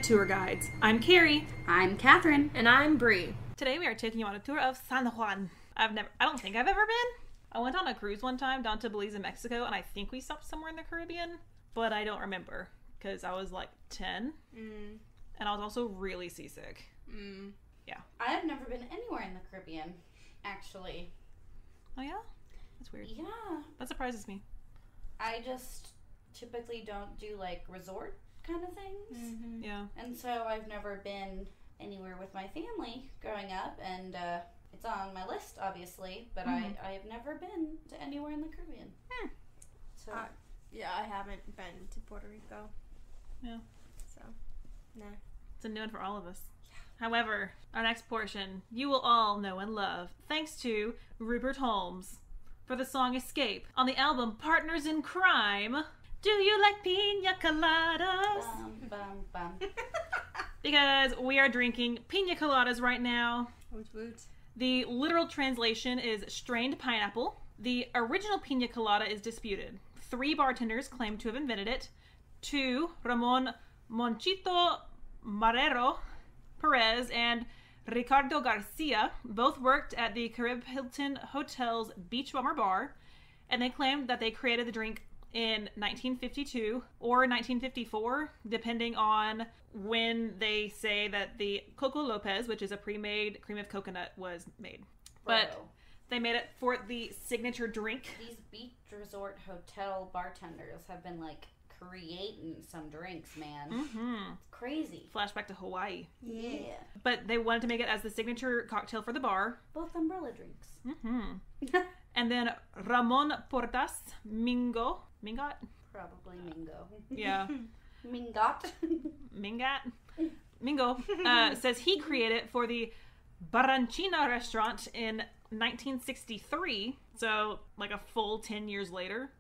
Tour Guides. I'm Carrie. I'm Catherine. And I'm Bree. Today we are taking you on a tour of San Juan. I don't think I've ever been. I went on a cruise one time down to Belize in Mexico, and I think we stopped somewhere in the Caribbean, but I don't remember because I was like 10, and I was also really seasick. Yeah. I have never been anywhere in the Caribbean, actually. Oh yeah? That's weird. Yeah. That surprises me. I just typically don't do like resort kind of things. Yeah. And so I've never been anywhere with my family growing up, and it's on my list, obviously, but I have never been to anywhere in the Caribbean. So Yeah, I haven't been to Puerto Rico. Yeah. So, nah. It's a new one for all of us. However, our next portion, you will all know and love, thanks to Rupert Holmes, for the song Escape on the album Partners in Crime. Do you like Piña Coladas? Bum, bum. Because we are drinking Piña Coladas right now. Woot woot. The literal translation is strained pineapple. The original Piña Colada is disputed. 3 bartenders claim to have invented it. 2, Ramon Monchito Marrero Perez and Ricardo Garcia, both worked at the Carib Hilton Hotel's Beach Bummer Bar, and they claimed that they created the drink in 1952 or 1954, depending on when they say that the Coco Lopez, which is a pre-made cream of coconut, was made. But Bro. they made it for the signature drink. These beach resort hotel bartenders have been like creating some drinks, man. It's crazy. Flashback to Hawaii. Yeah. But they wanted to make it as the signature cocktail for the bar. Both umbrella drinks. And then Ramon Portas Mingot. Probably Mingo. Yeah. Mingot. Mingo says he created it for the Barranchina restaurant in 1963. So like a full 10 years later.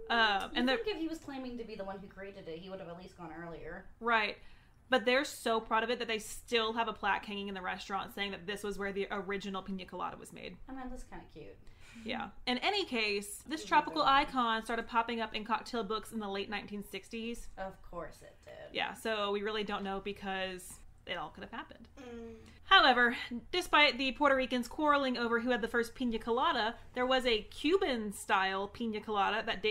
And I think if he was claiming to be the one who created it, he would have at least gone earlier. Right. But they're so proud of it that they still have a plaque hanging in the restaurant saying that this was where the original Piña Colada was made. I mean, that's kind of cute. Yeah. In any case, this tropical icon started popping up in cocktail books in the late 1960s. Of course it did. Yeah, so we really don't know because it all could have happened. However, despite the Puerto Ricans quarreling over who had the first Piña Colada, there was a Cuban-style Piña Colada that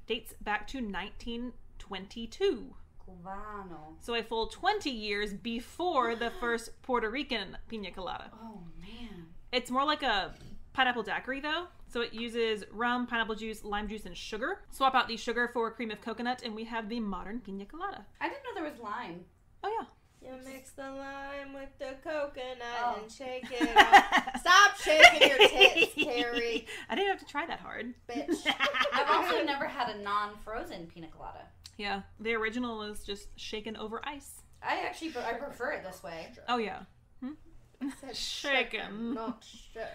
dates back to 1922. Cubano. So a full 20 years before the first Puerto Rican Piña Colada. Oh, man. It's more like a pineapple daiquiri, though. So it uses rum, pineapple juice, lime juice, and sugar. Swap out the sugar for cream of coconut, and we have the modern Piña Colada. I didn't know there was lime. Oh, yeah. You mix the lime with the coconut and shake it up. Stop shaking your tits, Carrie. I didn't have to try that hard. Bitch. I've also never had a non-frozen pina colada. Yeah, the original is just shaken over ice. I prefer it this way. Oh, yeah. I said Shaken. not stirred.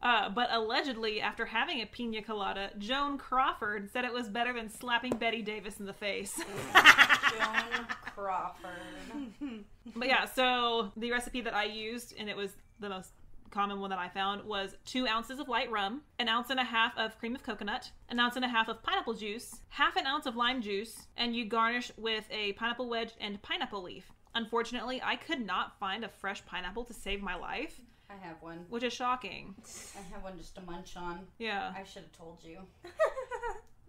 But allegedly, after having a Piña Colada, Joan Crawford said it was better than slapping Betty Davis in the face. Joan Crawford. But yeah, so the recipe that I used, and it was the most common one that I found, was 2 ounces of light rum, 1.5 ounces of cream of coconut, 1.5 ounces of pineapple juice, 1/2 ounce of lime juice, and you garnish with a pineapple wedge and pineapple leaf. Unfortunately, I could not find a fresh pineapple to save my life. I have one. Which is shocking. I have one just to munch on. Yeah. I should have told you.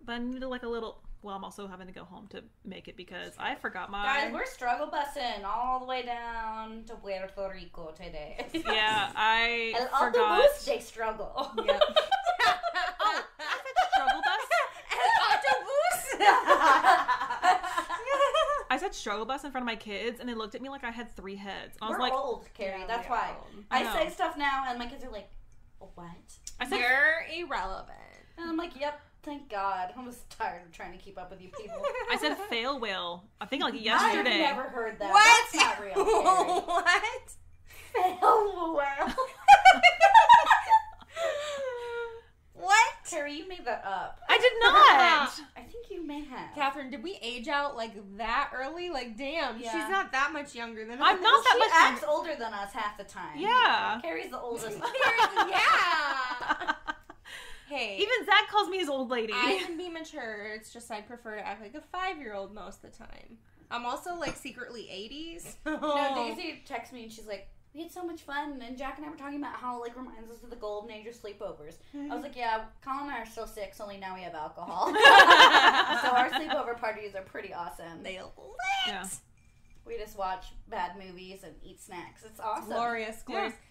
But I needed like a little... Well, I'm also having to go home to make it because I forgot my... Guys, we're struggle busing all the way down to Puerto Rico today. Yeah, I El forgot... autobús de struggle. Yep. Oh, I said struggle bus? El autobús! I said struggle bus in front of my kids, and they looked at me like I had 3 heads. I was We're like... old, Carrie. Yeah, That's we are why. old. I I know. say stuff now, and my kids are like, what? I said... You're irrelevant. And I'm like, yep, thank God. I'm just tired of trying to keep up with you people. I said fail whale. I think like yesterday. I've never heard that. What? That's not real, Carrie. What? Fail well. What? Carrie, you made that up. I did not! I think you may have. Catherine, did we age out like that early? Like, damn, Yeah. she's not that much younger than us. I'm not that She much acts younger. older than us half the time. Yeah. Carrie's the oldest. Yeah. Hey. Even Zach calls me his old lady. I can be mature. It's just I prefer to act like a 5-year-old most of the time. I'm also like secretly 80s. No, Daisy texts me and she's like, we had so much fun, and Jack and I were talking about how it like reminds us of the golden age of sleepovers. I was like, yeah, Colin and I are still 6, only now we have alcohol. So our sleepover parties are pretty awesome. They lit. Yeah. We just watch bad movies and eat snacks. It's awesome. Glorious.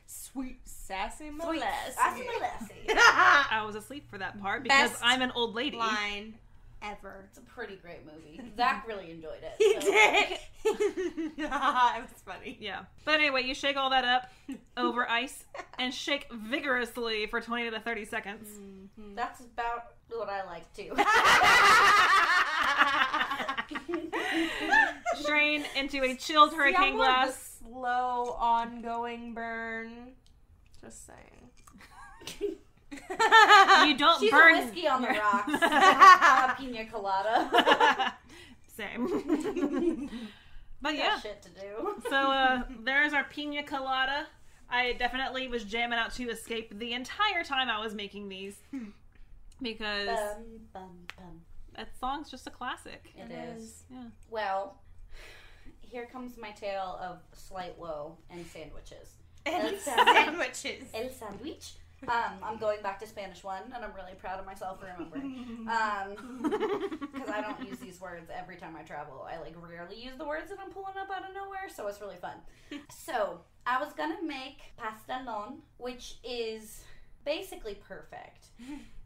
Sweet sassy molasses. Sassy molasses. I was asleep for that part because Best I'm an old lady. Line ever. It's a pretty great movie. Zach really enjoyed it. He so. did. It was funny. Yeah. But anyway, you shake all that up over ice and shake vigorously for 20 to 30 seconds. Mm-hmm. That's about what I like too. Strain into a chilled hurricane glass. The slow, ongoing burn. Just saying. You don't She's burn. a whiskey on the rocks. A Piña Colada. Same. But yeah. Got shit to do. So there's our Piña Colada. I definitely was jamming out to Escape the entire time I was making these. Because that song's just a classic. It is. Yeah. Well, here comes my tale of slight woe and sandwiches. And sandwiches. El sandwich. I'm going back to Spanish 1, and I'm really proud of myself for remembering. Because I don't use these words every time I travel. I like rarely use the words that I'm pulling up out of nowhere, so it's really fun. So, I was gonna make pastelón, which is basically perfect.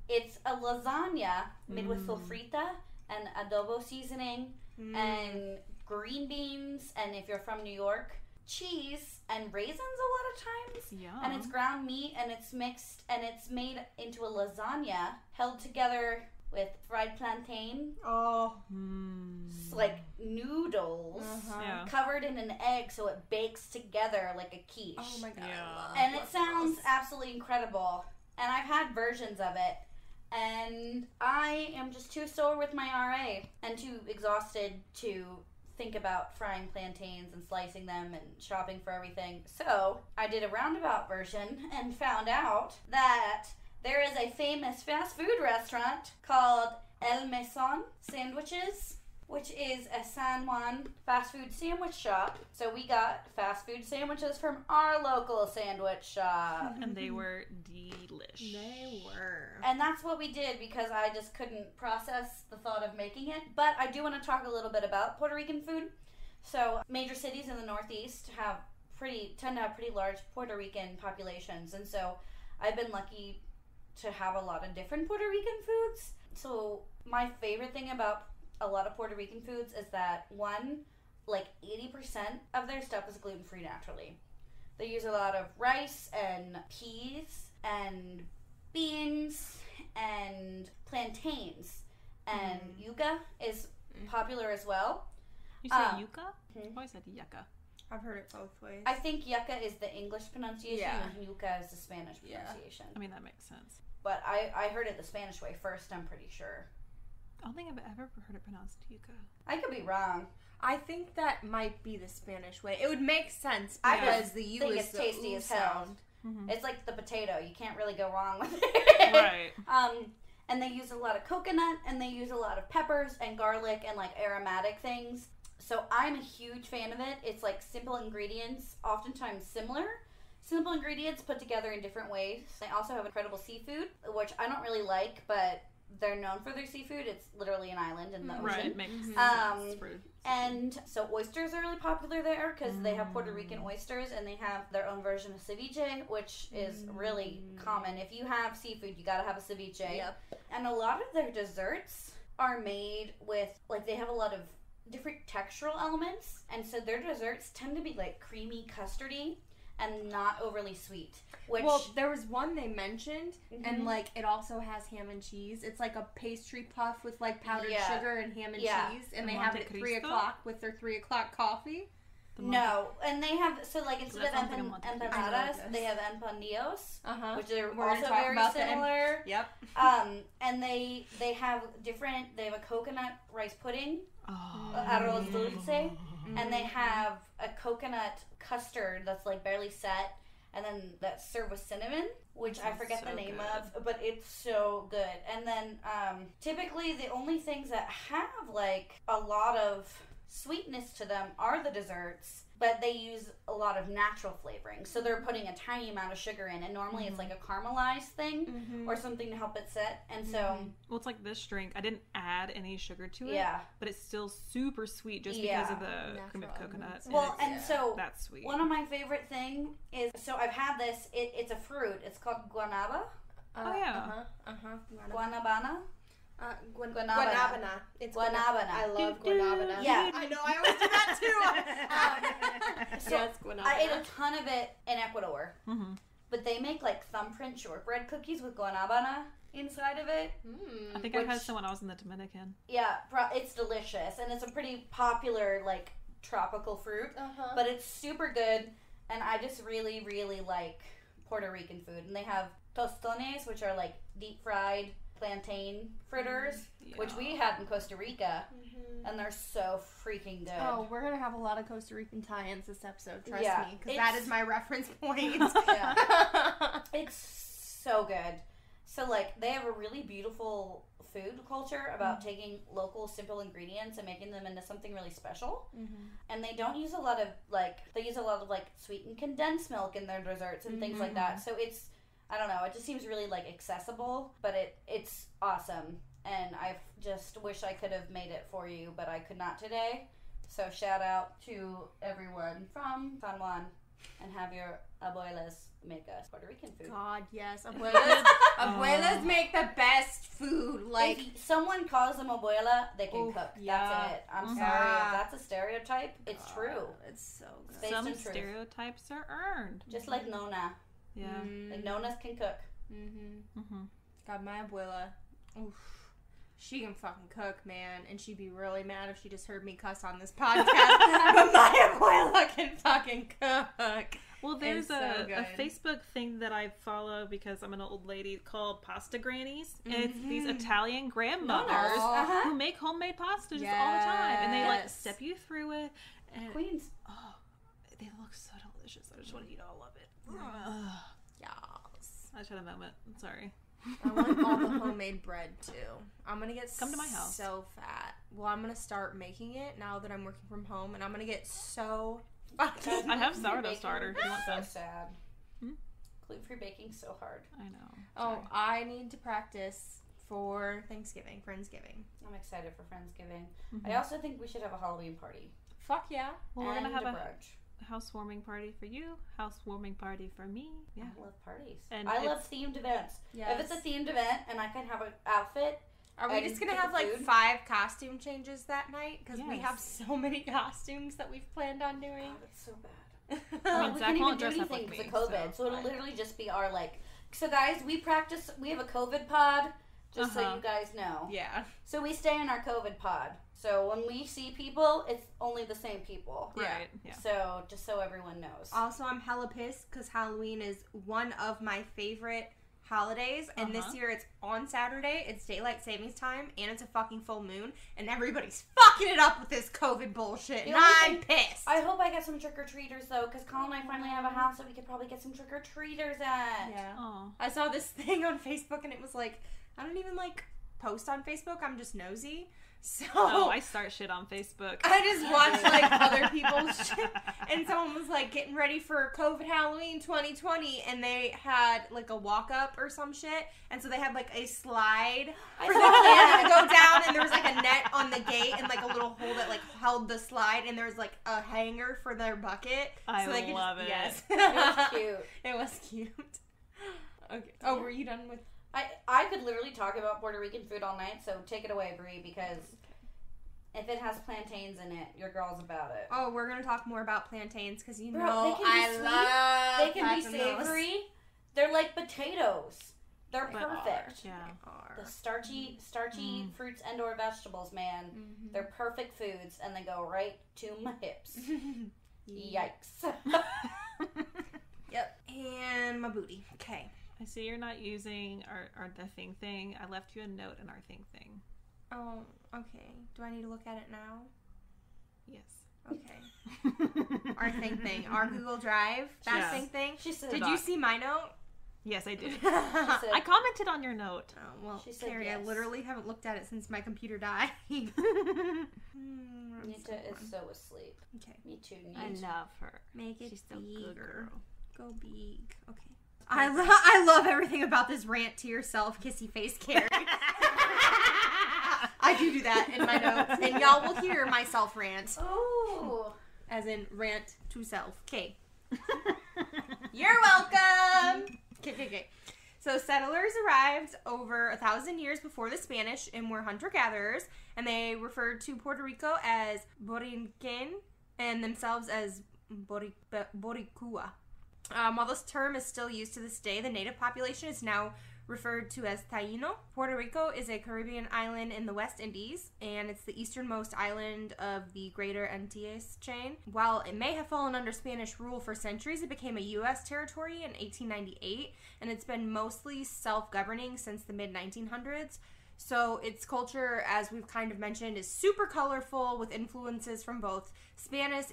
It's a lasagna made with sofrita and adobo seasoning and green beans, and if you're from New York, cheese and raisins a lot of times. Yeah. And it's ground meat and it's mixed and it's made into a lasagna held together with fried plantain. Oh. It's like noodles Yeah. covered in an egg so it bakes together like a quiche. Oh my god. Yeah. And it sounds absolutely incredible. And I've had versions of it. And I am just too sore with my RA and too exhausted to think about frying plantains and slicing them and shopping for everything. So I did a roundabout version and found out that there is a famous fast food restaurant called El Mesón Sandwiches, which is a San Juan fast food sandwich shop. So we got fast food sandwiches from our local sandwich shop. And they were delish. They were. And that's what we did because I just couldn't process the thought of making it. But I do want to talk a little bit about Puerto Rican food. So major cities in the Northeast tend to have pretty large Puerto Rican populations. And so I've been lucky to have a lot of different Puerto Rican foods. So my favorite thing about a lot of Puerto Rican foods is that one, like 80% of their stuff is gluten-free naturally. They use a lot of rice and peas and beans and plantains, and yuca is popular as well. You say yuca? I've always said yucca. I've heard it both ways. I think yucca is the English pronunciation Yeah. and yuca is the Spanish pronunciation. I mean, that makes sense. But I heard it the Spanish way first, I'm pretty sure. I don't think I've ever heard it pronounced yuca. I could be wrong. I think that might be the Spanish way. It would make sense I because just the U think is it's the tasty oo as hell. sound. Mm-hmm. It's like the potato. You can't really go wrong with it. Right. And they use a lot of coconut, and they use a lot of peppers and garlic and like aromatic things. So I'm a huge fan of it. It's like simple ingredients, oftentimes similar. Simple ingredients put together in different ways. They also have incredible seafood, which I don't really like, but they're known for their seafood. It's literally an island in the ocean. Right, makes sense. For And so oysters are really popular there because they have Puerto Rican oysters and they have their own version of ceviche, which is really common. If you have seafood, you gotta have a ceviche. Yep. And a lot of their desserts are made with, like, they have a lot of different textural elements. And so their desserts tend to be, like, creamy, custardy and not overly sweet. Which, well, there was one they mentioned, and like it also has ham and cheese. It's like a pastry puff with like powdered sugar and ham and cheese, and The they have Monte it at 3 Cristo? o'clock with their 3 o'clock coffee. no, and they have, so like instead of that sounds like a Monte Cristo. empanadas, they have empanillos, which are We're gonna also talk very about similar. Yep. And they have different, they have a coconut rice pudding, Oh. arroz dulce, and they have a coconut custard that's like barely set, and then that's served with cinnamon, which I forget the name of, but it's so good. And then typically the only things that have like a lot of sweetness to them are the desserts, but they use a lot of natural flavoring. So they're putting a tiny amount of sugar in, and normally it's like a caramelized thing or something to help it set. And so... Well, it's like this drink. I didn't add any sugar to it. Yeah. But it's still super sweet just because of the cream of coconut. Well, and so... That's sweet. One of my favorite thing is... So I've had this. It's a fruit. It's called guanaba. Guanabana. Guanabana. It's guanabana. I love guanabana. Yeah. I know. I always do that too. So it's guanabana. I ate a ton of it in Ecuador. But they make like thumbprint shortbread cookies with guanabana inside of it. I think I had some when I was in the Dominican. Yeah, it's delicious. And it's a pretty popular like tropical fruit. But it's super good. And I just really, really like Puerto Rican food. And they have tostones, which are like deep fried plantain fritters, which we had in Costa Rica, and they're so freaking good. Oh, we're gonna have a lot of Costa Rican tie-ins this episode, trust me, because that is my reference point. It's so good. So, like, they have a really beautiful food culture about taking local, simple ingredients and making them into something really special. And they don't use a lot of, like, sweetened condensed milk in their desserts and things like that. So it's, I don't know, it just seems really, like, accessible, but it's awesome. And I just wish I could have made it for you, but I could not today. So shout out to everyone from San Juan, and have your abuelas make us Puerto Rican food. God, yes. Abuelas make the best food. Like, if someone calls them abuela, they can cook. That's it. I'm sorry. If that's a stereotype, it's true. It's so good. Based Some in truth. stereotypes are earned. Just like Nona. Yeah. Like Nonas can cook. God, my abuela, oof, she can fucking cook, man, and she'd be really mad if she just heard me cuss on this podcast. But my abuela can fucking cook. Well, there's a so Facebook thing that I follow because I'm an old lady called Pasta Grannies. And it's these Italian grandmothers who make homemade pasta just all the time. And they like step you through it. And Queens. Oh, they look so delicious. I just want to eat all of it. Yes. I just had a moment. I'm sorry. I want all the homemade bread too. I'm gonna get Come to my house. So fat. Well, I'm gonna start making it now that I'm working from home, and I'm gonna get so fucking. I have sourdough starter. If you want So some? sad. Gluten-free baking so hard. I know. Oh, I need to practice for Thanksgiving, Friendsgiving. I'm excited for Friendsgiving. I also think we should have a Halloween party. Fuck yeah. Well, we're gonna have a brunch. housewarming party for you. Housewarming party for me. Yeah. I love parties. And I love themed events. Yes. If it's a themed event and I can have an outfit. Are we just gonna have like 5 costume changes that night? Because we have so many costumes that we've planned on doing. God, it's so bad. I mean, we Zach can't even won't do dress up anything like because of me, COVID. so So it'll literally just be our like. So guys, we have a COVID pod. Just so you guys know. Yeah. So we stay in our COVID pod. So when we see people, it's only the same people. Right. Yeah. So just so everyone knows. Also, I'm hella pissed because Halloween is one of my favorite holidays, and this year it's on Saturday. It's daylight savings time, and it's a fucking full moon, and everybody's fucking it up with this COVID bullshit, and I'm pissed. I hope I get some trick-or-treaters, though, because Colin and I finally have a house that we could probably get some trick-or-treaters at. Yeah. Oh. I saw this thing on Facebook, and it was like, I don't even, like, post on Facebook. I'm just nosy. So I start shit on Facebook. I just watched like other people's shit, and someone was like getting ready for COVID Halloween 2020, and they had like a walk up or some shit, and so they had like a slide for the kids to go down, and there was like a net on the gate and like a little hole that like held the slide, and there was like a hanger for their bucket. I so they could love it. Yes, It was cute. It was cute. Okay. Oh, were you done with? I could literally talk about Puerto Rican food all night, so take it away, Brie, because if it has plantains in it, your girl's about it. Oh, we're gonna talk more about plantains because you Bro, know they can be I sweet. love. They can be having those. savory. They're like potatoes. They're They perfect. Yeah. The starchy fruits and or vegetables, man. They're perfect foods, and they go right to my hips. Yikes. Yep. And my booty. Okay. I see you're not using our the thing. I left you a note in our thing. Oh, okay. Do I need to look at it now? Yes. Okay. Our thing. Our Google Drive. That thing. She said, Did you see my note? Yes, I did. She said, I commented on your note. Oh, well, She said Carrie, yes. I literally haven't looked at it since my computer died. Nita is so asleep. Okay. Me too, I Nita. love her. Make it She's so good, bigger. girl. Go big. Okay. I love everything about this rant to yourself, kissy face Carrie. I do that in my notes, and y'all will hear my self rant. Oh. As in rant to self. Okay. You're welcome. Okay. So settlers arrived over 1,000 years before the Spanish and were hunter-gatherers, and they referred to Puerto Rico as Borinquen and themselves as Boricua. While this term is still used to this day, the native population is now referred to as Taino. Puerto Rico is a Caribbean island in the West Indies, and it's the easternmost island of the Greater Antilles chain. While it may have fallen under Spanish rule for centuries, it became a U.S. territory in 1898, and it's been mostly self-governing since the mid-1900s. So its culture, as we've kind of mentioned, is super colorful with influences from both Spanish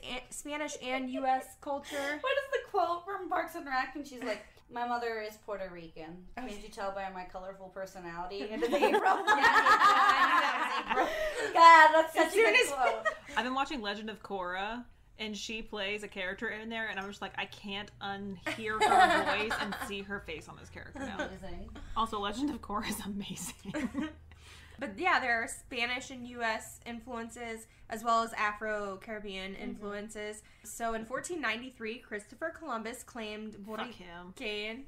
and U.S. culture. What is the quote from Parks and Rec? And she's like, my mother is Puerto Rican. Can't you tell by my colorful personality? And it's April. Yeah, I knew that was April. God, that's such a good quote. I've been watching Legend of Korra, and she plays a character in there, and I'm just like, I can't unhear her voice and see her face on this character now. Amazing. Also, Legend of Korra is amazing. But yeah, there are Spanish and U.S. influences as well as Afro-Caribbean influences. So in 1493, Christopher Columbus claimed Boricuen,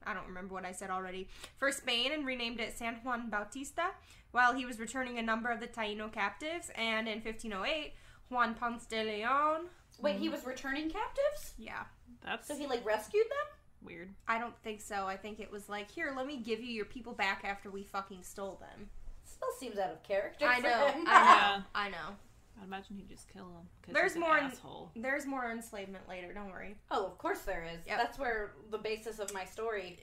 I don't remember what I said already, for Spain and renamed it San Juan Bautista while he was returning a number of the Taino captives. And in 1508, Juan Ponce de Leon... Wait, he was returning captives? Yeah. So he, like, rescued them? Weird. I don't think so. I think it was like, here, let me give you your people back after we fucking stole them. Still seems out of character. I know. for him. I know. I'd imagine he'd just kill him. There's more. Asshole. There's more enslavement later. Don't worry. Oh, of course there is. Yep. That's where the basis of my story.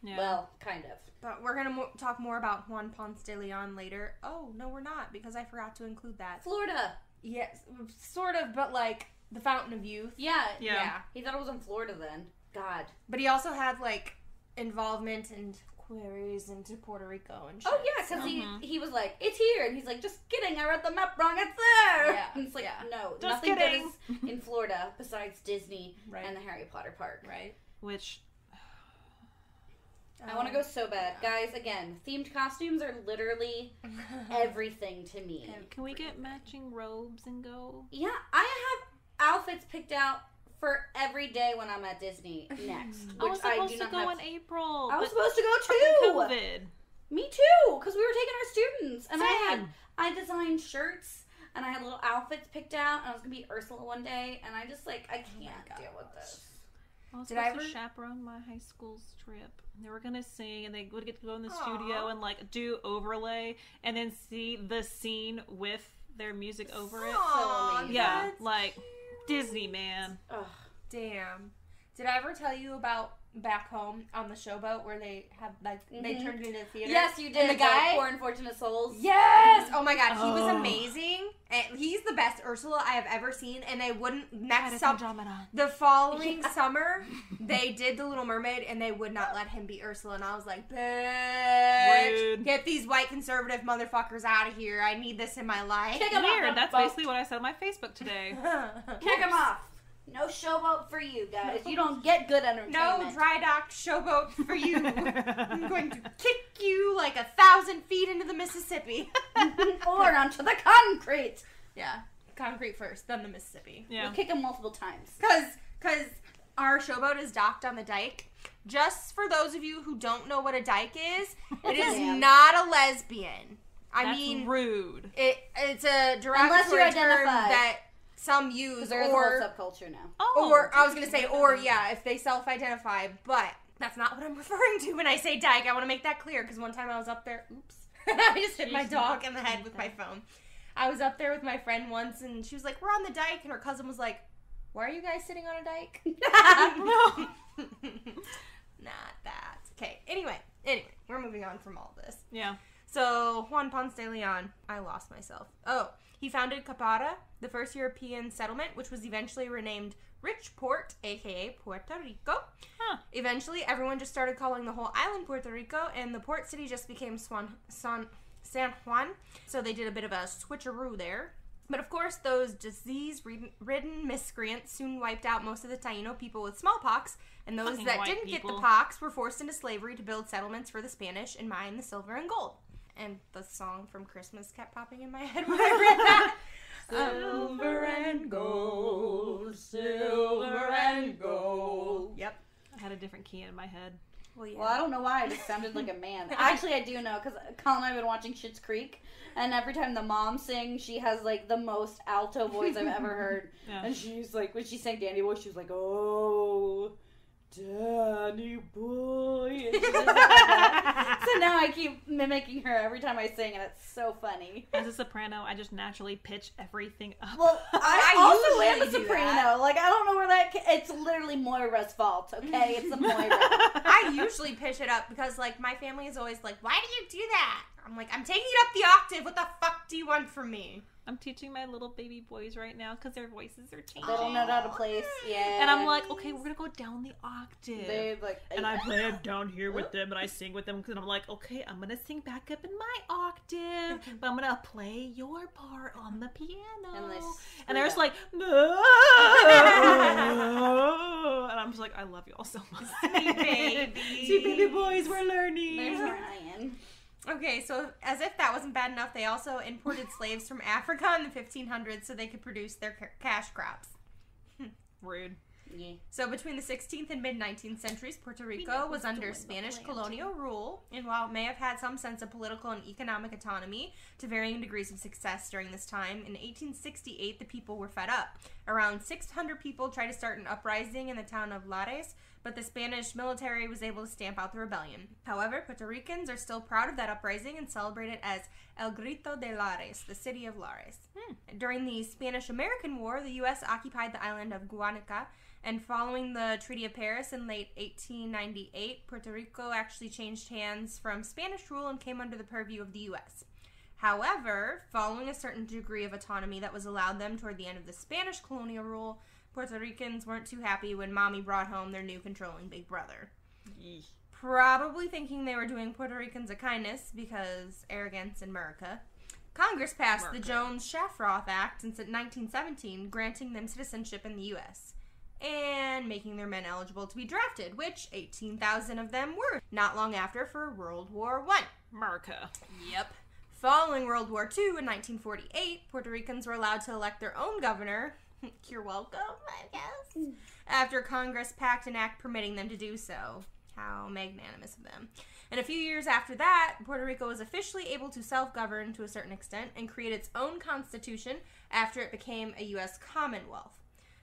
Yeah. Well, kind of. But we're gonna talk more about Juan Ponce de Leon later. Oh no, we're not, because I forgot to include that. Florida. Yes, sort of, but like the Fountain of Youth. Yeah. Yeah. He thought it was in Florida then. God. But he also had like involvement and queries into Puerto Rico and shit. Oh yeah, because he was like, it's here, and he's like, just kidding, I read the map wrong, it's there. Yeah. And it's like, no, Just nothing kidding. good is in Florida besides Disney Right. and the Harry Potter park. Right. Which... I want to go so bad. Guys, again, themed costumes are literally everything to me. Can we get matching robes and go? Yeah, I have outfits picked out for every day when I'm at Disney next. I was supposed do to not go have. in April. I was but supposed to go fucking too. COVID. Me too, because we were taking our students, and Same. I designed shirts, and I had little outfits picked out, and I was gonna be Ursula one day, and I just like I can't deal with this. I was Did supposed I to ever- chaperone my high school's trip. They were gonna sing, and they would get to go in the studio and like do overlay, and then see the scene with their music over it. Aw, amazing. Yeah, that's like cute. Disney, man. Ugh. Damn. Did I ever tell you about back home on the showboat where they had like they turned it into a theater? Yes, you did. And the guy, Poor Unfortunate Souls. yes. Oh my god, he was Oh. amazing. And he's the best Ursula I have ever seen. And they wouldn't next Andromeda. the following summer they did the Little Mermaid and they would not let him be Ursula. And I was like, bitch, Rude. get these white conservative motherfuckers out of here. I need this in my life. Kick 'em off Weird. the That's boat. basically what I said on my Facebook today. Kick them off. No showboat for you guys. You don't get good No entertainment. dry docked showboat for you. I'm going to kick you like 1,000 feet into the Mississippi. Or onto the concrete. Yeah, concrete first, then the Mississippi. Yeah. We'll kick them multiple times. Because our showboat is docked on the dike. Just for those of you who don't know what a dike is, it is Damn. not a lesbian. I That's mean, rude. it's a Unless you derogatory term identify. that some use, Because there is a whole subculture now. Oh, or I was gonna say, or yeah, if they self-identify, but that's not what I'm referring to when I say dyke. I want to make that clear because one time I was up there. Oops, I just hit my dog in the head with my phone. I was up there with my friend once, and she was like, "We're on the dike," and her cousin was like, "Why are you guys sitting on a dike?" No. Not that. Okay. Anyway, we're moving on from all this. Yeah. So, Juan Ponce de Leon, I lost myself. Oh, he founded Capara, the first European settlement, which was eventually renamed Richport, aka Puerto Rico. Huh. Eventually, everyone just started calling the whole island Puerto Rico, and the port city just became San San Juan. So they did a bit of a switcheroo there. But of course, those disease-ridden miscreants soon wiped out most of the Taino people with smallpox, and those Fucking that white didn't people. get the pox were forced into slavery to build settlements for the Spanish and mine the silver and gold. And the song from Christmas kept popping in my head when I read that. Silver and gold, silver and gold. Yep. I had a different key in my head. Well, yeah. Well, I don't know why I just sounded like a man. Actually, I do know, because Colin and I have been watching Schitt's Creek, and every time the mom sings, she has, like, the most alto voice I've ever heard. Yeah. And she's like, when she sang Danny Boy, she was like, oh, Danny Boy. And she does like that. So now I keep mimicking her every time I sing, and it's so funny. As a soprano, I just naturally pitch everything up. Well, I I also am a usually do soprano. that. Like, I don't know where that... It's literally Moira's fault, okay? It's a Moira. I usually pitch it up because, like, my family is always like, why do you do that? I'm like, I'm taking it up the octave. What the fuck do you want from me? I'm teaching my little baby boys right now because their voices are changing. They don't know how to place. Yeah. And I'm like, okay, we're going to go down the octave. They like... And I play it down here with them, and I sing with them, and I'm like, okay, I'm gonna sing back up in my octave, but I'm gonna play your part on the piano. And they're just like, no. And I'm just like, I love y'all so much. Sweet baby. Sweet baby boys, we're learning. They're trying. Okay, so as if that wasn't bad enough, they also imported slaves from Africa in the 1500s so they could produce their cash crops. Rude. Yeah. So between the 16th and mid-19th centuries, Puerto Rico was under Spanish colonial rule, and while it may have had some sense of political and economic autonomy to varying degrees of success during this time, in 1868 the people were fed up. Around 600 people tried to start an uprising in the town of Lares, but the Spanish military was able to stamp out the rebellion. However, Puerto Ricans are still proud of that uprising and celebrate it as El Grito de Lares, the city of Lares. During the Spanish-American War, the U.S. occupied the island of Guanica, and following the Treaty of Paris in late 1898, Puerto Rico actually changed hands from Spanish rule and came under the purview of the U.S. However, following a certain degree of autonomy that was allowed them toward the end of the Spanish colonial rule, Puerto Ricans weren't too happy when Mommy brought home their new controlling big brother. Yeesh. Probably thinking they were doing Puerto Ricans a kindness because arrogance in America. Congress passed the Jones-Shafroth Act in 1917, granting them citizenship in the U.S. and making their men eligible to be drafted, which 18,000 of them were not long after for World War I. America. Yep. Following World War II in 1948, Puerto Ricans were allowed to elect their own governor. You're welcome, I guess. After Congress passed an act permitting them to do so. How magnanimous of them. And a few years after that, Puerto Rico was officially able to self-govern to a certain extent and create its own constitution after it became a U.S. Commonwealth.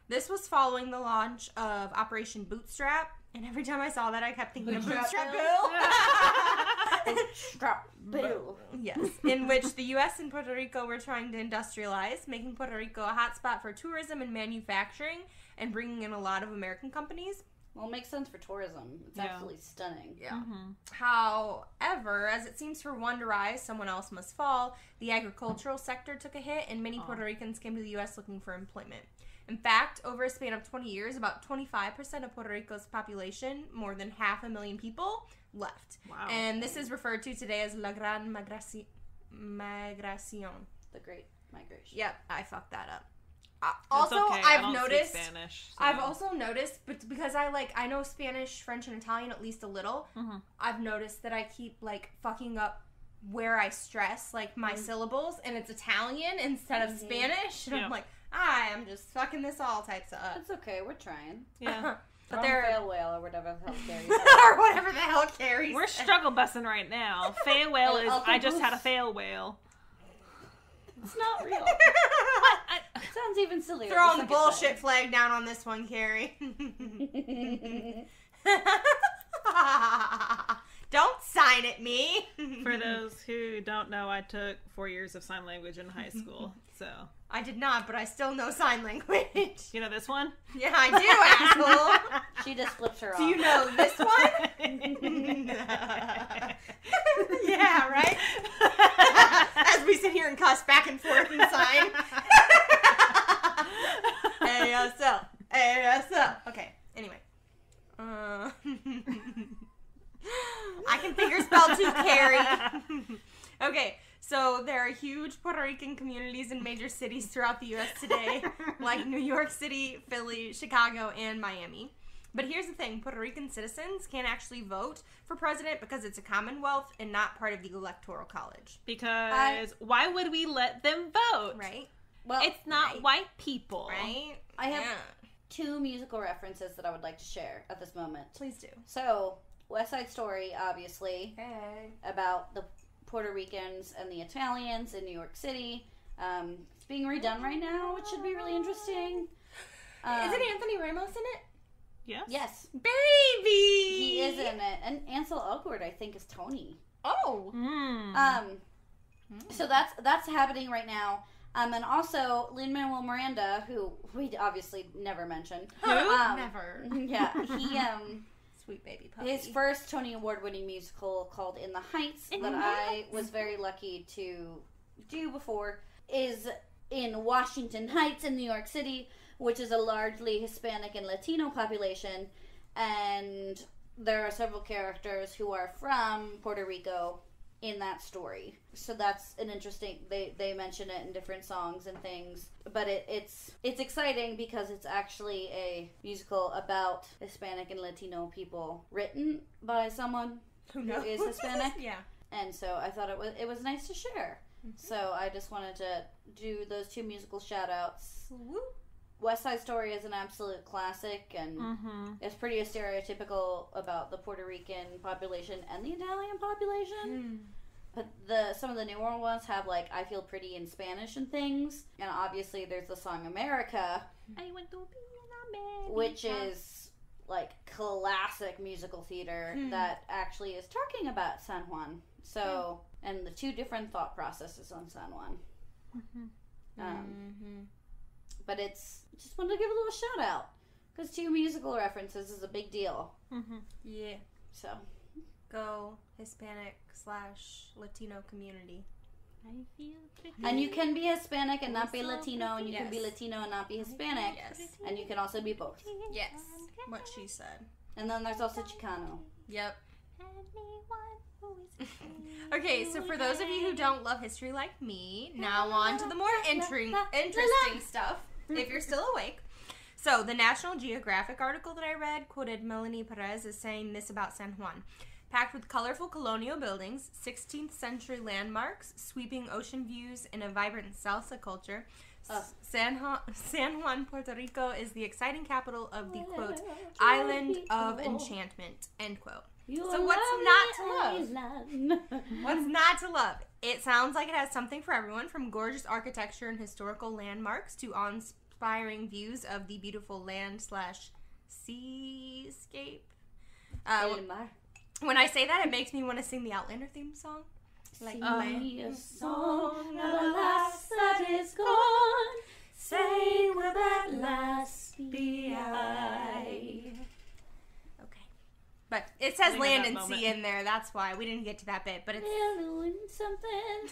This was following the launch of Operation Bootstrap, and every time I saw that, I kept thinking of Bootstrap Bill. Bootstrap Bill. Yes, in which the U.S. and Puerto Rico were trying to industrialize, making Puerto Rico a hotspot for tourism and manufacturing, and bringing in a lot of American companies. Well, it makes sense for tourism. It's absolutely stunning. Yeah. However, as it seems for one to rise, someone else must fall, the agricultural sector took a hit, and many Puerto Ricans came to the U.S. looking for employment. In fact, over a span of 20 years, about 25% of Puerto Rico's population, more than 500,000 people, left. Wow. And this is referred to today as La Gran Migración. The Great Migration. Yep, I fucked that up. That's Also, okay. I I've don't noticed. speak Spanish, so. I've also noticed, but because I know Spanish, French, and Italian at least a little. I've noticed that I keep like fucking up where I stress like my syllables, and it's Italian instead of Spanish. And I'm like, I'm just fucking this all types up. It's okay. We're trying. Yeah. But they're fail whale or whatever the hell carries. or whatever the hell carries. We're struggle busting right now. Fail whale is I just had a fail whale. It's not real. It sounds even sillier. Throwing the bullshit flag down on this one, Carrie. Don't sign at me. For those who don't know, I took 4 years of sign language in high school, so. I did not, but I still know sign language. You know this one? Yeah, I do, asshole. She just flips her off. Do you know this one? Yeah, right? As we sit here and cuss back and forth and sign. ASL. ASL. Okay, anyway. I can figure spell too, Carrie. Okay, So there are huge Puerto Rican communities in major cities throughout the U.S. today, like New York City, Philly, Chicago, and Miami. But here's the thing, Puerto Rican citizens can't actually vote for president because it's a commonwealth and not part of the electoral college. Because why would we let them vote? Right? Well, It's not white people. Right? I have 2 musical references that I would like to share at this moment. Please do. So, West Side Story, obviously, Hey. about the Puerto Ricans and the Italians in New York City. It's being redone right now, which should be really interesting. Isn't Anthony Ramos in it? Yes. Yes. Baby! He is in it. And Ansel Elgort, I think, is Tony. Oh. So that's happening right now. And also, Lin-Manuel Miranda, who we obviously never mentioned. Who? Never. Yeah, he, Sweet baby puppy. his first Tony Award-winning musical called In the Heights that I was very lucky to do before is in Washington Heights in New York City, which is a largely Hispanic and Latino population, and there are several characters who are from Puerto Rico in that story. So that's an interesting, they mention it in different songs and things, but it's exciting because it's actually a musical about Hispanic and Latino people written by someone who is Hispanic. Yeah. And so I thought it was nice to share. So I just wanted to do those 2 musical shout outs. West Side Story is an absolute classic, and it's pretty stereotypical about the Puerto Rican population and the Italian population. But some of the newer ones have, like, I Feel Pretty in Spanish and things. And obviously there's the song America, I want to be in America. which is, like, classic musical theater that actually is talking about San Juan. So, and the 2 different thought processes on San Juan. But just wanted to give a little shout out. Because 2 musical references is a big deal. Yeah. So. Go Hispanic/Latino community. I feel pretty. And you can be Hispanic and not be Latino, and you can be Latino and not be Hispanic. Yes. And you can also be both. Yes. What she said. And then there's also Chicano. Yep. Okay, so for those of you who don't love history like me, now on to the more interesting stuff, if you're still awake. So, the National Geographic article that I read quoted Melanie Perez as saying this about San Juan. Packed with colorful colonial buildings, 16th century landmarks, sweeping ocean views, and a vibrant salsa culture, San Juan, Puerto Rico is the exciting capital of the, quote, island of enchantment, end quote. So what's not to love? What's not to love? It sounds like it has something for everyone, from gorgeous architecture and historical landmarks to awe-inspiring views of the beautiful land/seascape. When I say that, it makes me want to sing the Outlander theme song. Like, a song of a lass that is gone. Say, will that lass be I? Okay. But it says Think of land that and moment. sea in there. That's why we didn't get to that bit. But it's Yellow and something.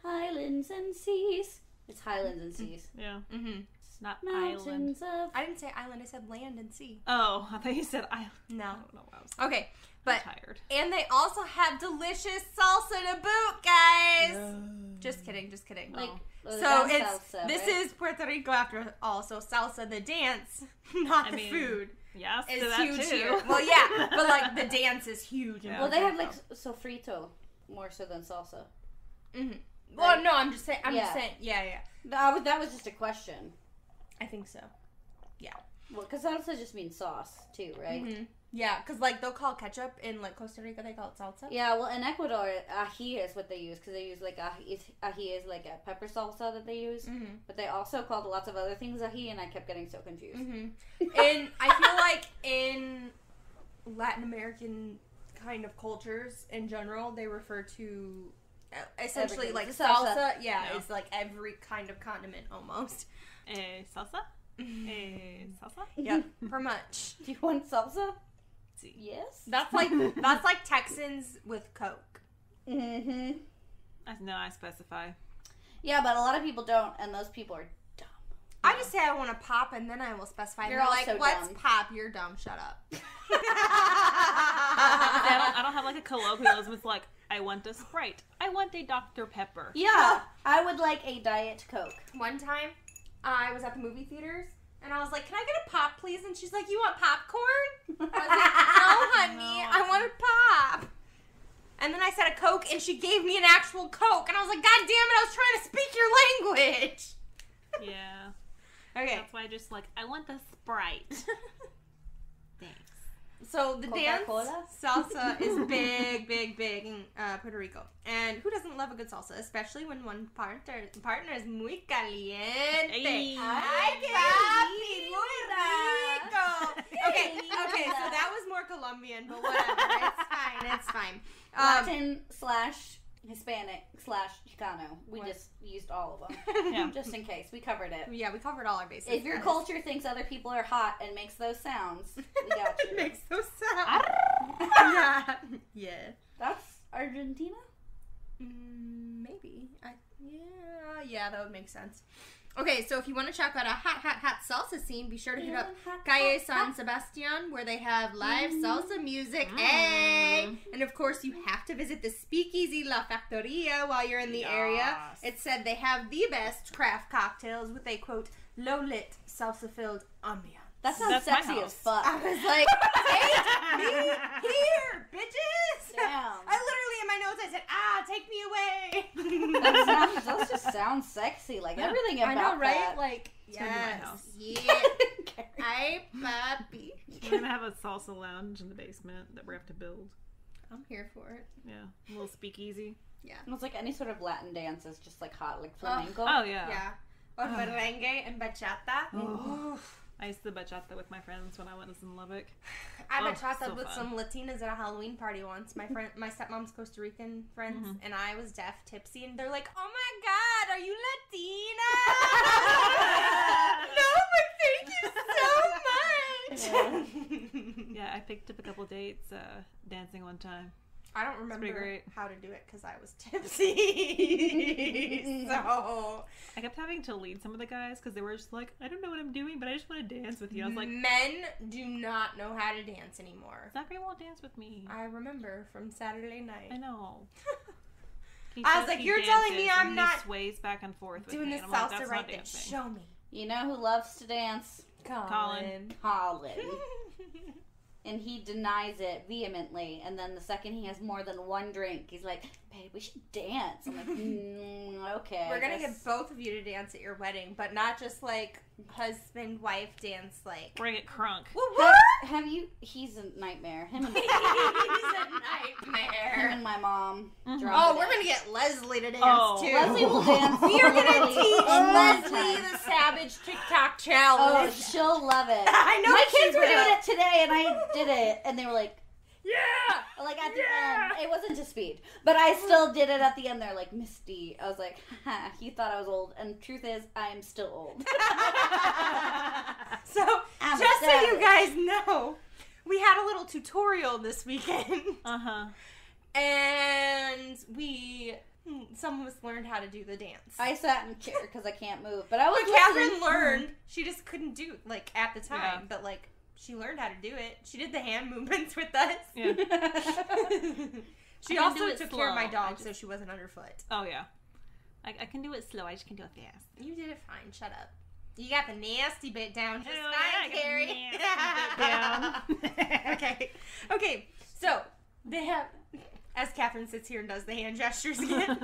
Highlands and seas. It's highlands and seas. Yeah. It's not island. Mountains of. I didn't say island. I said land and sea. Oh, I thought you said island. No. I don't know why I was Okay. But tired. and they also have delicious salsa to boot, guys. Just kidding. Like, So it's salsa, this right? is Puerto Rico after all. So salsa, the dance, not the food, Yes, is to that huge too. here. Well, yeah, but like the dance is huge. Yeah. Well, they have like sofrito more so than salsa. Well, Right. no, I'm just saying. Yeah. That was just a question. I think so. Yeah. Well, because salsa just means sauce too, right? Yeah, because like they'll call ketchup in like Costa Rica, they call it salsa. Yeah. Well, in Ecuador, ají is what they use because they use like ají is like a pepper salsa that they use, but they also called lots of other things ají, and I kept getting so confused. And I feel like in Latin American kind of cultures in general, they refer to essentially Everything. like The salsa. salsa. Yeah, Yeah. it's like every kind of condiment almost. Salsa? Salsa? Yeah, pretty much. Do you want salsa? See. Yes. That's like Texans with Coke. Mm-hmm. I specify. Yeah, but a lot of people don't, and those people are dumb. I just say I want to pop, and then I will specify. You're They're also like, "Let's dumb. pop." You're dumb. Shut up. I don't have like a colloquialism. It's like, I want a Sprite. I want a Dr. Pepper. Yeah, I would like a Diet Coke. One time, I was at the movie theaters, and I was like, can I get a pop, please? And she's like, you want popcorn? I was like, no, honey, No. I want a pop. And then I said a Coke, and she gave me an actual Coke. And I was like, God damn it, I was trying to speak your language. Yeah. Okay. That's why I just like, I want the Sprite. Thanks. So the dance Coca-Cola? salsa is big, big, big in Puerto Rico. And who doesn't love a good salsa? Especially when one partner is muy caliente. Ay. Ay, papi, muy rico. Okay, so that was more Colombian, but whatever. It's fine. Latin / Hispanic / Chicano. We just used all of them. Yeah. Just in case. We covered it. Yeah, we covered all our bases. If your culture thinks other people are hot and makes those sounds, we got you. It makes those sounds. Yeah. That's Argentina? Maybe. Yeah, that would make sense. Okay, so if you want to check out a hot salsa scene, be sure to hit up Calle San Sebastian, where they have live salsa music. Hey! And of course, you have to visit the Speakeasy La Factoria while you're in the area. It said they have the best craft cocktails with a, quote, low-lit, salsa-filled ambiance. That sounds That's my sexy house. as fuck. I was like, take me here, bitches! Damn. I literally, in my notes, I said, take me away! Those just sound sexy. Like everything about I know, right? that. Like, gonna be my house. Yeah. Ay, papi. We're gonna have a salsa lounge in the basement that we're gonna have to build. I'm here for it. Yeah. A little speakeasy. Yeah. It's like any sort of Latin dance is just like hot, like flamenco. Oh, yeah. Yeah. Or merengue and bachata. Oh. I used to bachata with my friends when I was in Lubbock. I Oh, bachata so with fun. some Latinas at a Halloween party once. My stepmom's Costa Rican friends, and I was deaf, tipsy, and they're like, "Oh my God, are you Latina?" No, but thank you so much. Yeah, I picked up a couple dates dancing one time. I don't remember great. how to do it because I was tipsy. So I kept having to lead some of the guys because they were just like, I don't know what I'm doing, but I just want to dance with you. I was like, men do not know how to dance anymore. Zachary won't dance with me. I remember from Saturday night. I know. I was like, you're telling me I'm not sways back and forth with doing me. this And I'm like, salsa that's right not there. dancing. Show me. You know who loves to dance? Colin. Colin. And he denies it vehemently. And then the second he has more than one drink, he's like, babe, we should dance. I'm like, okay. We're gonna I guess. get both of you to dance at your wedding, but not just like husband-wife dance, like. Bring it crunk. Have you? He's a nightmare. Him and He's a him nightmare. and my mom. Mhm. drunk Oh, it we're out. gonna get Leslie to dance Oh. too. Leslie will dance. We are gonna totally teach anytime. Leslie the Savage TikTok Oh, challenge. she'll love it. I know My she kids were will. doing it today, and I did it, and they were like, Yeah. like at the Yeah. end, it wasn't to speed, but I still did it at the end. They're like, Misty. I was like, ha, you thought I was old, and truth is, I am still old. So, I'm just so you savage. guys know, we had a little tutorial this weekend, Uh-huh. and some of us learned how to do the dance. I sat in a chair because I can't move, but I was But Catherine listening. learned. She just couldn't do like at the time, Yeah. but like she learned how to do it. She did the hand movements with us. Yeah. She I can also do it took care of my slow. dog, I so she wasn't underfoot. Oh, yeah. I can do it slow. I just can do it fast. You did it fine. Shut up. You got the nasty bit down just Oh, fine, yeah, I got the Carrie. Okay. Okay. So they have, as Catherine sits here and does the hand gestures again.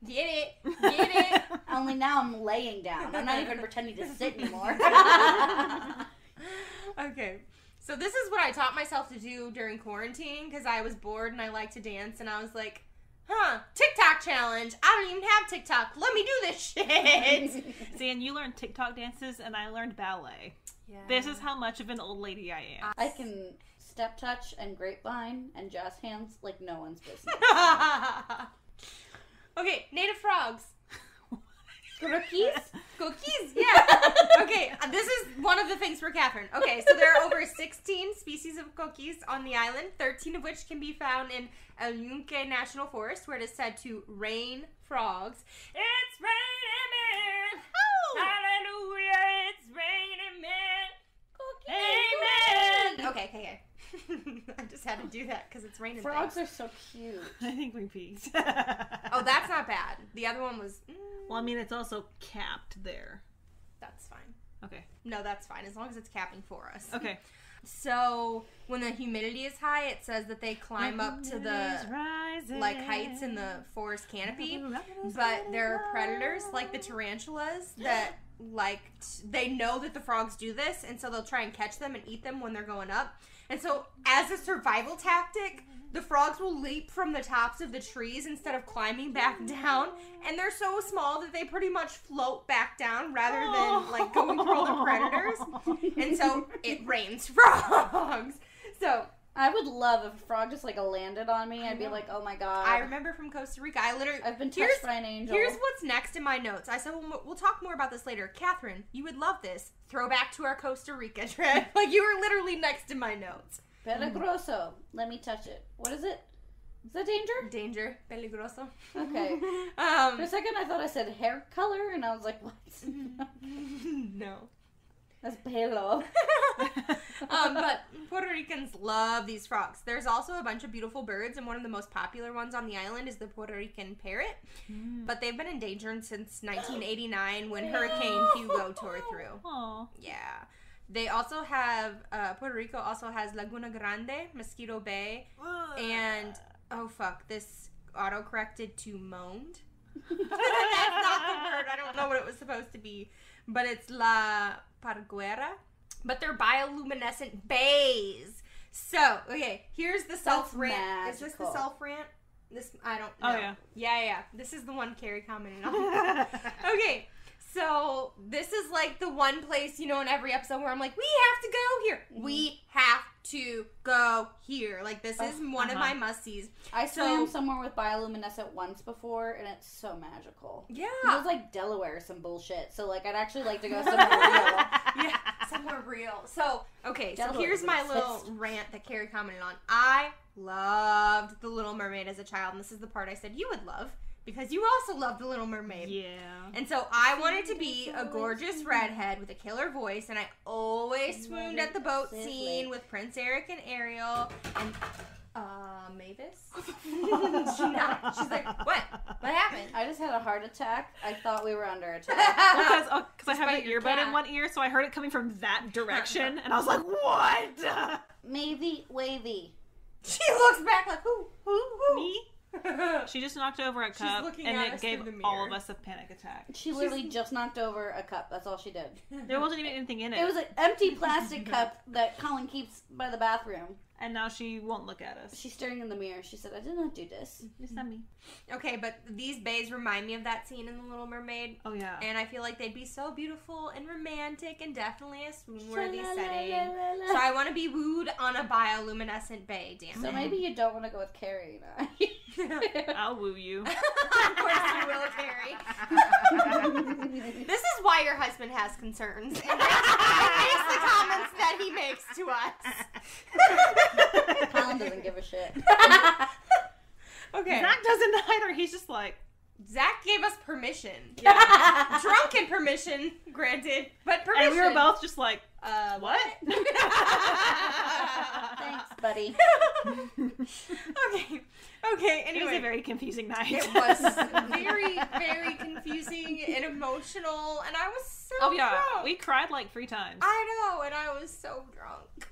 Get it. Get it. Only now I'm laying down. I'm not even pretending to sit anymore. Okay. So this is what I taught myself to do during quarantine because I was bored and I like to dance, and I was like, TikTok challenge. I don't even have TikTok. Let me do this shit. See, and you learned TikTok dances, and I learned ballet. Yeah. This is how much of an old lady I am. I can step touch and grapevine and jazz hands like no one's business. Okay, native frogs. Cookies? Cookies? Yeah. Okay, this is one of the things for Catherine. Okay, so there are over 16 species of cookies on the island, 13 of which can be found in El Yunque National Forest, where it is said to rain frogs. It's raining men! Hallelujah, it's raining men! Amen! Hey. I just had to do that because it's raining. Frogs are so cute. I think we peaked. Oh, that's not bad. The other one was... Well, I mean, it's also capped there. That's fine. Okay. No, that's fine, as long as it's capping for us. Okay. So, when the humidity is high, it says that they climb up to the, like, heights in the forest canopy. But there are predators, like the tarantulas, that, like, they know that the frogs do this, and so they'll try and catch them and eat them when they're going up. And so, as a survival tactic, the frogs will leap from the tops of the trees instead of climbing back down. And they're so small that they pretty much float back down rather than, like, going through all the predators. And so, it rains frogs. So... I would love if a frog just, like, landed on me. I'd be like, oh, my God. I remember from Costa Rica, I've been touched by an angel. Here's what's next in my notes. I said, we'll talk more about this later. Catherine, you would love this. Throwback to our Costa Rica trip. Like, you were literally next in my notes. Peligroso. Let me touch it. What is it? Is that danger? Danger. Peligroso. Okay. For a second, I thought I said hair color, and I was like, what? No. That's pelo. But Puerto Ricans love these frogs. There's also a bunch of beautiful birds, and one of the most popular ones on the island is the Puerto Rican parrot. But they've been endangered since 1989 when Hurricane Hugo tore through. Aww. Yeah. They also have, Puerto Rico also has Laguna Grande, Mosquito Bay, and, oh fuck, this auto-corrected to moaned. That's not the word. I don't know what it was supposed to be. But it's La Parguera. But they're bioluminescent bays. So, okay, here's the self-rant. Is this the self-rant? This, I don't know. Oh, yeah. Yeah. This is the one Carrie commented on. Okay, so this is like the one place, you know, in every episode where I'm like, we have to go here. Mm-hmm. We have to go here. Like, this is one of my must-sees. I swam somewhere with bioluminescent once before, and it's so magical. Yeah. It was like Delaware or some bullshit. So, like, I'd actually like to go somewhere real. Yeah, somewhere real. So, okay, Delaware so here's my little rant that Carrie commented on. I loved The Little Mermaid as a child, and this is the part I said you would love. Because you also love The Little Mermaid. Yeah. And so I wanted to be a gorgeous redhead with a killer voice, and I always swooned at the boat scene with Prince Eric and Ariel and Mavis. She's like, what? What happened? I just had a heart attack. I thought we were under attack. Because I have an earbud in one ear, so I heard it coming from that direction, and I was like, what? Maybe wavy. She looks back like, who? Me? She just knocked over a cup, and it gave all of us a panic attack. She literally just knocked over a cup. That's all she did. There wasn't even anything in it. It was an empty plastic cup that Colin keeps by the bathroom. And now she won't look at us. She's staring in the mirror. She said, I did not do this. It's not me. Okay, but these bays remind me of that scene in The Little Mermaid. Oh, yeah. And I feel like they'd be so beautiful and romantic and definitely a swoon-worthy setting. So I want to be wooed on a bioluminescent bay, damn it. So maybe you don't want to go with Carrie and I. I'll woo you. Of course you will, Carrie. This is why your husband has concerns. And makes the comments that he makes to us. Colin doesn't give a shit. Okay. Zach doesn't either. He's just like... Zach gave us permission. Yeah. Drunken permission, granted. But permission. And we were both just like, what? Thanks, buddy. Okay, anyway. It was a very confusing night. It was very, very confusing and emotional, and I was so drunk. We cried like 3 times. I know, and I was so drunk.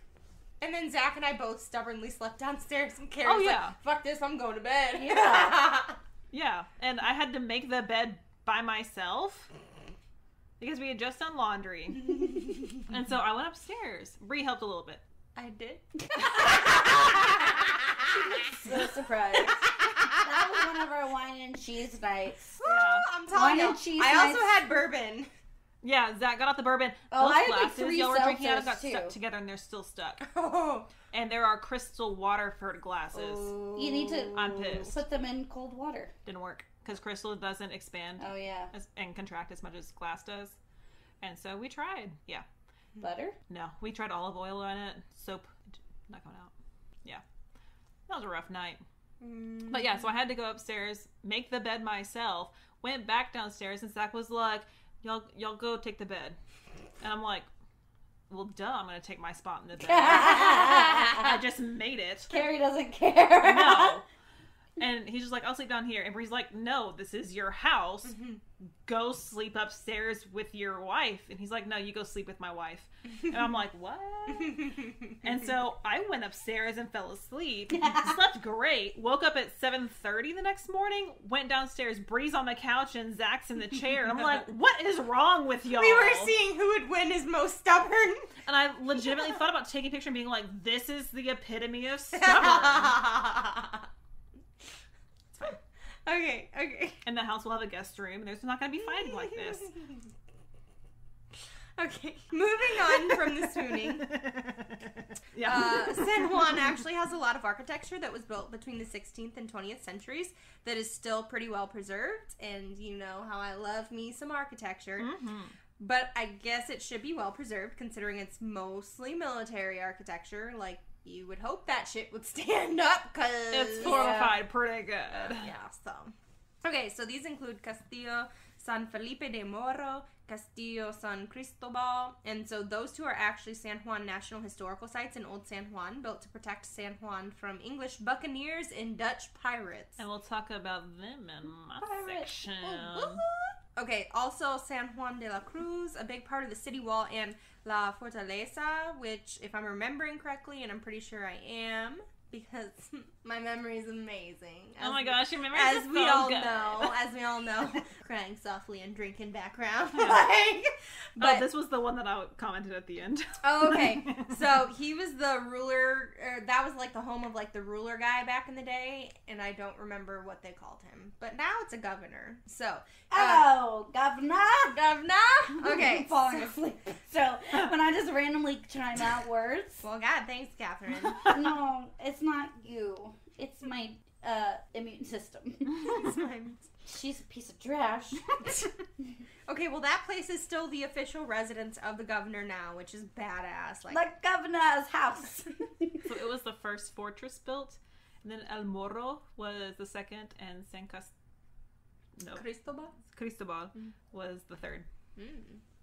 And then Zach and I both stubbornly slept downstairs, and Carrie was like, fuck this, I'm going to bed. Yeah. Yeah, and I had to make the bed by myself because we had just done laundry. And so I went upstairs. Bree helped a little bit. I did. So surprised. That was one of our wine and cheese nights. Yeah. I'm telling you, I also had bourbon. Yeah, Zach got out the bourbon. Oh, Those I had like glasses 3 y'all were drinking out of seltzers, got too. stuck together, and they're still stuck. Oh. And there are crystal Waterford glasses. You need to I'm pissed. put them in cold water. Didn't work because crystal doesn't expand Oh, yeah. and contract as much as glass does. And so we tried. Yeah. Butter? No, we tried olive oil on it. Soap, not coming out. Yeah. That was a rough night. But yeah, so I had to go upstairs, make the bed myself, went back downstairs, and Zach was like, y'all go take the bed. And I'm like, well, duh, I'm going to take my spot in the bed. I just made it. Carrie doesn't care. No. And he's just like, I'll sleep down here. And Bree's like, no, this is your house. Mm-hmm. Go sleep upstairs with your wife. And he's like, no, you go sleep with my wife. And I'm like, what? And so I went upstairs and fell asleep. Slept great. Woke up at 7:30 the next morning. Went downstairs. Bree's on the couch and Zach's in the chair. And I'm like, what is wrong with y'all? We were seeing who would win is most stubborn. And I legitimately thought about taking a picture and being like, this is the epitome of stubborn. Okay. And the house will have a guest room, and there's not going to be fighting like this. Okay, moving on from the swooning. Yeah. San Juan actually has a lot of architecture that was built between the 16th and 20th centuries that is still pretty well preserved, and you know how I love me some architecture. Mm-hmm. But I guess it should be well preserved considering it's mostly military architecture, like you would hope that shit would stand up because it's fortified pretty good. Yeah, so. Okay, so these include Castillo San Felipe de Morro, Castillo San Cristobal, and so those two are actually San Juan National Historical Sites in Old San Juan, built to protect San Juan from English buccaneers and Dutch pirates. And we'll talk about them in my section. Okay, also San Juan de la Cruz, a big part of the city wall, and La Fortaleza, which, if I'm remembering correctly, and I'm pretty sure I am, because my memory is amazing. Oh my gosh, your memory is so good. As we all know, crying softly and drinking background. But this was the one that I commented at the end. Oh, okay. So he was the ruler, that was like the home of like the ruler guy back in the day, and I don't remember what they called him. But now it's a governor. So. Governor. Okay. I'm falling asleep. So when I just randomly chime out words. Well, God, thanks, Catherine. No, it's not you. It's my immune system. She's a piece of trash. Okay, well, that place is still the official residence of the governor now, which is badass. Like the governor's house. So it was the first fortress built, and then El Morro was the second, and Cristobal was the third.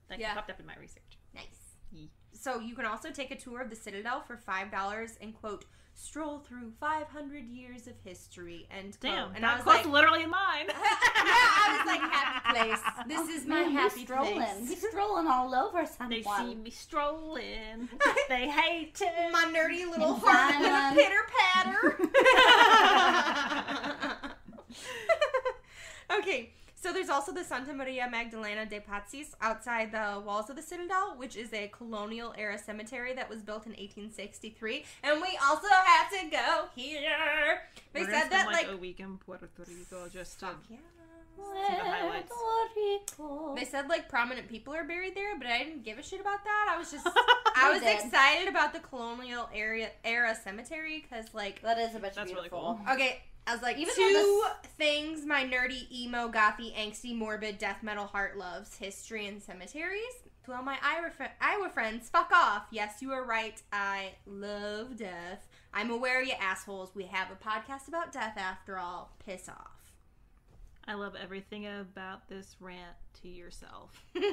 That popped up in my research. Nice. Yeah. So you can also take a tour of the Citadel for $5 and, quote, stroll through 500 years of history, and damn, and that quote's literally mine. Yeah, I was like, happy place. This is my happy place. He's strolling all over San Juan. They see me strolling. They hate it. My nerdy little heart in a pitter patter. Okay. So there's also the Santa Maria Magdalena de Pazis outside the walls of the Citadel, which is a colonial-era cemetery that was built in 1863. And we also have to go here. They said that, like a week in Puerto Rico just to see the highlights. They said, like, prominent people are buried there, but I didn't give a shit about that. I was just, I was excited about the colonial era cemetery, because, like... That is a bit That's beautiful. really cool. Okay. I was like, two things my nerdy, emo, gothy, angsty, morbid, death metal heart loves. History and cemeteries. To all my Iowa friends, fuck off. Yes, you are right. I love death. I'm aware, you assholes. We have a podcast about death after all. Piss off. I love everything about this rant to yourself. I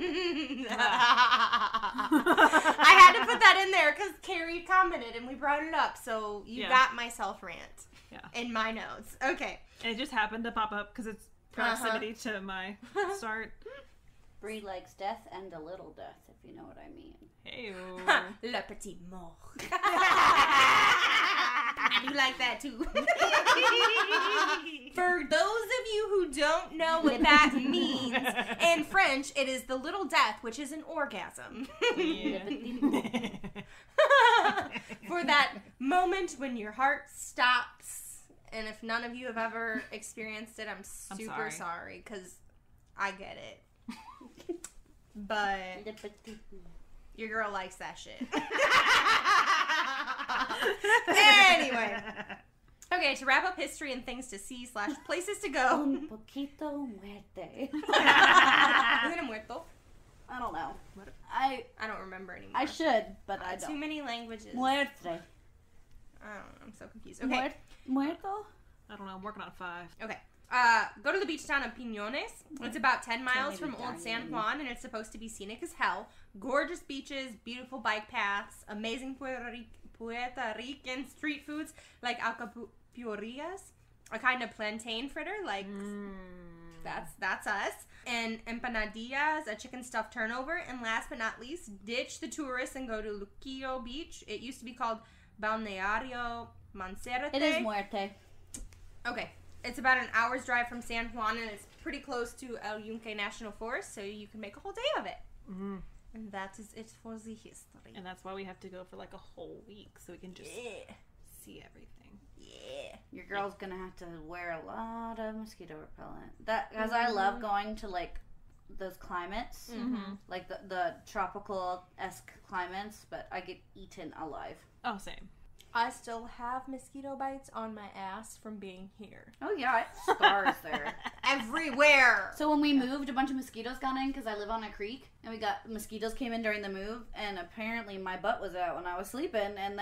had to put that in there because Carrie commented and we brought it up. So you got my self rant. Yeah. In my notes. Okay. And it just happened to pop up because it's proximity to my start. Bree likes death and a little death, if you know what I mean. Hey-o. Le petit mort. I do like that too. For those of you who don't know what that means, in French, it is the little death, which is an orgasm. For that moment when your heart stops. And if none of you have ever experienced it, I'm super sorry, because I get it. But your girl likes that shit. Anyway. Okay, to wrap up history and things to see / places to go. Un poquito muerte. Isn't it muerto? I don't know. I don't remember anymore. I should, but I don't. Too many languages. Muerte. I don't know. I'm so confused. Okay. Muerto? I don't know. I'm working on 5. Okay. Go to the beach town of Piñones. It's about 10 miles from Old San Juan, and it's supposed to be scenic as hell. Gorgeous beaches, beautiful bike paths, amazing Puerto Rican street foods like alcapurrias, a kind of plantain fritter, like that's us, and empanadillas, a chicken stuffed turnover, and last but not least, ditch the tourists and go to Luquillo Beach. It used to be called Balneario Monserrate. It is Muerte. Okay. It's about an hour's drive from San Juan, and it's pretty close to El Yunque National Forest, so you can make a whole day of it. Mm-hmm. And that is it for the history. And that's why we have to go for like a whole week, so we can just see everything. Yeah. Your girl's gonna have to wear a lot of mosquito repellent. Because I love going to like those climates, like the tropical-esque climates, but I get eaten alive. Oh, same. I still have mosquito bites on my ass from being here. Oh yeah, I have scars there. Everywhere! So when we moved, a bunch of mosquitoes got in because I live on a creek, and mosquitoes came in during the move, and apparently my butt was out when I was sleeping, and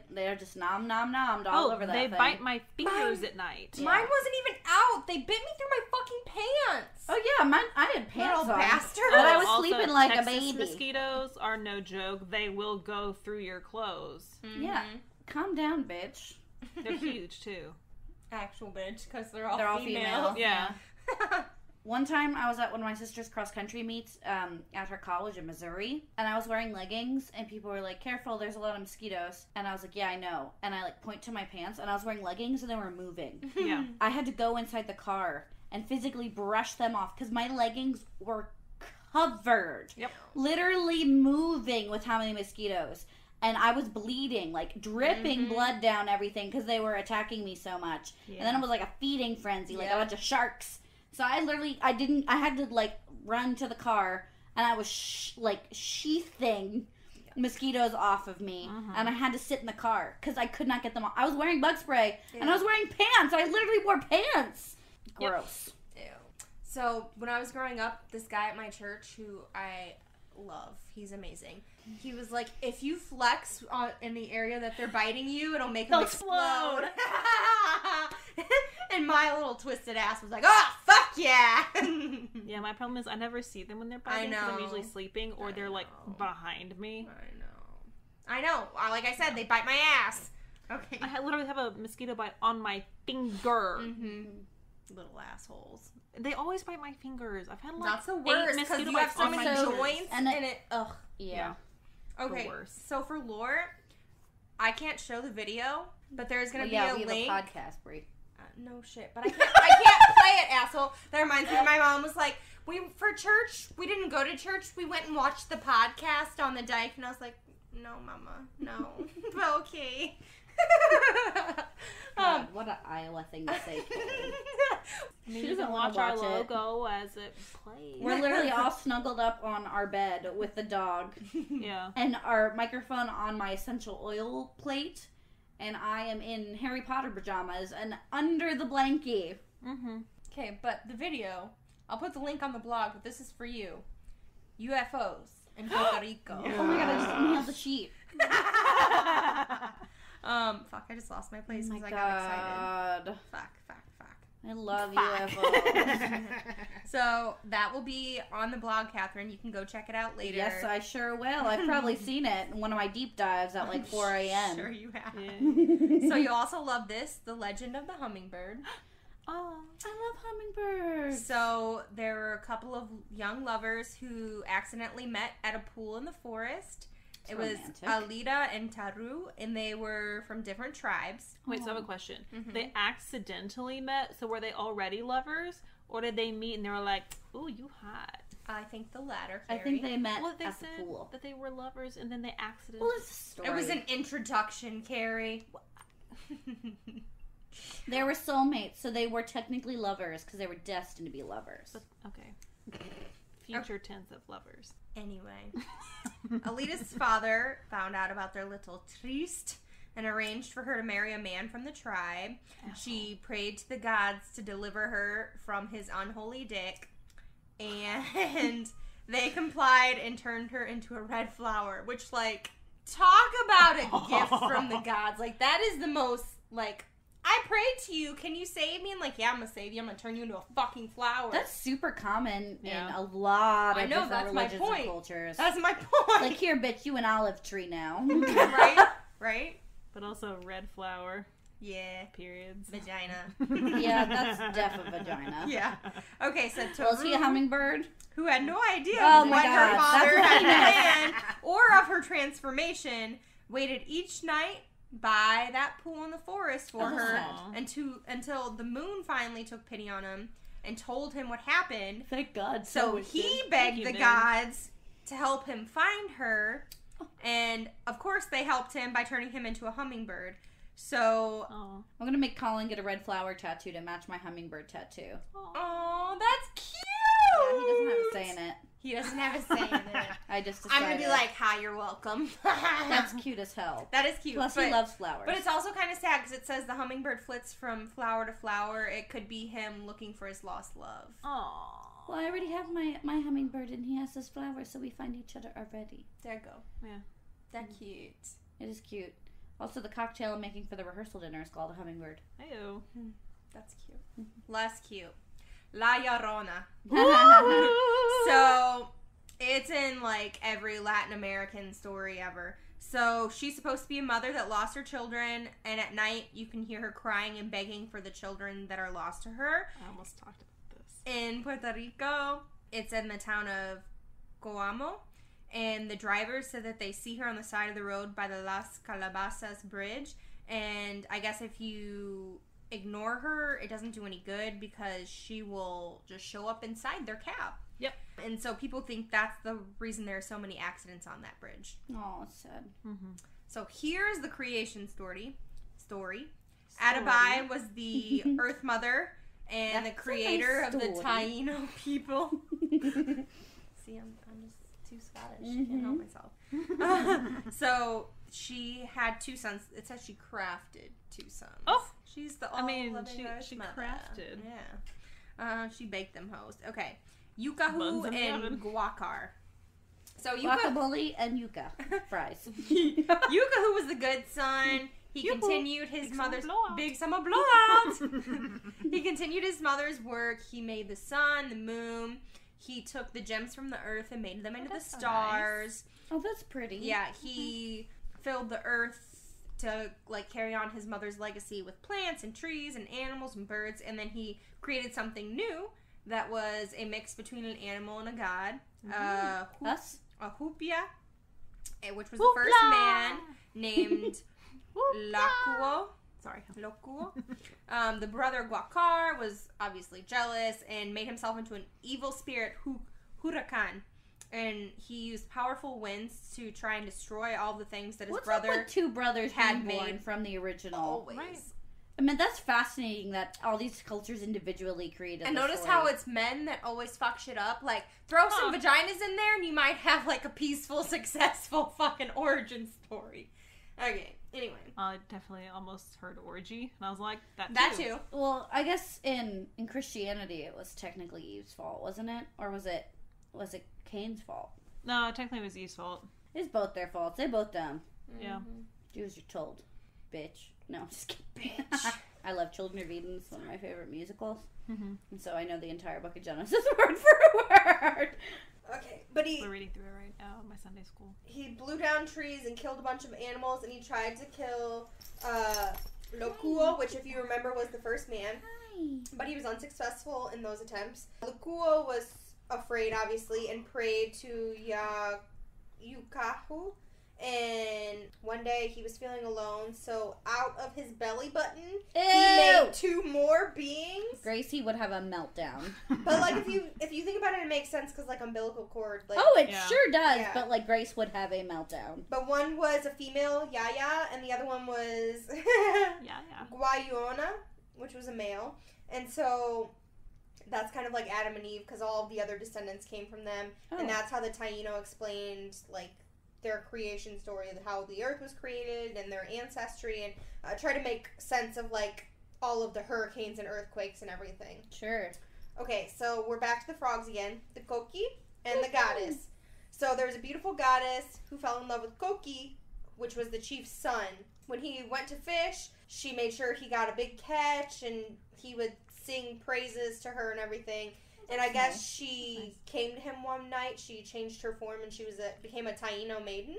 they're just nommed all over that thing. They bite my fingers at night. Yeah. Mine wasn't even out. They bit me through my fucking pants. Oh yeah, I had pants Little on. bastard. But I was Also, sleeping like Texas a baby. Mosquitoes are no joke. They will go through your clothes. Mm-hmm. Yeah. Calm down, bitch. They're huge too. Actual bitch, because they're all female. Yeah. One time I was at one of my sister's cross-country meets at her college in Missouri, and I was wearing leggings, and people were like, careful, there's a lot of mosquitoes. And I was like, yeah, I know. And I like point to my pants, and I was wearing leggings, and they were moving. Yeah. I had to go inside the car and physically brush them off, because my leggings were covered. Yep. Literally moving with how many mosquitoes. And I was bleeding, like dripping blood down everything because they were attacking me so much. Yeah. And then it was like a feeding frenzy, like a bunch of sharks. So I had to like run to the car, and I was sheathing mosquitoes off of me. And I had to sit in the car because I could not get them off. I was wearing bug spray, and I was wearing pants. I literally wore pants. Gross. Ew. So when I was growing up, this guy at my church who I love, he's amazing. He was like, if you flex in the area that they're biting you, it'll make them explode. And my little twisted ass was like, oh, fuck yeah. Yeah, my problem is I never see them when they're biting because I'm usually sleeping or they're like behind me. I know. Like I said, they bite my ass. Okay. I literally have a mosquito bite on my finger. Little assholes. They always bite my fingers. I've had like that's the worst because you have so many joints and it. Ugh. Yeah. Okay. So for lore, I can't show the video, but there's gonna be a link. We have a podcast, Brie. No shit, but I can't play it, asshole. That reminds me. My mom was like, for church, we didn't go to church. We went and watched the podcast on the dike, and I was like, no, mama, no. But okay. God, what an Iowa thing to say. She doesn't watch our logo as it plays. We're literally all snuggled up on our bed with the dog. Yeah. And our microphone on my essential oil plate. And I am in Harry Potter pajamas and under the blankie. Okay, but the video, I'll put the link on the blog, but this is for you. UFOs in Puerto Rico. Oh my god, I just inhaled the sheet. Fuck, I just lost my place because I got excited. Fuck. I love UFOs. So that will be on the blog, Catherine. You can go check it out later. Yes, I sure will. I've probably seen it in one of my deep dives at like 4 a.m. Sure you have. Yeah. So you also love this, The Legend of the Hummingbird. Oh, I love hummingbirds. So there were a couple of young lovers who accidentally met at a pool in the forest. It was Alida and Taru, and they were from different tribes. Wait, so I have a question. They accidentally met, so were they already lovers? Or did they meet and they were like, ooh, you hot? I think the latter, Carrie. I think they met at the pool. That they were lovers, and then they accidentally... Well, it's a story. It was an introduction, Carrie. They were soulmates, so they were technically lovers, because they were destined to be lovers. Okay. Future tense of lovers. Anyway, Alida's father found out about their little tryst and arranged for her to marry a man from the tribe. She prayed to the gods to deliver her from his unholy dick, and they complied and turned her into a red flower, which, like, talk about a gift from the gods. Like, that is the most, like, I prayed to you. Can you save me? And like, yeah, I'm gonna save you. I'm gonna turn you into a fucking flower. That's super common Yeah. in a lot of I know, different that's my religions point. and cultures. That's my point. Like, here, bitch, you an olive tree now. Right? Right? But also red flower, Yeah. periods. Vagina. Yeah, that's def a vagina. Yeah. Okay, so Was he a Taru, hummingbird? who had no idea Oh my what her God, father that's had what I planned or of her transformation, waited each night by that pool in the forest for Oh, that's her sad. until the moon finally took pity on him and told him what happened. Thank God. So he begged you, the Moon. gods to help him find her, and of course they helped him by turning him into a hummingbird. So, Oh. I'm gonna make Colin get a red flower tattoo to match my hummingbird tattoo. oh, that's cute. Yeah, he doesn't have a say in it. He doesn't have a say in it. I just I'm decided. gonna be like, "Hi, you're welcome." that's cute as hell. That is cute. Plus, but, he loves flowers. But it's also kind of sad because it says the hummingbird flits from flower to flower. It could be him looking for his lost love. Oh. Well, I already have my hummingbird, and he has his flowers, so we find each other already. There you go. Yeah. That's cute. It is cute. Also, the cocktail I'm making for the rehearsal dinner is called a hummingbird. Ew. That's cute. Less cute. La Llorona. So, it's in like every Latin American story ever. So, she's supposed to be a mother that lost her children, and at night you can hear her crying and begging for the children that are lost to her. I almost talked about this. In Puerto Rico, it's in the town of Coamo, and the drivers said that they see her on the side of the road by the Las Calabazas bridge, and I guess if you ignore her, it doesn't do any good because she will just show up inside their cab. Yep. And so people think that's the reason there are so many accidents on that bridge. Oh, it's sad. Mm-hmm. So here's the creation story. Atabai was the Earth Mother and That's the creator a nice of the story. Taino people. See, I'm just too Scottish. I can't help myself. So she had 2 sons. It says she crafted 2 sons. Oh! She's the I mean, all-loving Earth she Mother. crafted. Yeah. She baked them hoes. Okay. Yukahu Buns in the and oven. Guacar. So Yuka, Guacamole and yuca fries. Yukahu was the good son. He Yoo-hoo. continued his Big summer mother's blowout. big summer blowout. He continued his mother's work. He made the sun, the moon. He took the gems from the earth and made them into the that's so stars. Oh, that's pretty. Yeah, he filled the earth to like carry on his mother's legacy with plants and trees and animals and birds, and then he created something new that was a mix between an animal and a god. Us? A Hupia, which was the first man named Lakuo. Sorry, Lokuo. The brother Guacar was obviously jealous and made himself into an evil spirit, Huracan. And he used powerful winds to try and destroy all the things that his What's brother up with 2 brothers had being born made from the original? always. Right. I mean, that's fascinating that all these cultures individually created. And the notice story. how it's men that always fuck shit up. Like, throw some vaginas in there and you might have, like, a peaceful, successful fucking origin story. Okay, anyway. I definitely almost heard orgy, and I was like, that too. Well, I guess in Christianity it was technically Eve's fault, wasn't it? Or was it Cain's fault? No, technically it was Eve's fault. It's both their faults. They both dumb. Yeah. Do as you're told, bitch. No, I'm just kidding. Bitch. I love Children of Eden. It's one of my favorite musicals. Mm-hmm. And so I know the entire book of Genesis word for word. Okay, but We're reading through it right now in my Sunday school. he blew down trees and killed a bunch of animals, and he tried to kill Lokuo, which, if you remember, was the first man. But he was unsuccessful in those attempts. Lokuo was afraid, obviously, and prayed to Yukahu. And one day he was feeling alone, so out of his belly button, he made 2 more beings. Gracie would have a meltdown. But like, if you think about it, it makes sense because like umbilical cord. Like, Oh, it Yeah. sure does. Yeah. But like Grace would have a meltdown. but one was a female Yaya, and the other one was Yeah. Guayona, which was a male. And so that's kind of like Adam and Eve because all of the other descendants came from them. Oh. And that's how the Taino explained like their creation story of how the earth was created and their ancestry, and try to make sense of like all of the hurricanes and earthquakes and everything. Sure. Okay, so we're back to the frogs again. The Koki and the goddess. So there was a beautiful goddess who fell in love with Koki, which was the chief's son. When he went to fish, she made sure he got a big catch, and he would sing praises to her and everything. And I guess she came to him one night. She changed her form, and she became a Taino maiden,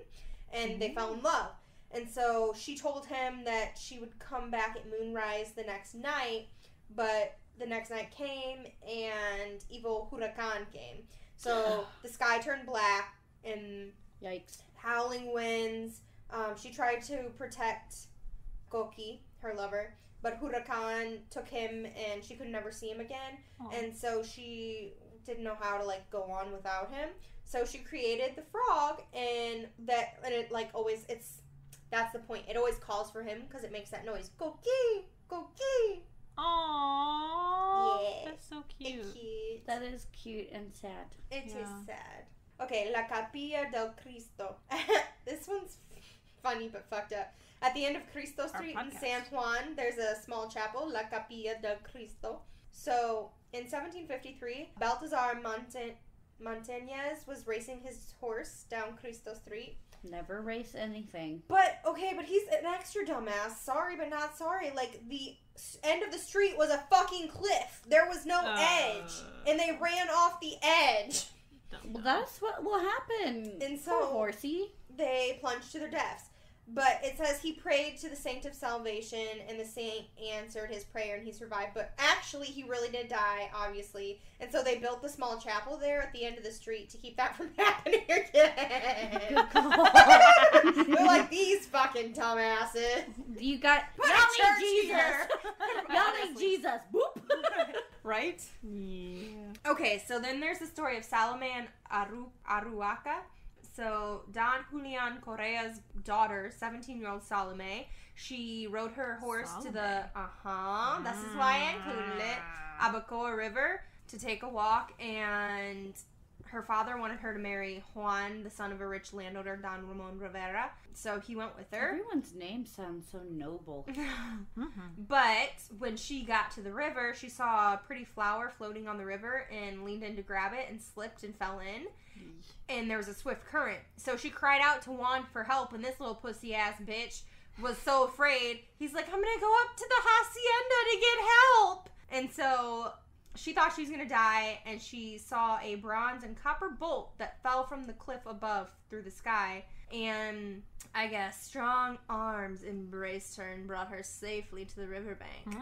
and they fell in love. And so she told him that she would come back at moonrise the next night, but the next night came, and evil huracan came. So the sky turned black, and Yikes. howling winds. She tried to protect Koki, her lover, but Huracan took him, and she could never see him again. Aww. And so she didn't know how to like go on without him. So she created the frog, and it like always that's the point. It always calls for him because it makes that noise. Koki, Koki. Aww. Yeah. That's so cute. It's cute. That is cute and sad. It is Yeah. sad. Okay, La Capilla del Cristo. This one's funny but fucked up. At the end of Cristo Street in San Juan, there's a small chapel, La Capilla del Cristo. So, in 1753, Baltazar Montañez was racing his horse down Cristo Street. Never race anything. But he's an extra dumbass. Sorry, but not sorry. Like, the end of the street was a fucking cliff. There was no edge. And they ran off the edge. Well, that's what will happen. And so, poor horsey. They plunged to their deaths. But it says he prayed to the Saint of Salvation, and the saint answered his prayer, and he survived. But actually, he really did die, obviously. And so they built the small chapel there at the end of the street to keep that from happening again. They're like, these fucking dumbasses. You got... Put a Y'all church need Jesus. here. Y'all need Jesus. Boop. Right? Yeah. Okay, so then there's the story of Salome and Aruaca. So Don Julian Correa's daughter, 17-year-old Salome, she rode her horse to the, this is why I included it, Abacoa River to take a walk, and her father wanted her to marry Juan, the son of a rich landowner, Don Ramon Rivera. So he went with her. Everyone's name sounds so noble. But when she got to the river, she saw a pretty flower floating on the river and leaned in to grab it and slipped and fell in. And there was a swift current. So she cried out to Juan for help, and this little pussy-ass bitch was so afraid. He's like, I'm gonna go up to the hacienda to get help! And so she thought she was gonna die, and she saw a bronze and copper bolt that fell from the cliff above through the sky. And I guess strong arms embraced her and brought her safely to the riverbank.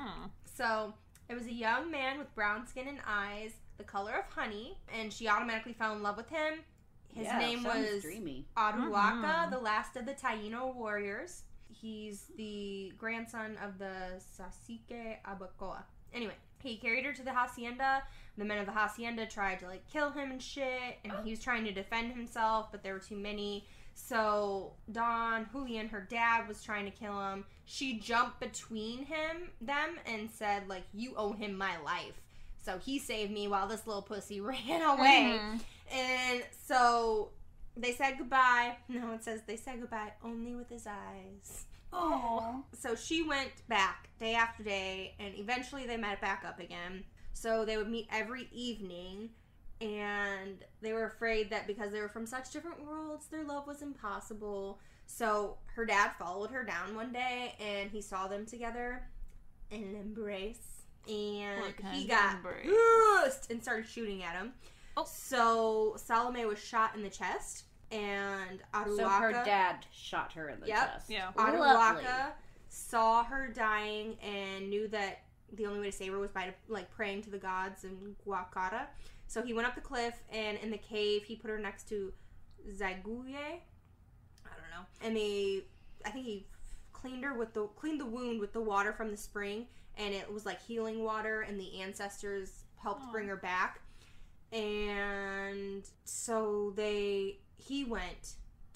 So it was a young man with brown skin and eyes, the color of honey, and she automatically fell in love with him. His name was dreamy. Aruaca, the last of the Taino warriors. He's the grandson of the Cacique Abacoa. Anyway, he carried her to the hacienda. The men of the hacienda tried to, like, kill him and shit, and he was trying to defend himself, but there were too many. So Don Julian, her dad, was trying to kill him. She jumped between them and said, like, you owe him my life. So he saved me while this little pussy ran away. And so they said goodbye. No, it says they said goodbye only with his eyes. Oh. So she went back day after day, and eventually they met back up again. So they would meet every evening, and they were afraid that because they were from such different worlds, their love was impossible. So her dad followed her down one day, and he saw them together in an embrace. And he got pissed and started shooting at him. So Salome was shot in the chest, and Aruaca... So her dad shot her in the chest. Yeah. Aruaca saw her dying and knew that the only way to save her was by, like, praying to the gods in Guacara. So he went up the cliff, and in the cave, he put her next to Zaguye. I don't know. And I think he cleaned the wound with the water from the spring, and it was like healing water, and the ancestors helped bring her back. And so he went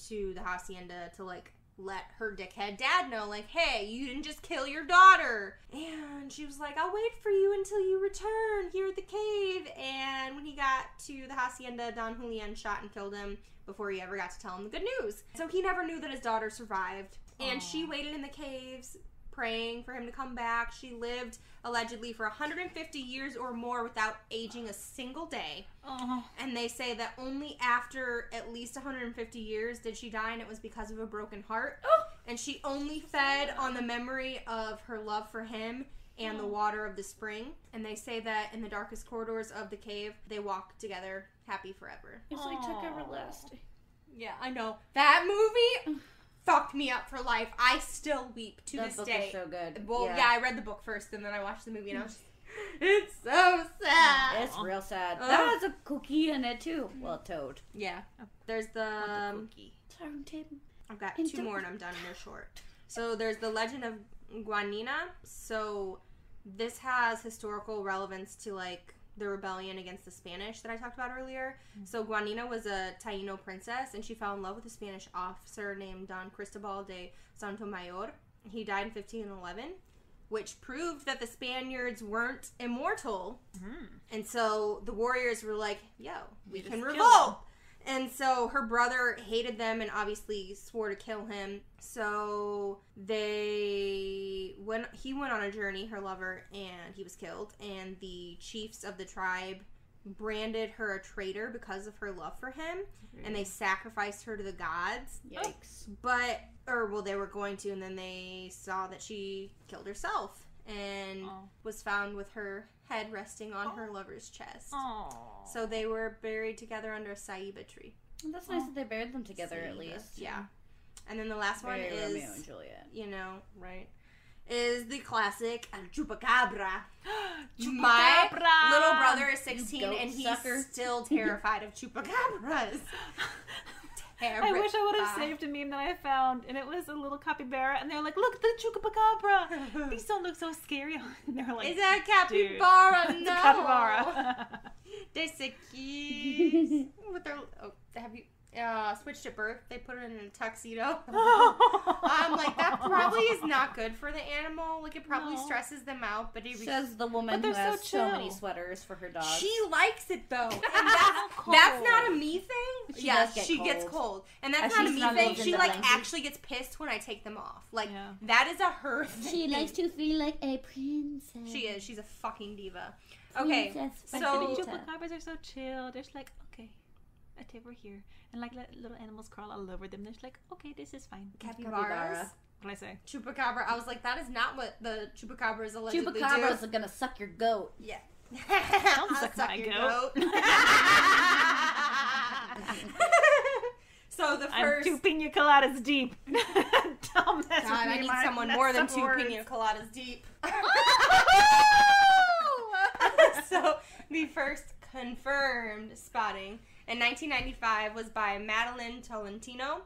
to the hacienda to, like, let her dickhead dad know, like, hey, you didn't just kill your daughter. And she was like, I'll wait for you until you return here at the cave. And when he got to the hacienda, Don Julian shot and killed him before he ever got to tell him the good news. So he never knew that his daughter survived. And she waited in the caves praying for him to come back. She lived allegedly for 150 years or more without aging a single day. Oh. And they say that only after at least 150 years did she die, and it was because of a broken heart. Oh. And she only fed on the memory of her love for him and the water of the spring. And they say that in the darkest corridors of the cave, they walked together happy forever. It's like took everlasting. Yeah, I know. That movie fucked me up for life. I still weep to this That book day. is so good. Well, yeah. I read the book first, and then I watched the movie, and I was just, it's so sad. It's real sad. Ugh. That has a cookie in it too. Well, a toad. Yeah. There's the Cookie. Turntable. I've got two more, and I'm done, and they're short. So there's the legend of Guanina. So this has historical relevance to, like, the rebellion against the Spanish that I talked about earlier. So Guanina was a Taino princess, and she fell in love with a Spanish officer named Don Cristobal de Sotomayor. He died in 1511, which proved that the Spaniards weren't immortal. And so the warriors were like, yo, we can revolt. And so her brother hated them and obviously swore to kill him. So he went on a journey, her lover, and he was killed. And the chiefs of the tribe branded her a traitor because of her love for him. And they sacrificed her to the gods. Yikes. They were going to, and then they saw that she killed herself and was found with her head resting on her lover's chest. So they were buried together under a ceiba tree. That's nice that they buried them together at least. Yeah. And then the last one Very is Romeo and Juliet. Right. Is the classic El Chupacabra. Chupacabra! My little brother is 16 goat and he's sucker. still terrified of chupacabras. I wish I would have saved a meme that I found, and it was a little capybara, and they're like, "Look, the chupacabra! These don't look so scary." And they're like, Is that a "Dude, capybara? it's No. a capybara." They're so cute. With their, have you switched at birth? They put it in a tuxedo. I'm like, that probably is not good for the animal. Like, it probably stresses them out. But Says the woman who has so many sweaters for her dog. She likes it though. And that's not a me thing. She gets cold. And that's not a me thing. She like actually gets pissed when I take them off. Like that is a her thing. She likes to feel like a princess. She is. She's a fucking diva. Okay, But so the chupacabras are so chill. They're just like, okay, a table here, and like little animals crawl all over them. They're just like, okay, this is fine. capybaras. What did I say? Chupacabra. I was like, that is not what the chupacabras allegedly do. Chupacabras are gonna suck your goat. Yeah. Don't suck my goat. So the I'm first. 2 Piña Coladas deep. Don't mess with me. God, I need Mark. someone That's more than some 2 words. Piña Coladas deep. So the first confirmed spotting in 1995 was by Madeline Tolentino.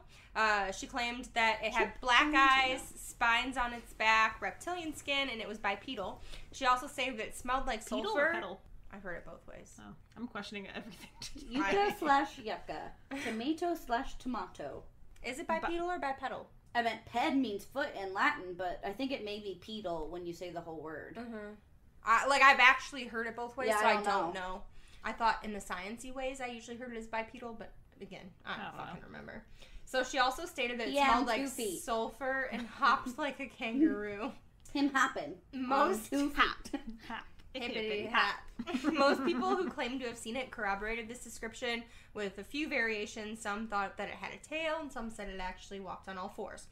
She claimed that it had black eyes, spines on its back, reptilian skin, and it was bipedal. She also said that it smelled like Pedal or sulfur. pedal? I've heard it both ways. Oh, I'm questioning everything. Yucca/yucca. Tomato/tomato. Is it bipedal or bipedal? I meant ped means foot in Latin, but I think it may be pedal when you say the whole word. I've actually heard it both ways, Yeah, so I I don't don't know. I thought in the sciencey ways, I usually heard it as bipedal, but again, I don't fucking remember. So she also stated that it smelled like sulfur and hopped like a kangaroo. Him hopping. Most 2 feet. Hippity hop. Most people who claimed to have seen it corroborated this description with a few variations. Some thought that it had a tail, and some said it actually walked on all fours.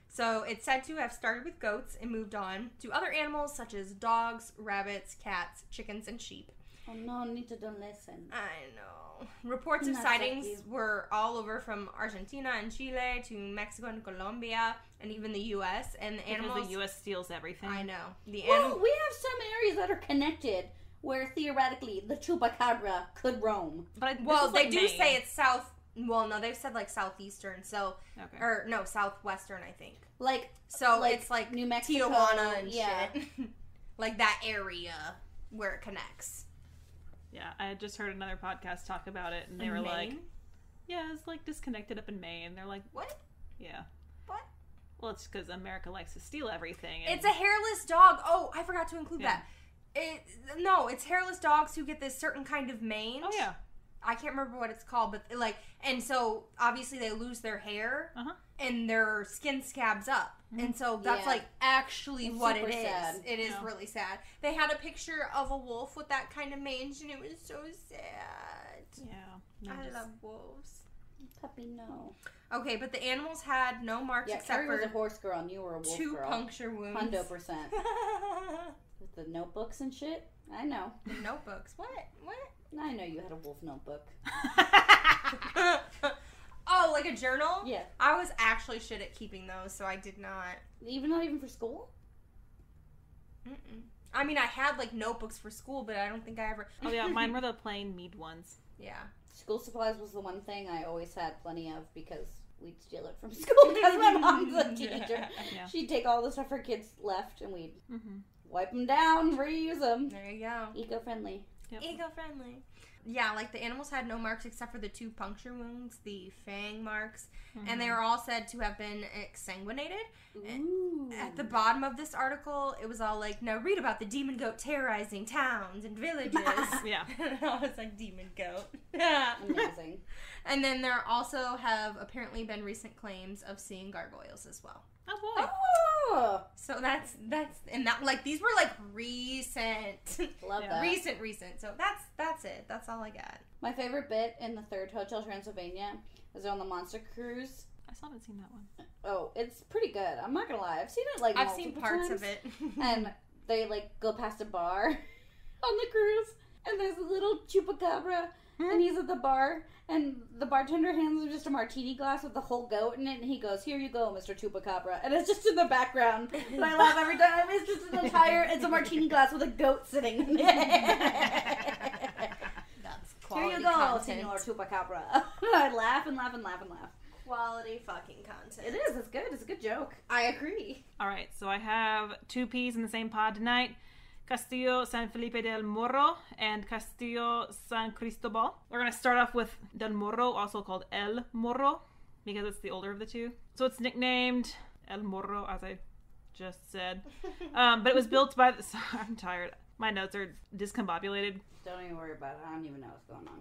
So it's said to have started with goats and moved on to other animals such as dogs, rabbits, cats, chickens, and sheep. Oh no, Nita, don't listen. I know. Reports of Not sightings like you. were all over from Argentina and Chile to Mexico and Colombia and even the U.S. And the animals. Because the U.S. steals everything. I know. Well, we have some areas that are connected where theoretically the chupacabra could roam. But they do say it's south. Well, no, they've said like southeastern, so or no, southwestern, I think. Like it's like New Mexico, Tijuana and shit, like that area where it connects. Yeah, I had just heard another podcast talk about it, and they were like, "Yeah, it's like disconnected up in Maine." And they're like, "What? Yeah, what?" Well, it's because America likes to steal everything. And... It's a hairless dog. Oh, I forgot to include that. It's hairless dogs who get this certain kind of mange. Oh yeah. I can't remember what it's called, but like, and so obviously they lose their hair and their skin scabs up. And so that's like actually what it is. Sad. It is really sad. They had a picture of a wolf with that kind of mange and it was so sad. Yeah. I love wolves. Puppy, no. Okay, but the animals had no marks except Carrie was for a horse girl and you were a wolf 2 girl. puncture wounds. 100%. With the notebooks and shit. I know. The notebooks. What? I know you had a wolf notebook. Oh, like a journal? Yeah. I was actually shit at keeping those, so I did not. Not even for school? Mm-mm. I mean, I had like notebooks for school, but I don't think I ever. Oh yeah, mine were the plain mead ones. Yeah. School supplies was the one thing I always had plenty of because we'd steal it from school because my mom's a teacher. Yeah. She'd take all the stuff her kids left and we'd wipe them down, reuse them. There you go. Eco-friendly. Yep. Eco-friendly. Yeah, like the animals had no marks except for the 2 puncture wounds, the fang marks, and they were all said to have been exsanguinated. Ooh. At the bottom of this article, it was all like, now read about the demon goat terrorizing towns and villages. Yeah. And I was like, demon goat. Amazing. And then there also have apparently been recent claims of seeing gargoyles as well. Oh boy. Oh! So that's and that like these were like recent. Love that. Recent. So that's it. That's all I got. My favorite bit in the 3rd Hotel Transylvania is on the Monster Cruise. I still haven't seen that one. Oh, it's pretty good. I'm not gonna lie. I've seen it like I've seen multiple parts times. of it. And they like go past a bar on the cruise and there's a little chupacabra and he's at the bar and the bartender hands him just a martini glass with the whole goat in it and he goes, "Here you go, Mr. Chupacabra." And it's just in the background. And I laugh every time. It's just it's a martini glass with a goat sitting in it. That's Here quality you go, content. Senor Chupacabra. I laugh and laugh and laugh and laugh. Quality fucking content. It is. It's good. It's a good joke. I agree. All right, so I have 2 P's in the same pod tonight. Castillo San Felipe del Morro and Castillo San Cristobal. We're going to start off with Del Morro, also called El Morro, because it's the older of the 2. So it's nicknamed El Morro, as I just said. But it was built by... I'm tired. My notes are discombobulated. Don't even worry about it. I don't even know what's going on.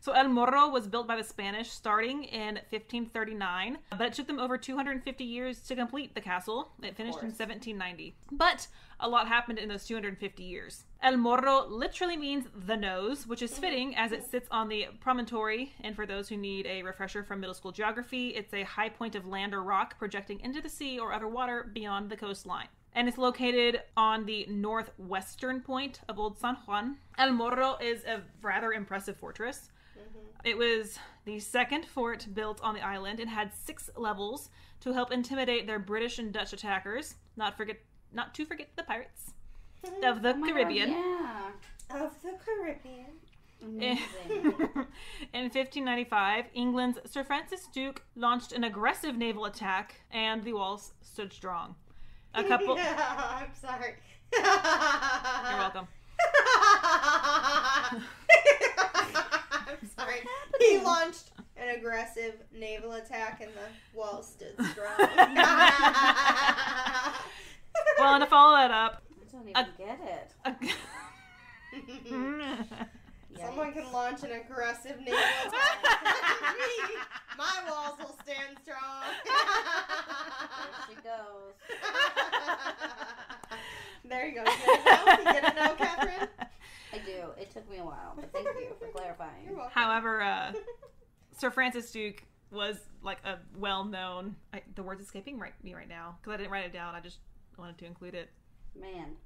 So El Morro was built by the Spanish starting in 1539, but it took them over 250 years to complete the castle. It finished in 1790. But a lot happened in those 250 years. El Morro literally means the nose, which is fitting as it sits on the promontory. And for those who need a refresher from middle school geography, it's a high point of land or rock projecting into the sea or other water beyond the coastline. And it's located on the northwestern point of Old San Juan. El Morro is a rather impressive fortress. It was the 2nd fort built on the island and had 6 levels to help intimidate their British and Dutch attackers. Not to forget the pirates of the Caribbean. God, Of the Caribbean. Amazing. In 1595, England's Sir Francis Duke launched an aggressive naval attack, and the walls stood strong. A couple... I'm sorry. You're welcome. I'm sorry. He launched an aggressive naval attack and the wall stood strong. Well, and to follow that up... I don't even get it. Someone can launch an aggressive naval attack. Me, my walls will stand strong. There she goes. There you go. You get it now, Catherine? I do. It took me a while, but thank you for clarifying. You're welcome. However, Sir Francis Duke was like a well-known... the word's escaping me right now because I didn't write it down. I just wanted to include it. Man.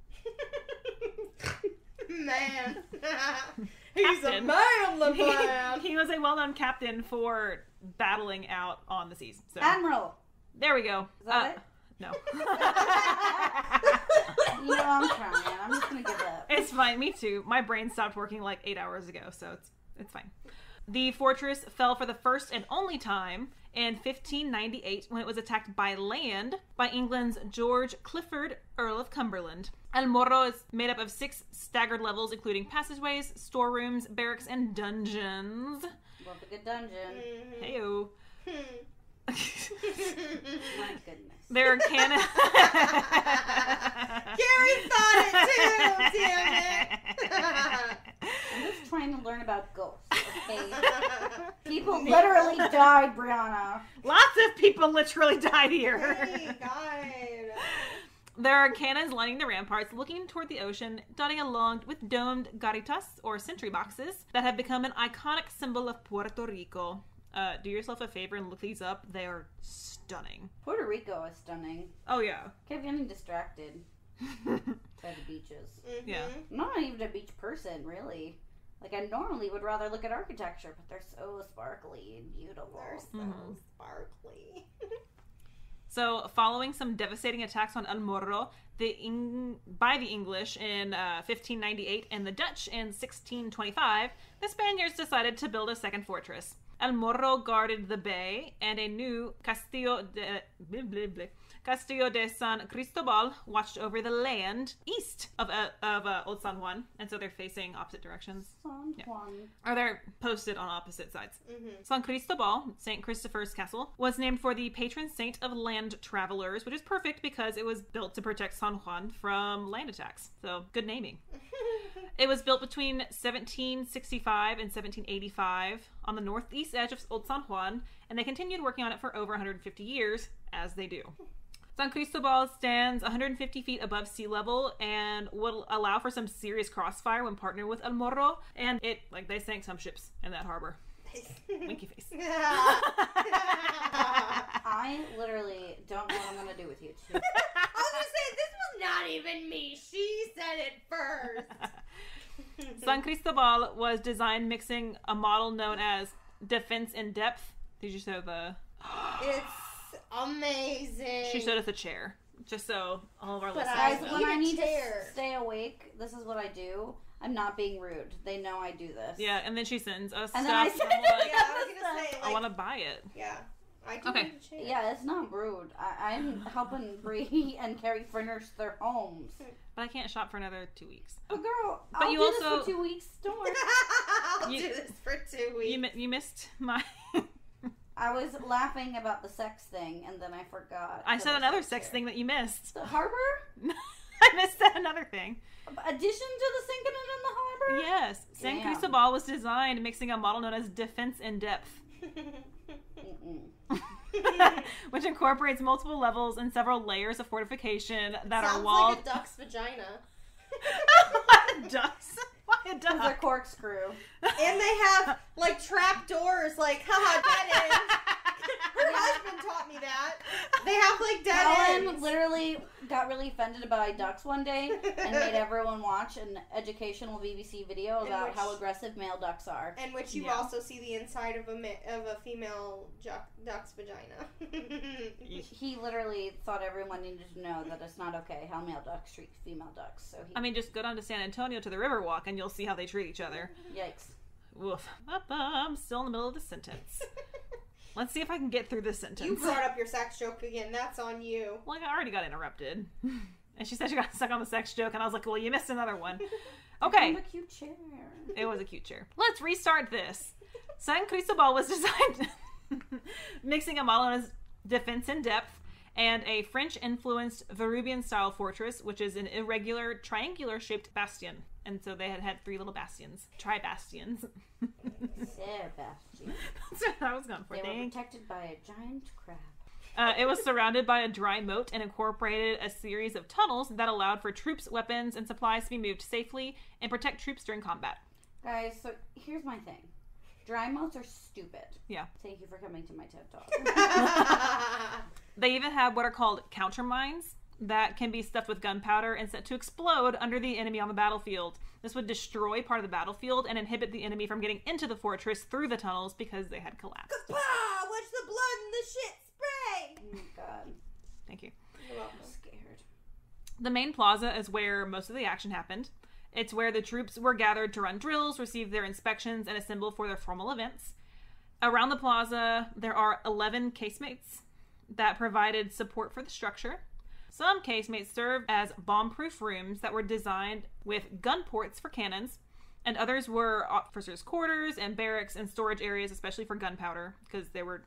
Man. He's a Captain. man, the man. He was a well-known captain for battling out on the seas. So Admiral. there we go. Is that it? No. You know, I'm trying. I'm just going to give up. It's fine. Me too. My brain stopped working like 8 hours ago, so it's fine. The fortress fell for the first and only time in 1598 when it was attacked by land by England's George Clifford, Earl of Cumberland. El Morro is made up of 6 staggered levels, including passageways, storerooms, barracks, and dungeons. Love a good dungeon. Heyo. My goodness. There are cannon. Gary thought it too, damn it. I'm just trying to learn about Okay. People literally died, Brianna. Lots of people literally died here. Hey, God. There are cannons lining the ramparts, looking toward the ocean, dotting along with domed garitas, or sentry boxes, that have become an iconic symbol of Puerto Rico. Do yourself a favor and look these up. They are stunning. Puerto Rico is stunning. Oh, yeah. Kept getting distracted by the beaches. Mm-hmm. Yeah. I'm not even a beach person, really. Like, I normally would rather look at architecture, but they're so sparkly and beautiful. They're so sparkly. So, following some devastating attacks on El Morro by the English in 1598 and the Dutch in 1625, the Spaniards decided to build a second fortress. El Morro guarded the bay, and a new Castillo de San Cristobal watched over the land east of Old San Juan, and so they're facing opposite directions. San Juan. Or they're posted on opposite sides. Mm-hmm. San Cristobal, St. Christopher's Castle, was named for the patron saint of land travelers, which is perfect because it was built to protect San Juan from land attacks. So, good naming. It was built between 1765 and 1785 on the northeast edge of Old San Juan, and they continued working on it for over 150 years, as they do. San Cristobal stands 150 feet above sea level and will allow for some serious crossfire when partnered with El Morro, and they sank some ships in that harbor. Winky face. I literally don't know what I'm going to do with you two. I was gonna say, this was not even me. She said it first. San Cristobal was designed mixing a model known as defense in depth. Did you show the... It's amazing. She showed us a chair, just so all of our listeners Guys, know. when I need to stay awake, this is what I do. I'm not being rude. They know I do this. Yeah, and then she sends us And stuff. then I send and we're like, Yeah, I was gonna say, I want to buy it. Yeah. I do Okay. need a chair. Yeah, it's not rude. I'm helping Bree and Carrie furnish their homes. But I can't shop for another 2 weeks. But girl, But I'll you do also- this for 2 weeks. Don't worry. I'll You- do this for 2 weeks. You missed my... I was laughing about the sex thing, and then I forgot. I that said it's another right sex there. thing that you missed. The harbor? I missed that another thing. Addition to the sinking it in the harbor? Yes. San Damn. Cristobal was designed mixing a model known as defense in depth, Mm-mm. which incorporates multiple levels and several layers of fortification that Sounds are walled... like a duck's vagina. Why ducks? Why a It's a duck? corkscrew. And they have, like, trap doors, like, haha, dead ends. Her husband taught me that. They have, like, dead Colin ends. literally got really offended by ducks one day and made everyone watch an educational BBC video In about which- how aggressive male ducks are. In which you Yeah. also see the inside of a female duck's vagina. He literally thought everyone needed to know that it's not okay how male ducks treat female ducks. So he, I mean, just go down to San Antonio to the Riverwalk and you'll see how they treat each other. yikes. Woof. I'm still in the middle of the sentence. Let's see if I can get through this sentence. You brought up your sex joke again. That's on you. Like, I already got interrupted. And she said she got stuck on the sex joke, and I was like, well, you missed another one. Okay. What a cute chair. It was a cute chair. Let's restart this. San Cristobal was designed mixing a model known as defense in depth and a French-influenced Veruvian-style fortress, which is an irregular, triangular-shaped bastion. And so they had 3 little bastions. Tri-bastions. Sebastian. That's what I was going for. They were Thank protected by a giant crab. It was surrounded by a dry moat and incorporated a series of tunnels that allowed for troops, weapons, and supplies to be moved safely and protect troops during combat. Guys, so here's my thing. Dry moats are stupid. Yeah. Thank you for coming to my TED Talk. They even have what are called counter mines that can be stuffed with gunpowder and set to explode under the enemy on the battlefield. This would destroy part of the battlefield and inhibit the enemy from getting into the fortress through the tunnels because they had collapsed. Kapah! Watch the blood and the shit spray! Oh my god. Thank you. I'm scared. The main plaza is where most of the action happened. It's where the troops were gathered to run drills, receive their inspections, and assemble for their formal events. Around the plaza, there are 11 casemates that provided support for the structure. Some casemates served as bomb-proof rooms that were designed with gun ports for cannons, and others were officers' quarters and barracks and storage areas, especially for gunpowder, because they were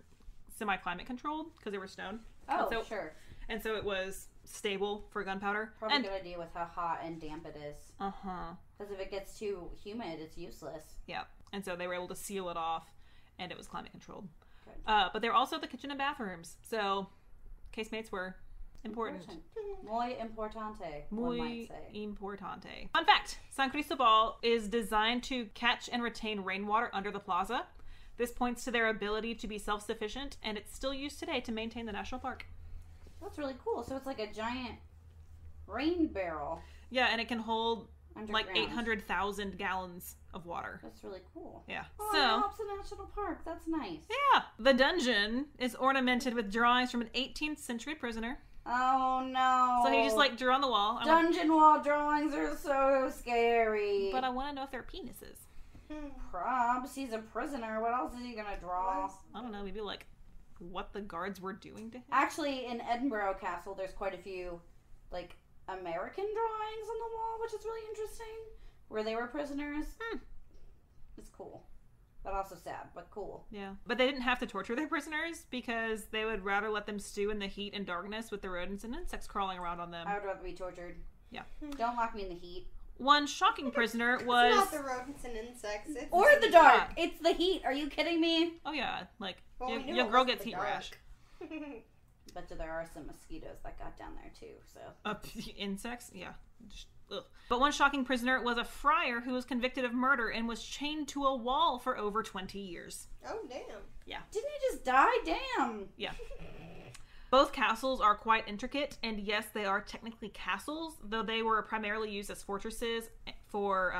semi-climate controlled, because they were stone. Oh, So- sure. And so it was stable for gunpowder. Probably And a good idea with how hot and damp it is. Because if it gets too humid, it's useless. Yeah. And so they were able to seal it off, and it was climate controlled. Good. But they were also the kitchen and bathrooms. So casemates were important. Muy importante, one might say. Importante. Fun fact, San Cristobal is designed to catch and retain rainwater under the plaza. This points to their ability to be self-sufficient, and it's still used today to maintain the national park. That's really cool. So it's like a giant rain barrel. Yeah, and it can hold like Underground. 800,000 gallons of water. That's really cool. Yeah. Oh, So, it helps the national park. That's nice. yeah. The dungeon is ornamented with drawings from an 18th century prisoner. Oh no. So he just like drew on the wall. Dungeon wall drawings are so scary. But I want to know if they're penises. Probs. He's a prisoner. What else is he gonna draw? I don't know. Maybe like what the guards were doing to him. Actually, in Edinburgh Castle, there's quite a few like American drawings on the wall, which is really interesting. Where they were prisoners. It's cool. But also sad, but cool. Yeah. But they didn't have to torture their prisoners because they would rather let them stew in the heat and darkness with the rodents and insects crawling around on them. I would rather be tortured. Yeah. Don't lock me in the heat. One shocking prisoner was... It's not the rodents and insects. It's Or the dark. It's the heat. Are you kidding me? Oh yeah, like Well, we knew your it girl wasn't gets the heat dark. rash. Bet you there are some mosquitoes that got down there too, so. Insects? Yeah. Just, ugh. But one shocking prisoner was a friar who was convicted of murder and was chained to a wall for over 20 years. Oh, damn. Didn't he just die? Damn. Yeah. Both castles are quite intricate, and yes, they are technically castles, though they were primarily used as fortresses for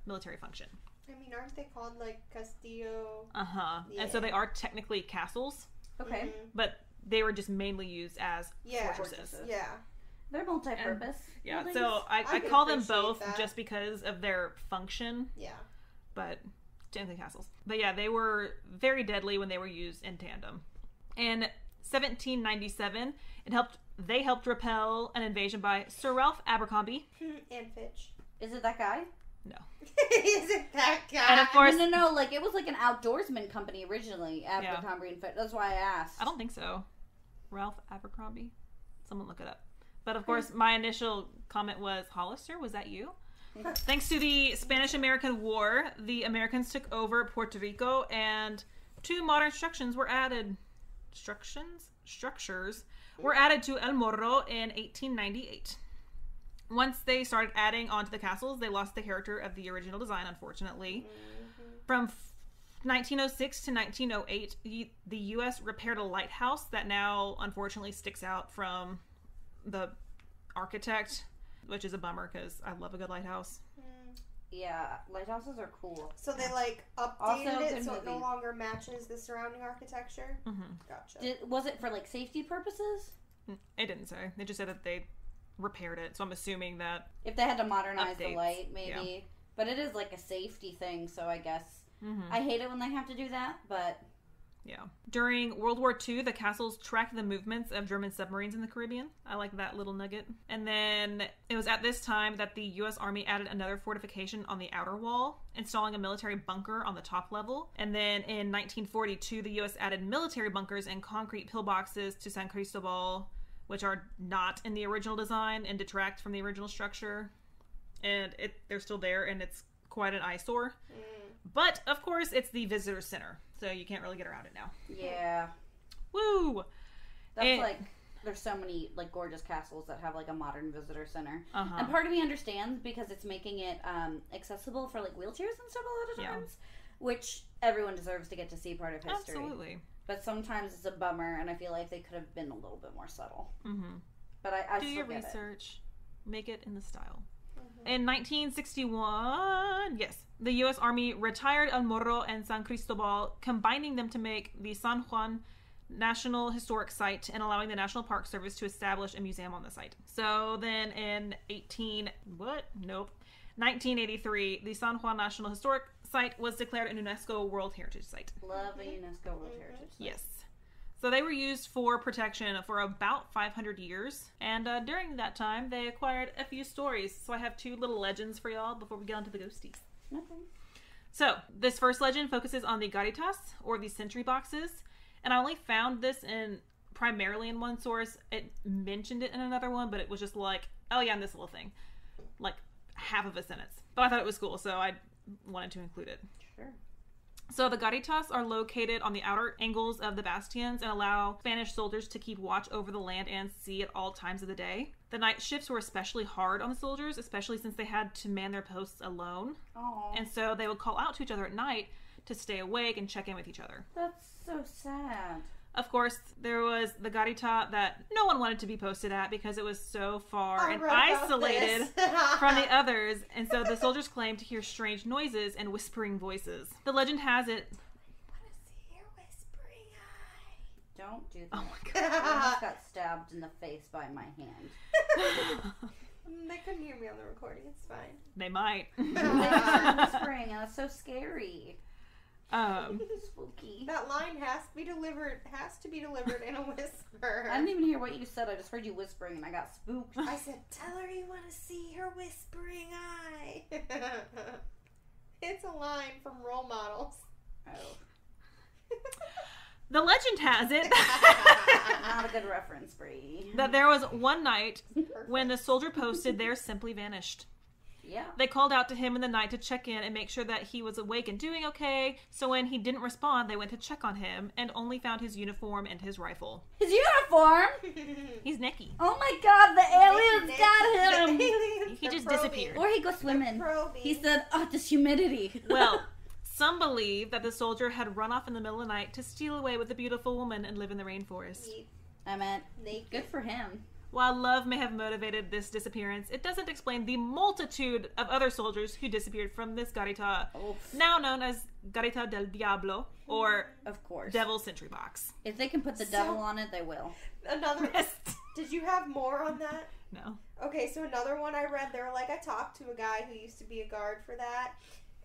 military function. I mean, aren't they called, like, Castillo? Uh-huh. Yeah. And so they are technically castles, Okay. but they were just mainly used as Yeah. fortresses. Yeah. They're multi-purpose. Yeah, buildings. so I can call them appreciate both that. just because of their function, Yeah. but technically castles. But yeah, they were very deadly when they were used in tandem. In 1797, they helped repel an invasion by Sir Ralph Abercrombie. And Fitch. Is it that guy? No. Is it that guy? And of course, No. Like it was like an outdoorsman company originally. Abercrombie and Fitch. That's why I asked. I don't think so. Ralph Abercrombie? Someone look it up. But of course, my initial comment was, Hollister, was that you? Thanks to the Spanish-American War, the Americans took over Puerto Rico and 2 modern structures were added. Structures were added to El Morro in 1898. Once they started adding onto the castles, they lost the character of the original design, unfortunately. From 1906 to 1908, the U.S. repaired a lighthouse that now, unfortunately, sticks out from the architect, which is a bummer because I love a good lighthouse. Yeah, lighthouses are cool. So they, like, Also, updated it good so it no movie. longer matches the surrounding architecture? Gotcha. Was it for like safety purposes? It didn't say. It just said that they repaired it, so I'm assuming that... If they had to modernize the Updates, light, maybe. yeah. But it is like a safety thing, so I guess I hate it when they have to do that. But Yeah. During World War II, the castles tracked the movements of German submarines in the Caribbean. I like that little nugget. And then it was at this time that the U.S. Army added another fortification on the outer wall, installing a military bunker on the top level. And then in 1942, the U.S. added military bunkers and concrete pillboxes to San Cristobal, which are not in the original design and detract from the original structure. And they're still there, and it's quite an eyesore. But, of course, it's the visitor center, so you can't really get around it now. yeah, Woo! that's like there's so many like gorgeous castles that have like a modern visitor center, Uh-huh. and part of me understands because it's making it accessible for like wheelchairs and stuff a lot of Yeah. times, which everyone deserves to get to see part of history. Absolutely. But sometimes it's a bummer, and I feel like they could have been a little bit more subtle. Mm-hmm. But I Do still your get it. research. Make it in the style. In 1961, yes, the U.S. Army retired El Morro and San Cristobal, combining them to make the San Juan National Historic Site and allowing the National Park Service to establish a museum on the site. So then in 1983, the San Juan National Historic Site was declared a UNESCO World Heritage Site. Love a UNESCO World Heritage Site. Yes. So they were used for protection for about 500 years. And during that time, they acquired a few stories. So I have 2 little legends for y'all before we get onto the ghosties. Okay. So this first legend focuses on the garitas, or the sentry boxes. And I only found this in primarily in one source. It mentioned it in another one, but it was just like, oh yeah, and this little thing. Like half of a sentence. But I thought it was cool, so I wanted to include it. Sure. So the garitas are located on the outer angles of the bastions and allow Spanish soldiers to keep watch over the land and sea at all times of the day. The night shifts were especially hard on the soldiers, especially since they had to man their posts alone. Aww. And so they would call out to each other at night to stay awake and check in with each other. That's so sad. Of course, there was the garita that no one wanted to be posted at because it was so far and isolated from the others, and so the soldiers claimed to hear strange noises and whispering voices. The legend has it... I want to see your whispering eye. Don't do that. Oh my god. I almost got stabbed in the face by my hand. They couldn't hear me on the recording. It's fine. They might. Whispering, and it's so scary. Spooky. That line has to be delivered in a whisper. I didn't even hear what you said. I just heard you whispering, and I got spooked. I said, tell her you want to see her whispering eye. It's a line from Role Models. Oh. The legend has it Not a good reference, Bree. that there was one night when the soldier posted there simply vanished. Yeah. They called out to him in the night to check in and make sure that he was awake and doing okay. So when he didn't respond, they went to check on him and only found his uniform and his rifle. His uniform? He's Nicky. Oh my god, the aliens got him! He just disappeared. Or he goes swimming. He said, oh, this humidity. Well, some believe that the soldier had run off in the middle of the night to steal away with a beautiful woman and live in the rainforest. I meant, good for him. While love may have motivated this disappearance, it doesn't explain the multitude of other soldiers who disappeared from this garita, now known as Garita del Diablo, or of course, Devil Sentry Box. If they can put the devil on it, they will. Another. Did you have more on that? No. Okay, so another one I read, they were like, I talked to a guy who used to be a guard for that,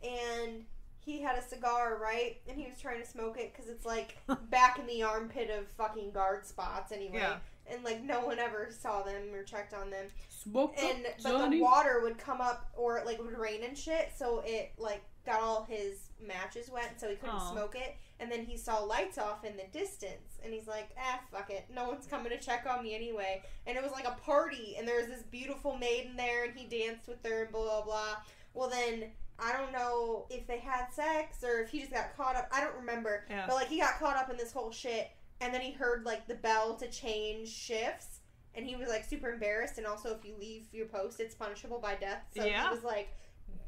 and he had a cigar, right? And he was trying to smoke it because it's like back in the armpit of fucking guard spots anyway. Yeah. And like no one ever saw them or checked on them. Smoke But Johnny. the water would come up, or like it would rain and shit, so it like got all his matches wet, so he couldn't smoke it. And then he saw lights off in the distance, and he's like, fuck it, no one's coming to check on me anyway. And it was like a party, and there was this beautiful maiden there, and he danced with her and blah blah blah. Well then, I don't know if they had sex or if he just got caught up. I don't remember. Yeah. But like he got caught up in this whole shit. And then he heard, like, the bell to change shifts. And he was, like, super embarrassed. And also, if you leave your post, it's punishable by death. So he was like,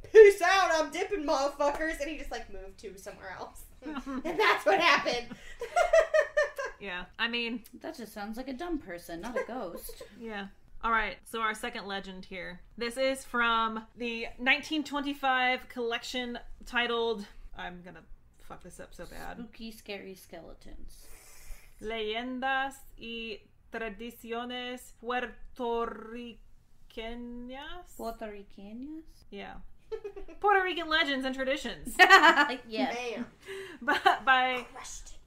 peace out, I'm dipping, motherfuckers. And he just, like, moved to somewhere else. And that's what happened. Yeah. I mean... That just sounds like a dumb person, not a ghost. Yeah. Alright, so our second legend here. This is from the 1925 collection titled... I'm gonna fuck this up so bad. Spooky, scary skeletons. Leyendas y tradiciones puertorriqueñas. Puerto Ricanas? Yeah. Puerto Rican legends and traditions. Yeah. Bam. By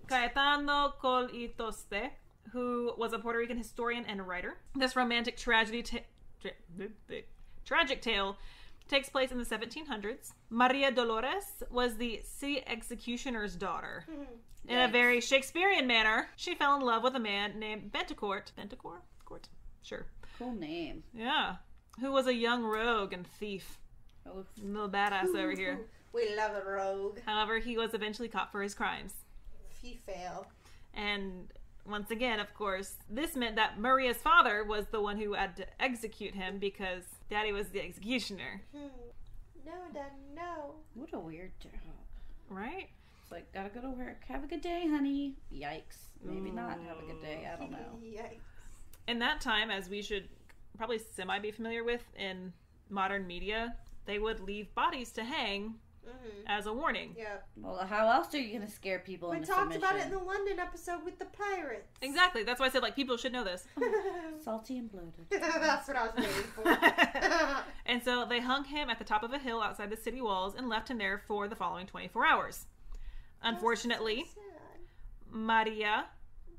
Caetano Colitoste, who was a Puerto Rican historian and writer. This romantic tragic tale takes place in the 1700s. Maria Dolores was the city executioner's daughter. In a very Shakespearean manner, she fell in love with a man named Bentecourt. Bentecourt? Sure. Cool name. Yeah. Who was a young rogue and thief. Oh. Little badass over here. We love a rogue. However, he was eventually caught for his crimes. He failed. And once again, of course, this meant that Maria's father was the one who had to execute him because Daddy was the executioner. No, Dad, no. What a weird job. Right? It's like, gotta go to work. Have a good day, honey. Yikes. Maybe not have a good day. I don't know. Yikes. In that time, as we should probably be familiar with in modern media, they would leave bodies to hang as a warning. Yeah. Well, how else are you gonna scare people We into talked submission? about it in the London episode with the pirates. Exactly. That's why I said, like, people should know this. Salty and bloated. That's what I was waiting for. And so they hung him at the top of a hill outside the city walls and left him there for the following 24 hours. Unfortunately, So sad. Maria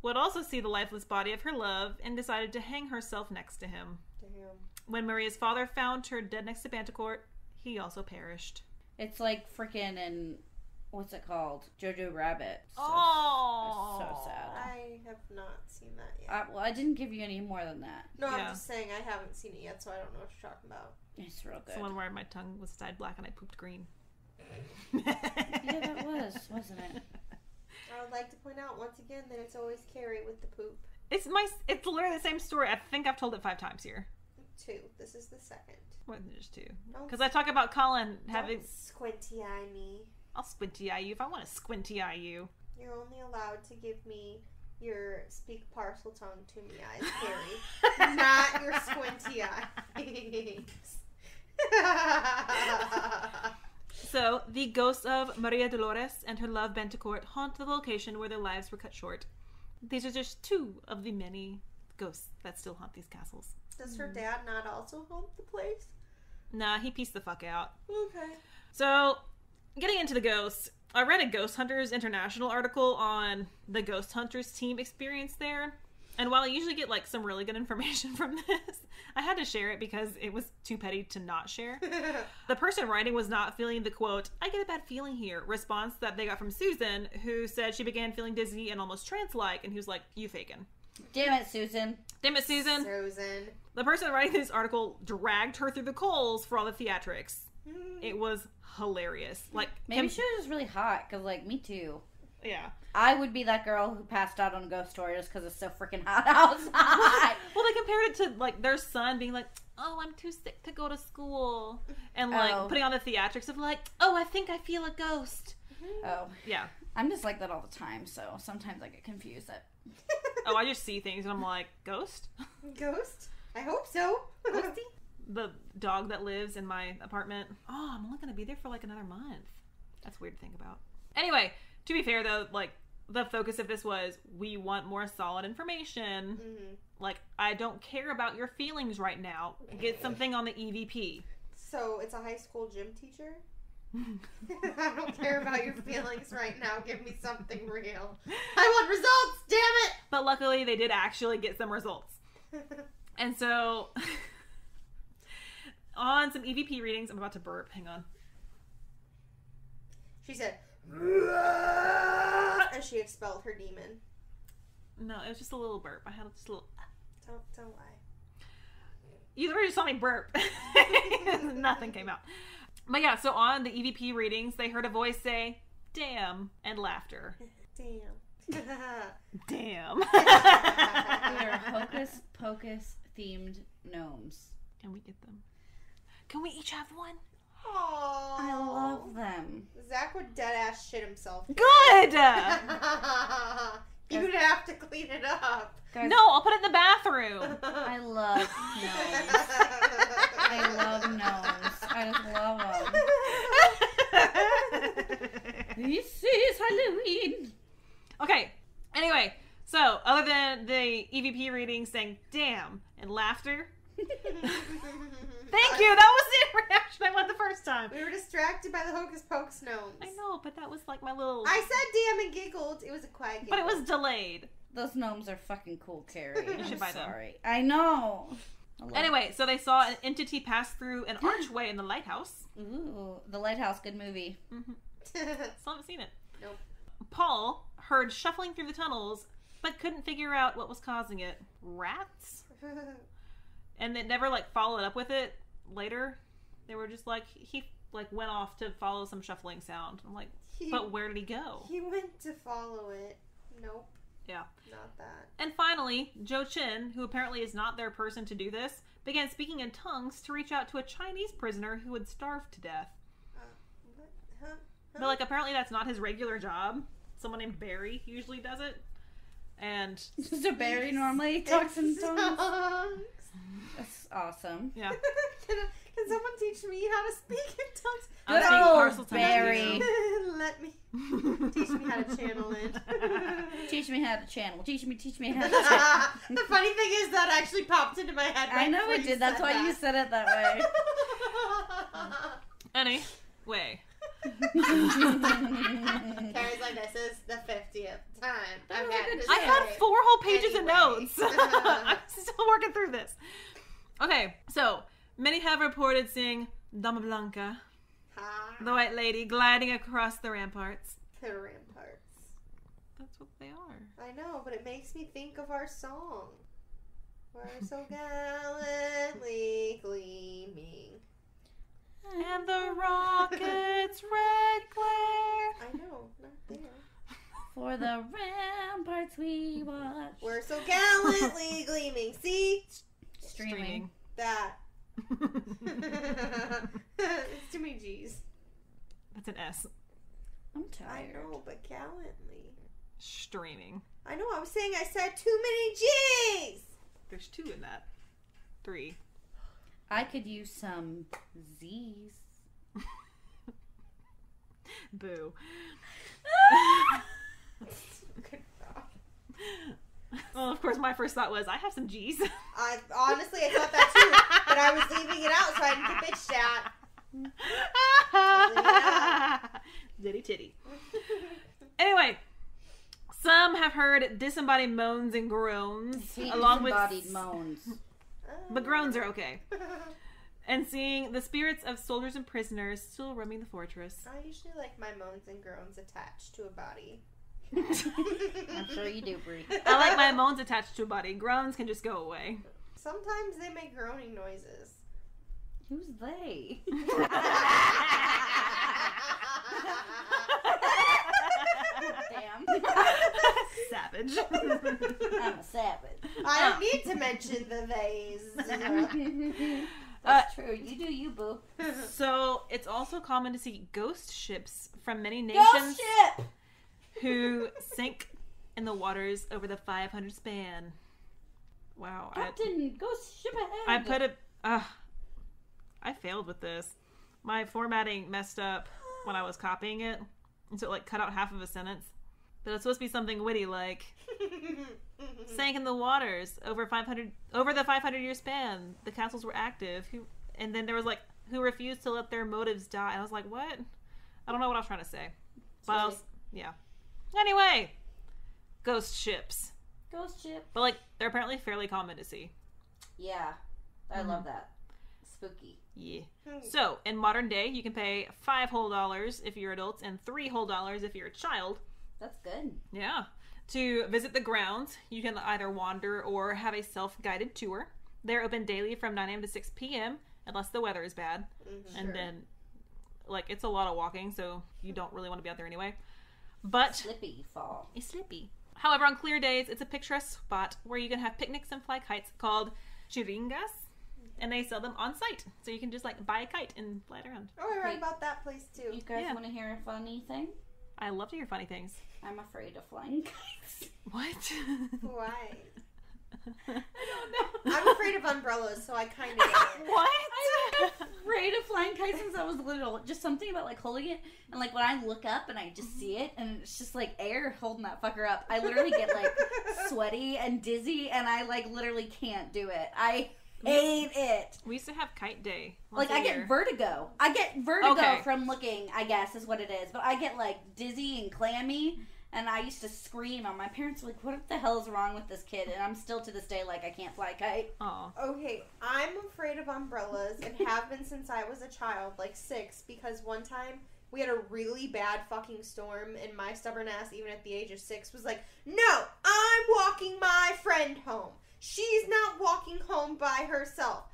would also see the lifeless body of her love and decided to hang herself next to him. Damn. When Maria's father found her dead next to Bantecourt, he also perished. It's like freaking in what's it called? Jojo Rabbit. So, Oh. it's so sad. I have not seen that yet. Well, I didn't give you any more than that. No, Yeah. I'm just saying I haven't seen it yet, so I don't know what you're talking about. It's real good. It's the one where my tongue was dyed black and I pooped green. Yeah, that was, wasn't it? I would like to point out once again that it's always Carrie with the poop. It's literally the same story. I think I've told it 5 times here. 2. This is the second. More than just 2. Don't- Because I talk about Colin having... Don't squinty eye me. I'll squinty eye you if I want to squinty eye you. You're only allowed to give me your speak parcel tongue to me eyes, Carrie. Not your squinty eyes. So, the ghosts of Maria Dolores and her love Bentecourt haunt the location where their lives were cut short. These are just 2 of the many ghosts that still haunt these castles. Does her dad not also haunt the place? Nah, he pieced the fuck out. Okay. So, getting into the ghosts, I read a Ghost Hunters International article on the Ghost Hunters team experience there. And while I usually get like some really good information from this, I had to share it because it was too petty to not share. The person writing was not feeling the quote, "I get a bad feeling here" response that they got from Susan, who said she began feeling dizzy and almost trance-like, and he was like, "You faking." Damn it, Susan. Damn it, Susan. Susan. The person writing this article dragged her through the coals for all the theatrics. It was hilarious. Like, Maybe she was just really hot, because, like, me too. Yeah. I would be that girl who passed out on a ghost story just because it's so freaking hot outside. Well, they compared it to, like, their son being like, "Oh, I'm too sick to go to school." And, like, putting on the theatrics of, like, "Oh, I think I feel a ghost." Oh. Yeah. I'm just like that all the time, so sometimes I get confused. Oh, I just see things and I'm like, "Ghost?" Ghost? I hope so. Ghosty? The dog that lives in my apartment. Oh, I'm only going to be there for, like, another month. That's weird to think about. Anyway, to be fair, though, like, the focus of this was, we want more solid information. Mm-hmm. Like, I don't care about your feelings right now. Get something on the EVP. So it's a high school gym teacher? I don't care about your feelings right now. Give me something real. I want results, damn it! But luckily, they did actually get some results. And so, on some EVP readings, I'm about to burp. Hang on. She said, and she expelled her demon. No, it was just a little burp. I had just a little... Don't lie. You already saw me burp. Nothing came out. But yeah, so on the EVP readings, they heard a voice say, "Damn," and laughter. Damn. Damn. We are hocus pocus themed gnomes. Can we get them? Can we each have one? Aww. I love them. Zach would dead ass shit himself. Good! He would have to clean it up. Guys, No, I'll put it in the bathroom. I love gnomes. I love gnomes. I just love them. This is Halloween. Okay, anyway, so other than the EVP reading saying "damn" and laughter, thank you, that was the reaction I want the first time. We were distracted by the hocus pocus gnomes. I know, but that was like my little... I said damn and giggled. It was a quiet giggle. But it was delayed. Those gnomes are fucking cool, Carrie. You should buy them. Sorry. I know. Anyway, so they saw an entity pass through an archway in the lighthouse. Ooh, The Lighthouse, good movie. Still haven't seen it. Nope. Paul heard shuffling through the tunnels, but couldn't figure out what was causing it. Rats? And it never, like, followed up with it later. They were just like, he, like, went off to follow some shuffling sound. I'm like, but where did he go? He went to follow it. Nope. Yeah. Not that. And finally, Zhou Chen, who apparently is not their person to do this, began speaking in tongues to reach out to a Chinese prisoner who had starved to death. What? Huh? But, like, apparently that's not his regular job. Someone named Barry usually does it. And... So Barry normally talks in tongues? Tongues. That's awesome. Yeah. Can someone teach me how to speak in tongues? I'm Good speaking old parcel tongues to Barry. you. Let me. Teach me how to channel it. Teach me how to channel. Teach me how to channel. The funny thing is that actually popped into my head. I know it did. That's why you said it that way. Anyway. Carrie's like, this is the 50th time I've had to I say had it 4 whole pages of anyway. notes. I'm still working through this. Okay, so many have reported seeing Dama Blanca The white lady gliding across the ramparts. The ramparts. That's what they are. I know, but it makes me think of our song. We're so gallantly gleaming. And the rocket's red glare. I know, not there. For the ramparts we watch. We're so gallantly gleaming. See? Streaming. That. It's too many G's. That's an S. I'm I tired. know, but gallantly. Streaming. I know, I was saying I said too many G's. There's 2 in that. 3. I could use some Z's. Boo. Good God. Well, of course, my first thought was, I have some G's. I thought that too, but I was leaving it out so I didn't get bitched at. Diddy titty. Anyway, some have heard disembodied moans and groans, along with Disembodied moans. but groans are okay. And seeing the spirits of soldiers and prisoners still roaming the fortress. I usually like my moans and groans attached to a body. I'm sure you do, Brie. I like my moans attached to a body. Groans can just go away. Sometimes they make groaning noises. Who's they? Damn. Savage. I'm a savage. I don't need to mention the theys. That's true. You do you, boo. So it's also common to see ghost ships from many Ghost nations ship! who sink in the waters over the 500 span. Wow. Captain, ghost ship ahead. I put it. I failed with this. My formatting messed up when I was copying it, and so it like cut out half of a sentence. But it's supposed to be something witty like sank in the waters over the 500-year span. The castles were active. And then there was like who refused to let their motives die. I was like, what? I don't know what I was trying to say. But yeah. Anyway, ghost ships. Ghost ship. But like they're apparently fairly common to see. Yeah, I love that. Spooky. Yeah. So, in modern day, you can pay $5 whole if you're adults and $3 whole if you're a child. That's good. Yeah. To visit the grounds, you can either wander or have a self-guided tour. They're open daily from 9 a.m. to 6 p.m. unless the weather is bad. Mm-hmm. And then, like, it's a lot of walking, so you don't really want to be out there anyway. But Slippy fall. it's slippy. However, on clear days, it's a picturesque spot where you can have picnics and fly kites called chiringas. And they sell them on site. So you can just like buy a kite and fly it around. Oh, I read about that place too. You guys Yeah. want to hear a funny thing? I love to hear funny things. I'm afraid of flying kites. What? Why? I don't know. I'm afraid of umbrellas, so I kind of get it. What? I've been afraid of flying kites since I was little. Just something about like holding it, and like when I look up and I just see it, and it's just like air holding that fucker up. I literally get like sweaty and dizzy, and I like literally can't do it. I hate it. We used to have kite day. Once Like a I year. get vertigo. I get vertigo Okay. from looking, I guess is what it is. But I get like dizzy and clammy, and I used to scream. And my parents were like, "What the hell is wrong with this kid?" And I'm still to this day like I can't fly a kite. Aw. Okay, I'm afraid of umbrellas and have been since I was a child, like 6, because one time we had a really bad fucking storm and my stubborn ass, even at the age of 6, was like, no, I'm walking my friend home. She's not walking home by herself.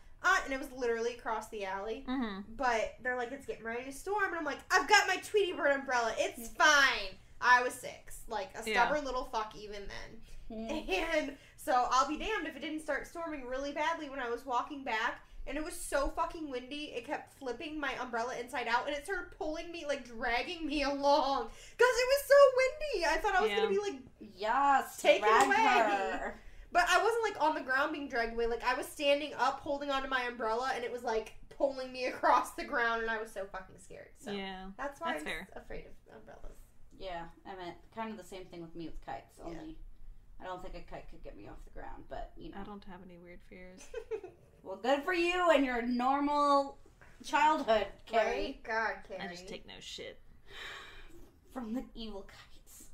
And it was literally across the alley. Mm-hmm. But they're like, it's getting ready to storm. And I'm like, I've got my Tweety Bird umbrella. It's fine. I was 6. Like, a stubborn little fuck even then. And so I'll be damned if it didn't start storming really badly when I was walking back. And it was so fucking windy, it kept flipping my umbrella inside out. And it started pulling me, like, dragging me along. Because it was so windy. I thought I was going to be, like, Yes, Take it drag away. her. but I wasn't, like, on the ground being dragged away. Like, I was standing up, holding onto my umbrella, and it was, like, pulling me across the ground, and I was so fucking scared. So Yeah. that's why That's I'm fair. afraid of umbrellas. Yeah, I meant kind of the same thing with me with kites. Only I don't think a kite could get me off the ground, but you know. I don't have any weird fears. Well, good for you and your normal childhood, Carrie. Right? God, Carrie. I just take no shit. From the evil kites.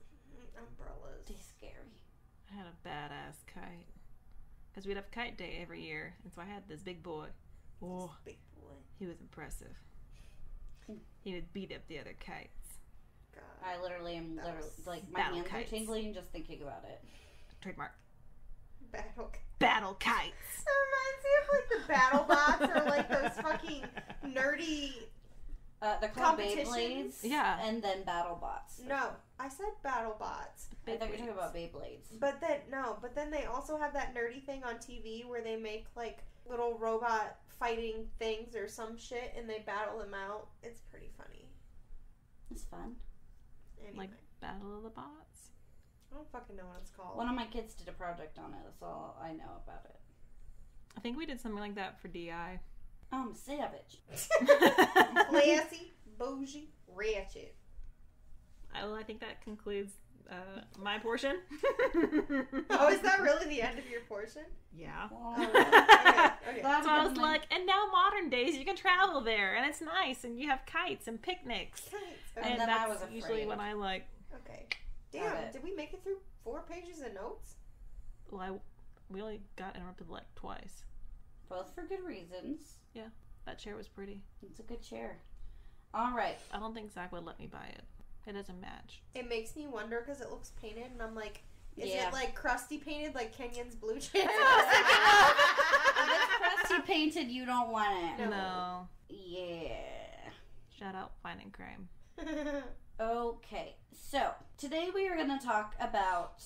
umbrellas. They're scary. I had a badass kite. Because we'd have kite day every year. And so I had this big boy. Oh, Big boy. he was impressive. he would beat up the other kites. God. I literally am like my battle hands kites. are tingling just thinking about it. Trademark. Battle kites. That reminds me of like the battle bots or like those fucking nerdy. They're called Competitions? Beyblades. Yeah. And then battle bots. No, I said battle bots. I thought you were talking about Beyblades. But then they also have that nerdy thing on TV where they make like little robot fighting things or some shit and they battle them out. It's pretty funny. It's fun. Anyway, Like Battle of the Bots? I don't fucking know what it's called. One of my kids did a project on it. That's all I know about it. I think we did something like that for DI. I'm savage. Classy, bougie, ratchet. Well, I think that concludes my portion. Oh, is that really the end of your portion? Yeah. Okay. So I was like, and now modern days you can travel there and it's nice and you have kites and picnics. Kites. And then I that's was usually afraid. when I like. Okay. Got Damn, it. did we make it through 4 pages of notes? Well, we only got interrupted like twice. Both for good reasons. That chair was pretty. It's a good chair. All right. I don't think Zach would let me buy it. It doesn't match. It makes me wonder because it looks painted and I'm like, is Yeah. it like crusty painted like Kenyon's blue chair? If it's crusty painted, you don't want it. No. Yeah. Shout out Fine and Crime. Okay, so today we are going to talk about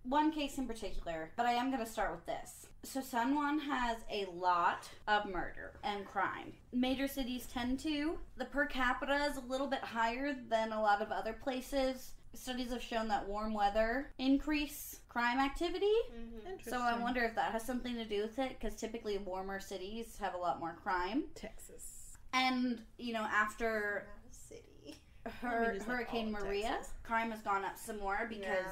one case in particular, but I am going to start with this. So San Juan has a lot of murder and crime. Major cities tend to. The per capita is a little bit higher than a lot of other places. Studies have shown that warm weather increase crime activity. Mm-hmm. So I wonder if that has something to do with it, because typically warmer cities have a lot more crime. Texas. And, you know, after City. just like Hurricane all of Maria, Texas. crime has gone up some more because Yeah.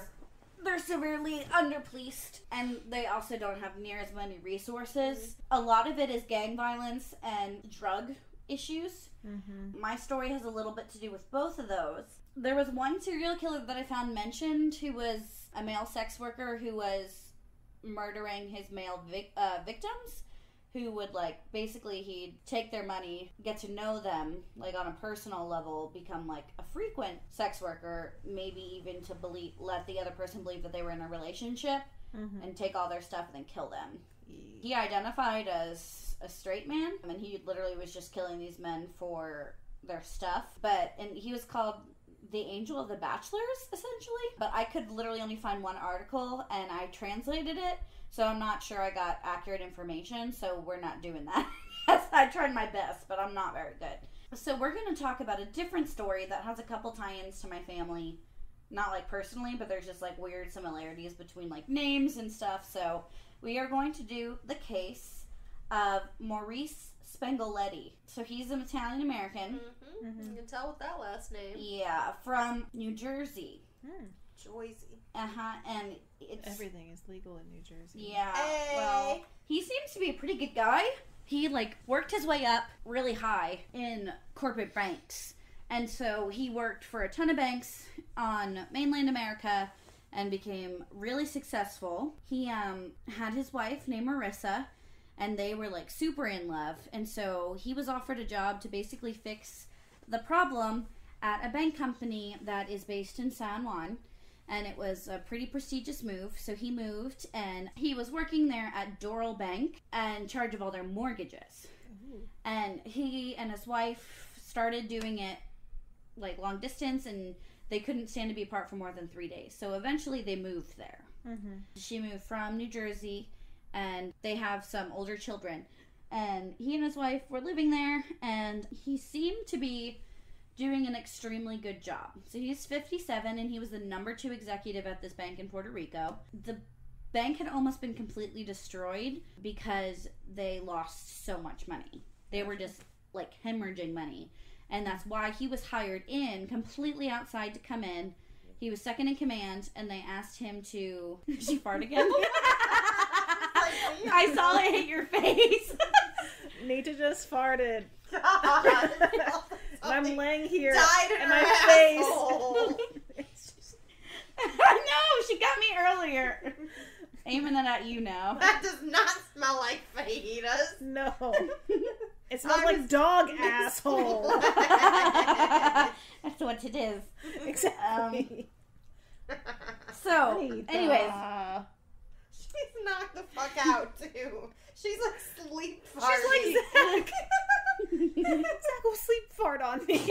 they're severely underpoliced and they also don't have near as many resources. A lot of it is gang violence and drug issues. Mm-hmm. My story has a little bit to do with both of those. There was one serial killer that I found mentioned who was a male sex worker who was murdering his male victims, who would, like, basically he'd take their money, get to know them, like, on a personal level, become, like, a frequent sex worker, maybe even to let the other person believe that they were in a relationship, and take all their stuff and then kill them. He identified as a straight man, and he literally was just killing these men for their stuff, and he was called the Angel of the Bachelors, essentially, but I could literally only find one article, and I translated it, so I'm not sure I got accurate information, so we're not doing that. I tried my best, but I'm not very good. So we're going to talk about a different story that has a couple tie-ins to my family. Not, like, personally, but there's just, like, weird similarities between, like, names and stuff. So we are going to do the case of Maurice Spangletti. So he's an Italian-American. Mm-hmm. You can tell with that last name. Yeah, from New Jersey. Joyzy. And it's... Everything is legal in New Jersey. Yeah, Hey. well, he seems to be a pretty good guy. He, like, worked his way up really high in corporate banks. And so he worked for a ton of banks on mainland America and became really successful. He had his wife named Marissa, and they were, like, super in love. And so he was offered a job to basically fix the problem at a bank company that is based in San Juan. And it was a pretty prestigious move. So he moved, and he was working there at Doral Bank in charge of all their mortgages. Ooh. And he and his wife started doing it, like, long distance, and they couldn't stand to be apart for more than 3 days. So eventually they moved there. Mm-hmm. She moved from New Jersey, and they have some older children. And he and his wife were living there, and he seemed to be doing an extremely good job. So he's 57, and he was the number 2 executive at this bank in Puerto Rico. The bank had almost been completely destroyed because they lost so much money. They were just, like, hemorrhaging money. And that's why he was hired in, completely outside, to come in. He was second in command, and they asked him to... Did she fart again? I saw it hit your face. Nita just farted. God, And I'm laying here died in and her my face. asshole. I know, she got me earlier. Aiming it at you now. That does not smell like fajitas. No. It smells like dog asshole. That's what it is. Exactly. So, anyways. She's knocked the fuck out, too. She's like sleep farting. She's like, Zach will sleep fart on me.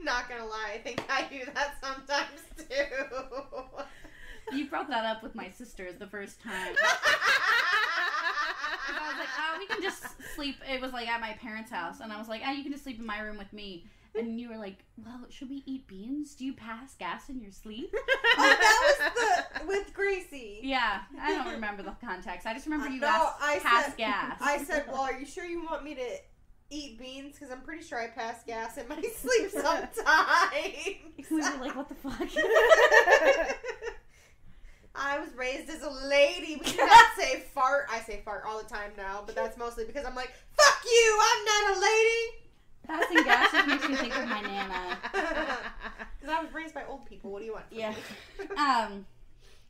Not gonna lie, I think I do that sometimes, too. You brought that up with my sisters the first time. I was like, oh, we can just sleep. It was like at my parents' house. And I was like, oh, you can just sleep in my room with me. And you were like, well, should we eat beans? Do you pass gas in your sleep? Oh, that was with Gracie. Yeah, I don't remember the context. I just remember you I pass said, gas. I said, well, are you sure you want me to eat beans? Because I'm pretty sure I pass gas in my sleep sometimes. We were like, what the fuck? I was raised as a lady. We do not say fart. I say fart all the time now, but that's mostly because I'm like, fuck you, I'm not a lady. Passing gas just makes me think of my Nana. Because I was raised by old people. What do you want from Yeah. me?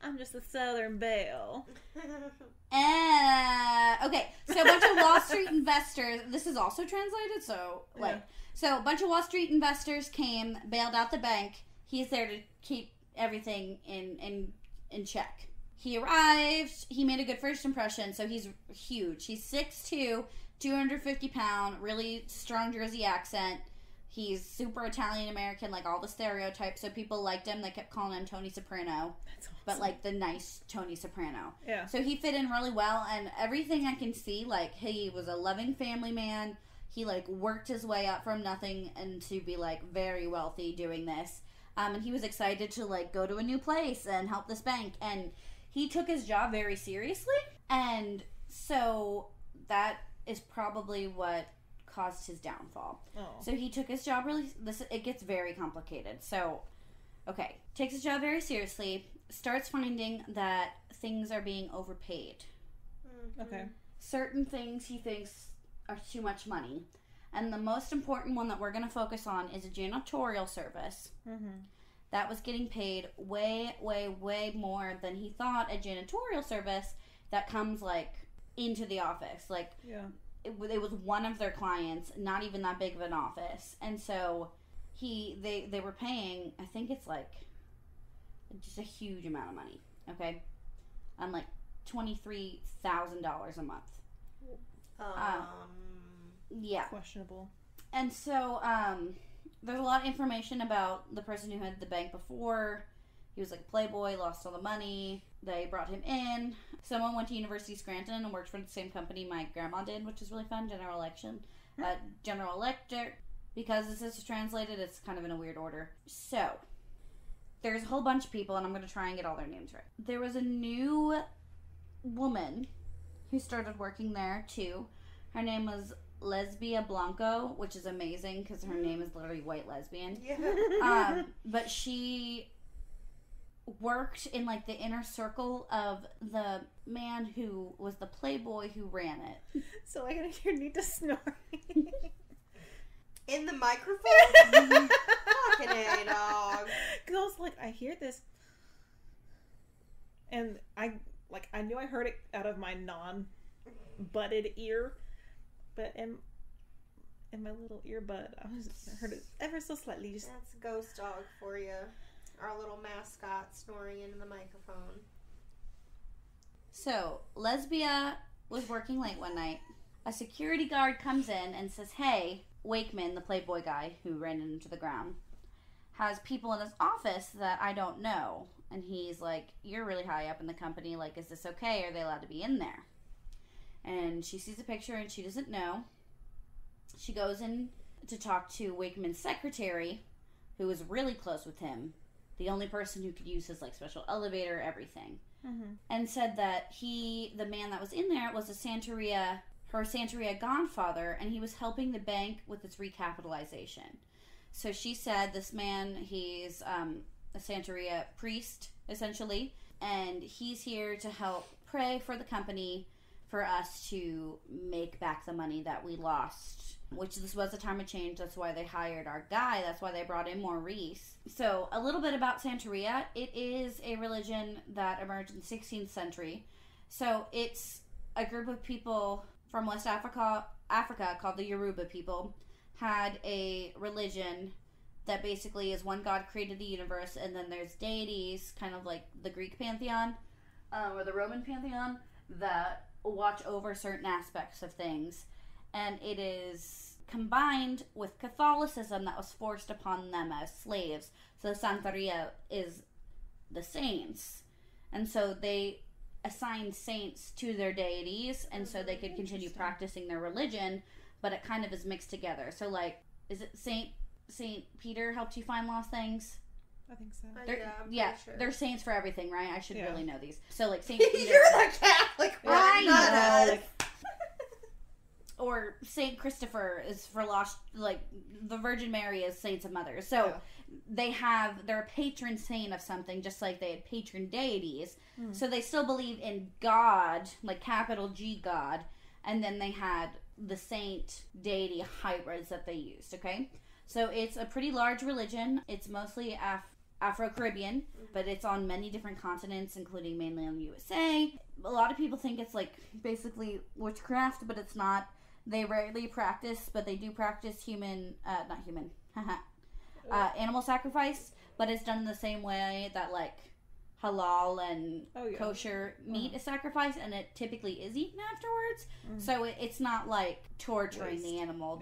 I'm just a Southern belle. Okay, so a bunch of Wall Street investors, this is also translated, so a bunch of Wall Street investors came, bailed out the bank. He's there to keep everything in check. He arrived, he made a good first impression, so he's huge. He's 6'2", 250 pound, really strong Jersey accent. He's super Italian American, like all the stereotypes, so people liked him. They kept calling him Tony Soprano. That's awesome. But like the nice Tony Soprano. Yeah. So he fit in really well, and everything I can see, like he was a loving family man. He like worked his way up from nothing and to be like very wealthy doing this. And he was excited to like go to a new place and help this bank, and he took his job very seriously, and so that is probably what caused his downfall. Oh. So he took his job it gets very complicated. So, okay, takes his job very seriously, starts finding that things are being overpaid. Mm-hmm. Okay. Certain things he thinks are too much money. And the most important one that we're going to focus on is a janitorial service. Mm-hmm. That was getting paid way, way, way more than he thought a janitorial service that comes, like, into the office. Like, yeah. It was one of their clients, not even that big of an office. And so they were paying, I think it's, like, just a huge amount of money, okay? Like, $23,000 a month. Yeah. Questionable. And so, there's a lot of information about the person who had the bank before. He was like a playboy, lost all the money. They brought him in. Someone went to University of Scranton and worked for the same company my grandma did, which is really fun. General Electric. Because this is translated, it's kind of in a weird order. So, there's a whole bunch of people, and I'm going to try and get all their names right. There was a new woman who started working there, too. Her name was Lesbia Blanco, which is amazing because her name is literally white lesbian. Yeah. But she worked in like the inner circle of the man who was the playboy who ran it. So I can hear Nita snoring. In the microphone? Fucking A, dog. Because I was like, I hear this. And I knew I heard it out of my non-butted ear. But in my little earbud, I heard it ever so slightly. That's Ghost Dog for you. Our little mascot snoring into the microphone. So, Lesbia was working late one night. A security guard comes in and says, hey, Wakeman, the playboy guy who ran into the ground, has people in his office that I don't know. And he's like, you're really high up in the company. Like, is this okay? Are they allowed to be in there? And she sees a picture and she doesn't know. She goes in to talk to Wakeman's secretary, who is really close with him. The only person who could use his like special elevator, everything. Mm-hmm. And said that the man that was in there was her Santeria godfather, and he was helping the bank with its recapitalization. So she said this man, he's a Santeria priest, essentially, and he's here to help pray for the company for us to make back the money that we lost, which this was a time of change. That's why they hired our guy. That's why they brought in Maurice. So a little bit about Santeria. It is a religion that emerged in the 16th century. So it's a group of people from West Africa called the Yoruba people had a religion that basically is one God created the universe, and then there's deities, kind of like the Greek pantheon or the Roman pantheon, that watch over certain aspects of things. And it is combined with Catholicism that was forced upon them as slaves. So Santeria is the saints. And so they assigned saints to their deities, and so they could continue practicing their religion, but it kind of is mixed together. So, like, is it Saint Peter helped you find lost things? I think so. Yeah, sure. They're saints for everything, right? I should really know these. So, like, Saint Peter. You're the Catholic one, not us. Or Saint Christopher is for lost, like, the Virgin Mary is saints of mothers. So, they're a patron saint of something, just like they had patron deities. So they still believe in God, like capital G God, and then they had the saint deity hybrids that they used, okay? So it's a pretty large religion. It's mostly Afro-Caribbean, but it's on many different continents, including mainland USA. A lot of people think it's like basically witchcraft, but it's not. They rarely practice, but they do practice animal sacrifice, but it's done the same way that like halal and kosher meat is sacrificed, and it typically is eaten afterwards. So it's not like torturing the animal.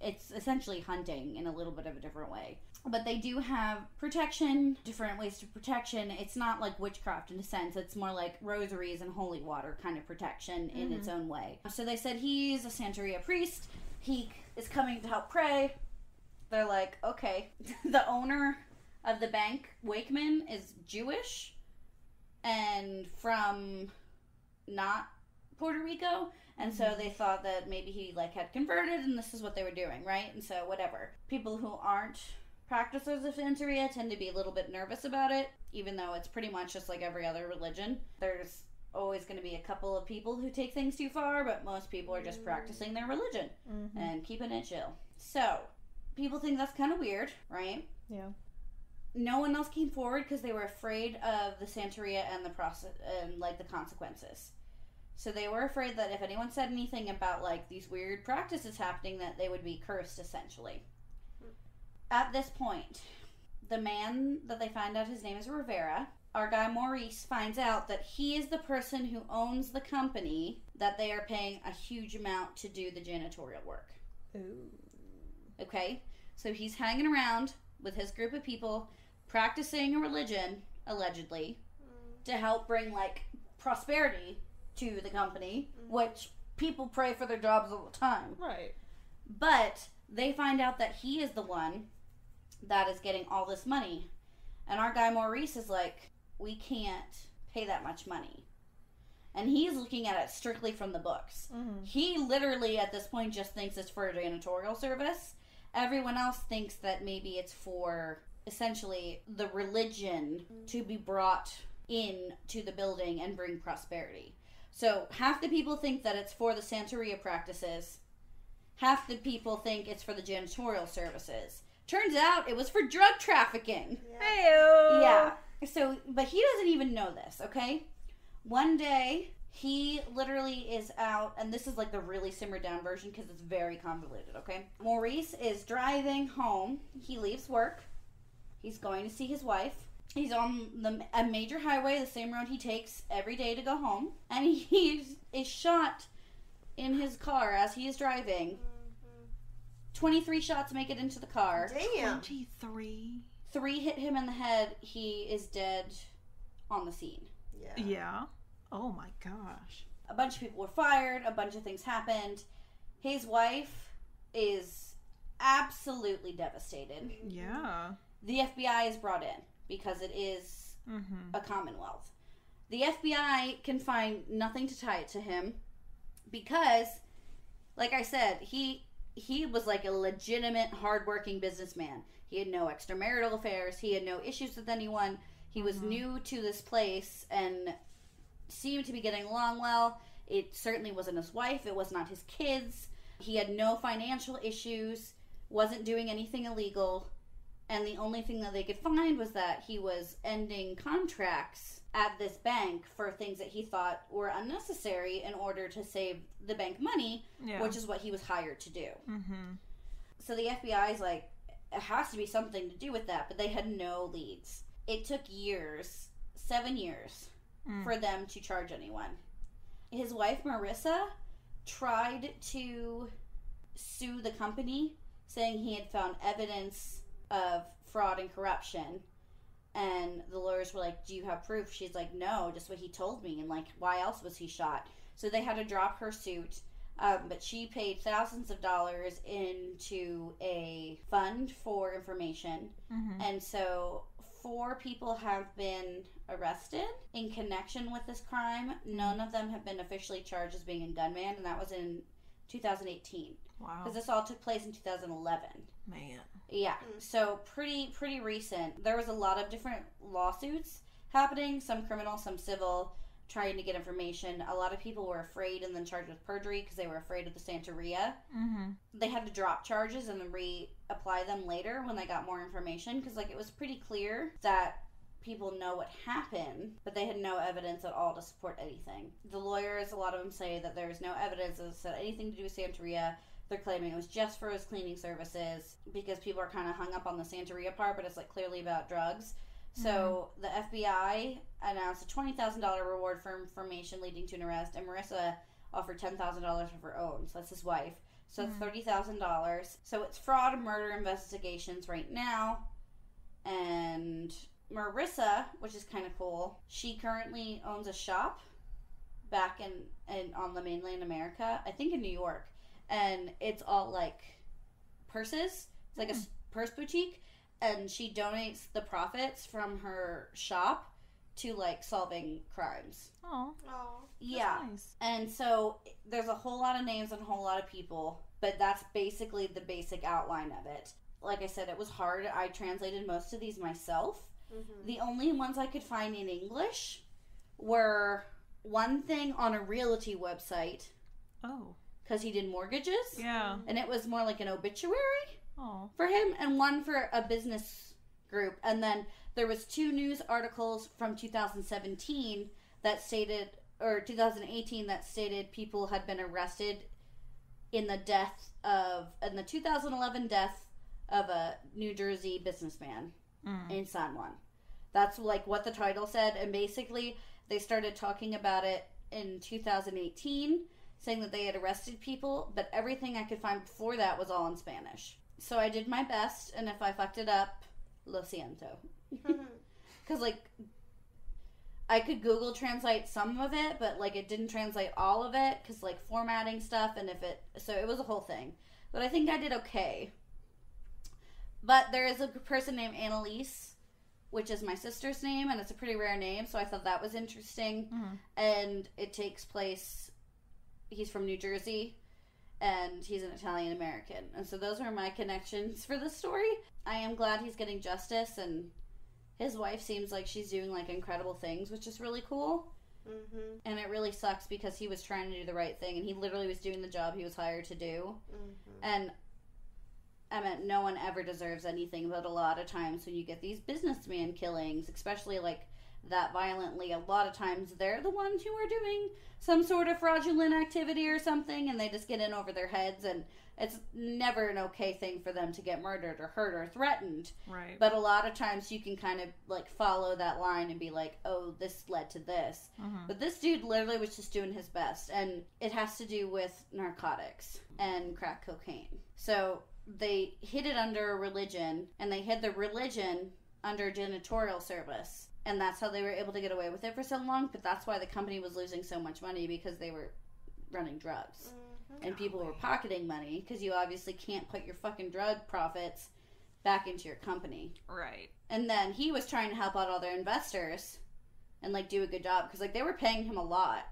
It's essentially hunting in a little bit of a different way. But they do have protection, different ways to protection. It's not like witchcraft in a sense. It's more like rosaries and holy water kind of protection in its own way. So they said he's a Santeria priest. He is coming to help pray. They're like, okay. The owner of the bank, Wakeman, is Jewish and from not Puerto Rico. And so they thought that maybe he like had converted and this is what they were doing, right? And so whatever. People who aren't practitioners of Santeria tend to be a little bit nervous about it, even though it's pretty much just like every other religion. There's always going to be a couple of people who take things too far, but most people are just practicing their religion and keeping it chill. So people think that's kind of weird, right? Yeah. No one else came forward because they were afraid of the Santeria and the process and like the consequences. So they were afraid that if anyone said anything about like these weird practices happening, that they would be cursed essentially. At this point, the man that they find out, his name is Rivera. Our guy Maurice finds out that he is the person who owns the company that they are paying a huge amount to do the janitorial work. Ooh. Okay? So he's hanging around with his group of people practicing a religion, allegedly, to help bring, like, prosperity to the company, which people pray for their jobs all the time. Right. But they find out that he is the one that is getting all this money. And our guy Maurice is like, we can't pay that much money. And he's looking at it strictly from the books. He literally, at this point, just thinks it's for a janitorial service. Everyone else thinks that maybe it's for, essentially, the religion to be brought in to the building and bring prosperity. So, half the people think that it's for the Santeria practices. Half the people think it's for the janitorial services. Turns out it was for drug trafficking. Hey-o. Yeah. So, but he doesn't even know this, okay? One day, he literally is out, and this is like the really simmered down version because it's very convoluted, okay? Maurice is driving home. He leaves work. He's going to see his wife. He's on a major highway, the same road he takes every day to go home. And he is shot in his car as he is driving. 23 shots make it into the car. Damn. 23. 3 hit him in the head. He is dead on the scene. Yeah. Oh my gosh. A bunch of people were fired. A bunch of things happened. His wife is absolutely devastated. Yeah. The FBI is brought in because it is a commonwealth. The FBI can find nothing to tie it to him because, like I said, he was like a legitimate, hardworking businessman. He had no extramarital affairs. He had no issues with anyone. He was new to this place and seemed to be getting along well. It certainly wasn't his wife. It was not his kids. He had no financial issues, wasn't doing anything illegal. And the only thing that they could find was that he was ending contracts at this bank for things that he thought were unnecessary in order to save the bank money, which is what he was hired to do. So the FBI is like, it has to be something to do with that, but they had no leads. It took years, 7 years, for them to charge anyone. His wife, Marissa, tried to sue the company, saying he had found evidence of fraud and corruption. And the lawyers were like, do you have proof? She's like, no, just what he told me. And like, why else was he shot? So they had to drop her suit. But she paid thousands of dollars into a fund for information. And so 4 people have been arrested in connection with this crime. None of them have been officially charged as being a gunman. And that was in 2018. Wow. Because this all took place in 2011. Man. Yeah, so pretty recent. There was a lot of different lawsuits happening, some criminal, some civil, trying to get information. A lot of people were afraid and then charged with perjury because they were afraid of the Santeria. They had to drop charges and then reapply them later when they got more information because, like, it was pretty clear that people know what happened, but they had no evidence at all to support anything. The lawyers, a lot of them say that there's no evidence that said anything to do with Santeria. They're claiming it was just for his cleaning services because people are kind of hung up on the Santeria part, but it's like clearly about drugs. So the FBI announced a $20,000 reward for information leading to an arrest, and Marissa offered $10,000 of her own. So that's his wife. So it's $30,000. So it's fraud and murder investigations right now. And Marissa, which is kind of cool, she currently owns a shop back in on the mainland America, I think in New York. And it's all like purses. It's like a purse boutique. And she donates the profits from her shop to like solving crimes. Oh. Yeah. Nice. And so there's a whole lot of names and a whole lot of people, but that's basically the basic outline of it. Like I said, it was hard. I translated most of these myself. The only ones I could find in English were one thing on a realty website. Oh. Because he did mortgages. Yeah. And it was more like an obituary for him, and one for a business group. And then there was 2 news articles from 2017 that stated, or 2018 that stated people had been arrested in the 2011 death of a New Jersey businessman in San Juan. That's like what the title said, and basically they started talking about it in 2018, saying that they had arrested people, but everything I could find before that was all in Spanish. So I did my best, and if I fucked it up, lo siento. Because, like, I could Google translate some of it, but, like, it didn't translate all of it, because, like, formatting stuff, and so it was a whole thing. But I think I did okay. But there is a person named Annalise, which is my sister's name, and it's a pretty rare name, so I thought that was interesting. And it takes place, he's from New Jersey, and he's an Italian American. And so those are my connections for this story. I am glad he's getting justice, and his wife seems like she's doing, like, incredible things, which is really cool. And it really sucks because he was trying to do the right thing, and he literally was doing the job he was hired to do. And I mean, no one ever deserves anything, but a lot of times when you get these businessman killings, especially like that violently, a lot of times they're the ones who are doing some sort of fraudulent activity or something, and they just get in over their heads, and it's never an okay thing for them to get murdered or hurt or threatened. Right. But a lot of times you can kind of like follow that line and be like, oh, this led to this. But this dude literally was just doing his best, and it has to do with narcotics and crack cocaine. So they hid it under a religion, and they hid the religion under janitorial service. And that's how they were able to get away with it for so long. But that's why the company was losing so much money, because they were running drugs. And people were pocketing money, because you obviously can't put your fucking drug profits back into your company. Right. And then he was trying to help out all their investors and, like, do a good job, because, like, they were paying him a lot.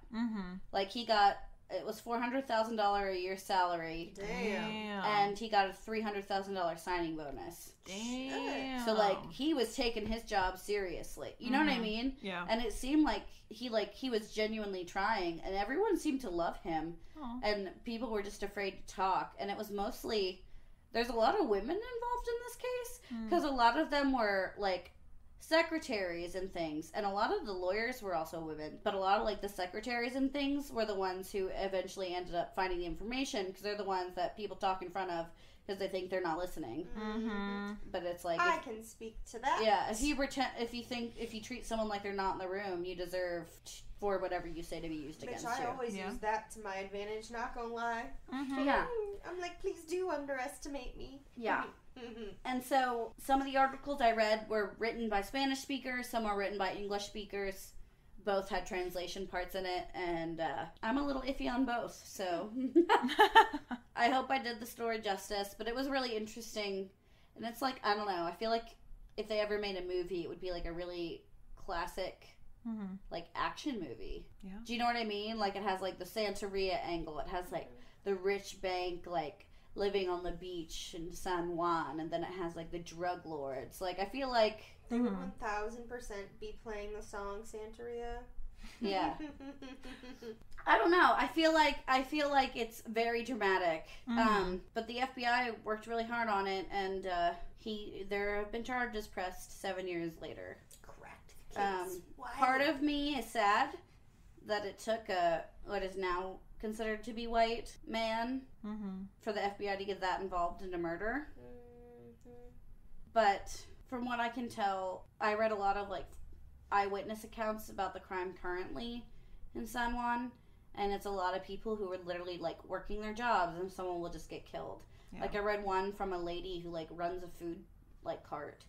Like, he got, it was $400,000 a year salary. Damn. And he got a $300,000 signing bonus. Damn. So, like, he was taking his job seriously. You know what I mean? Yeah. And it seemed like he was genuinely trying, and everyone seemed to love him. Aww. And people were just afraid to talk. And it was mostly, there's a lot of women involved in this case, because a lot of them were, like, secretaries and things, and a lot of the lawyers were also women, but a lot of like the secretaries and things were the ones who eventually ended up finding the information, because they're the ones that people talk in front of because they think they're not listening. Mm-hmm. But it's like, I can speak to that. Yeah, if you treat someone like they're not in the room, you deserve for whatever you say to be used against you. I always use that to my advantage, not gonna lie. Mm-hmm. Yeah. I'm like, please do underestimate me. Yeah. And so some of the articles I read were written by Spanish speakers, some were written by English speakers. Both had translation parts in it, and I'm a little iffy on both, so I hope I did the story justice, but it was really interesting, and it's like, I don't know, I feel like if they ever made a movie, it would be like a really classic, like, action movie. Yeah. Do you know what I mean? Like, it has, like, the Santeria angle, it has, like, the rich bank, like, living on the beach in San Juan, and then it has, like, the drug lords. Like, I feel like they would 1000% be playing the song Santeria. Yeah. I don't know. I feel like it's very dramatic. But the FBI worked really hard on it, and there have been charges pressed 7 years later. Correct. Part of me is sad that it took what is now considered to be white man for the FBI to get that involved in a murder. But from what I can tell, I read a lot of like eyewitness accounts about the crime currently in San Juan, and it's a lot of people who are literally like working their jobs and someone will just get killed. Yeah. Like I read one from a lady who like runs a food like cart,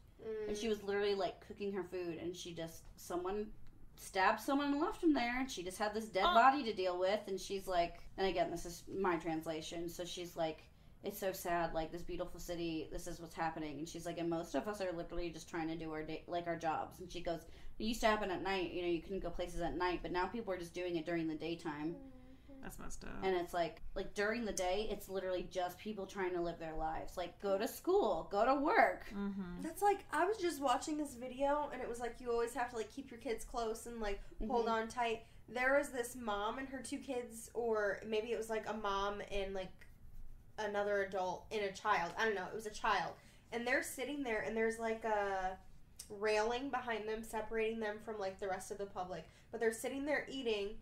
and she was literally like cooking her food, and someone stabbed someone and left him there, and she just had this dead body to deal with, and she's like, and again, this is my translation, so she's like, it's so sad, like, this beautiful city, this is what's happening, and she's like, and most of us are literally just trying to do our jobs, and she goes, it used to happen at night, you couldn't go places at night, but now people are just doing it during the daytime. That's messed up. And it's like during the day, it's literally just people trying to live their lives. Like, go to school, go to work. That's like, I was just watching this video, and it was like, you always have to, like, keep your kids close and, like, hold on tight. There was this mom and her 2 kids, or maybe it was, like, a mom and, like, another adult and a child. I don't know. It was a child. And they're sitting there, and there's, like, a railing behind them separating them from, like, the rest of the public. But they're sitting there eating,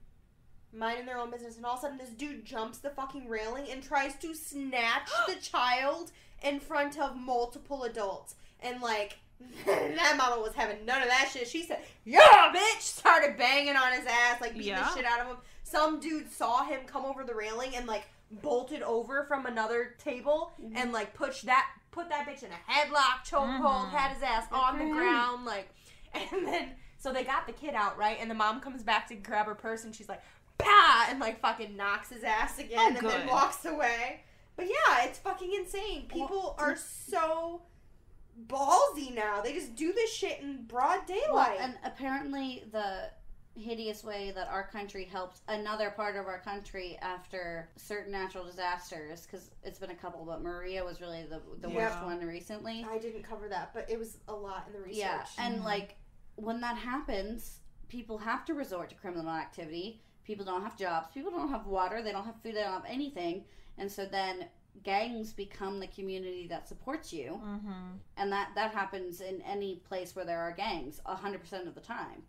minding their own business, and all of a sudden this dude jumps the fucking railing and tries to snatch the child in front of multiple adults. And, like, that mama was having none of that shit. She said, yeah, bitch! Started banging on his ass, like, beating the shit out of him. Some dude saw him come over the railing and, like, bolted over from another table and, like, put that bitch in a headlock, chokehold, had his ass on the ground, like, and then, so they got the kid out, right? And the mom comes back to grab her purse, and she's like, bah! And, like, fucking knocks his ass again, and then walks away. But yeah, it's fucking insane. People are so ballsy now. They just do this shit in broad daylight. Well, and apparently the hideous way that our country helped another part of our country after certain natural disasters, because it's been a couple, but Maria was really the worst one recently. I didn't cover that, but it was a lot in the research. Yeah, and like when that happens, people have to resort to criminal activity. People don't have jobs, people don't have water, they don't have food, they don't have anything, and so then gangs become the community that supports you, and that happens in any place where there are gangs 100% of the time.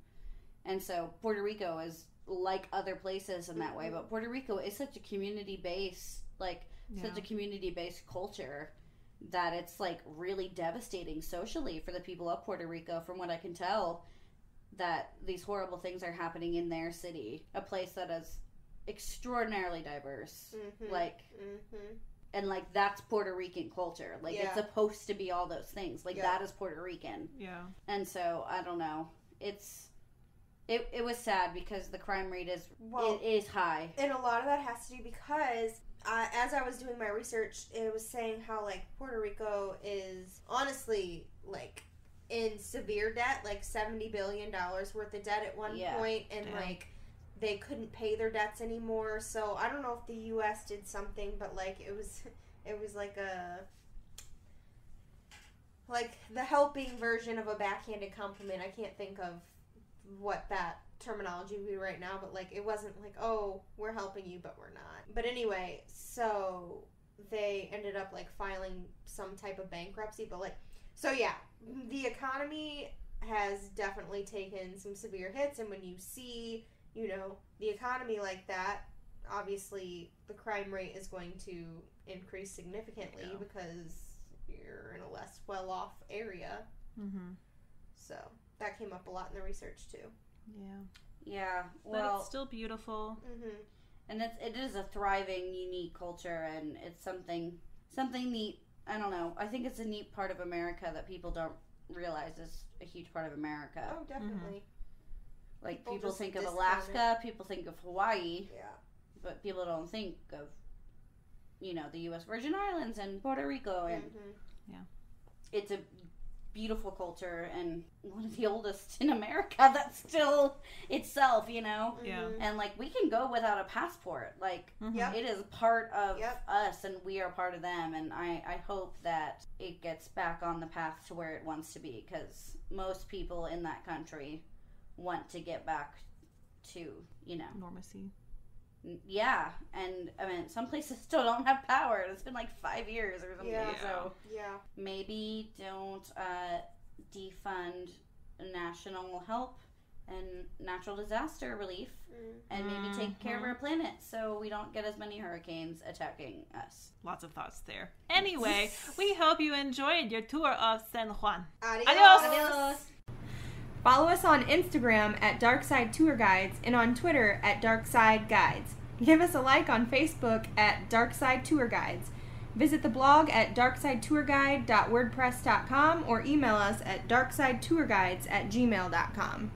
And so Puerto Rico is like other places in that way, but Puerto Rico is such a community-based, such a community-based culture that it's, like, really devastating socially for the people of Puerto Rico, from what I can tell, that these horrible things are happening in their city, a place that is extraordinarily diverse, and, like, that's Puerto Rican culture. Like, it's supposed to be all those things. Like, that is Puerto Rican. Yeah. And so, I don't know. It was sad because the crime rate is high. And a lot of that has to do because as I was doing my research, it was saying how, like, Puerto Rico is honestly, like, in severe debt, like $70 billion worth of debt at one point, and like they couldn't pay their debts anymore. So I don't know if the U.S. did something, but like it was like the helping version of a backhanded compliment. I can't think of what that terminology would be right now, but like it wasn't like, oh, we're helping you, but we're not. But anyway, so they ended up like filing some type of bankruptcy, but like, so yeah, the economy has definitely taken some severe hits, and when you see, you know, the economy like that, obviously the crime rate is going to increase significantly because you're in a less well-off area. Mm-hmm. So that came up a lot in the research too. Yeah, But well, it's still beautiful. Mm-hmm. and it is a thriving, unique culture, and it's something neat. I don't know. I think it's a neat part of America that people don't realize is a huge part of America. Oh, definitely. Like, People people just think of discount Alaska, people think of Hawaii, Yeah. but people don't think of, you know, the U.S. Virgin Islands and Puerto Rico, and it's a beautiful culture and one of the oldest in America that's still itself, you know? Yeah. And, like, we can go without a passport. Like, Yep. it is part of Yep. us, and we are part of them, and I hope that it gets back on the path to where it wants to be, because most people in that country want to get back to, you know, Normacy. yeah. And I mean, some places still don't have power. It's been like 5 years or something. Yeah. So Yeah. maybe don't defund national help and natural disaster relief, and maybe take care of our planet so we don't get as many hurricanes attacking us. Lots of thoughts there. Anyway, we hope you enjoyed your tour of San Juan. Adios. Adios. Follow us on Instagram at Darkside Tour Guides and on Twitter at Darkside Guides. Give us a like on Facebook at Darkside Tour Guides. Visit the blog at darksidetourguide.wordpress.com or email us at darksidetourguides@gmail.com.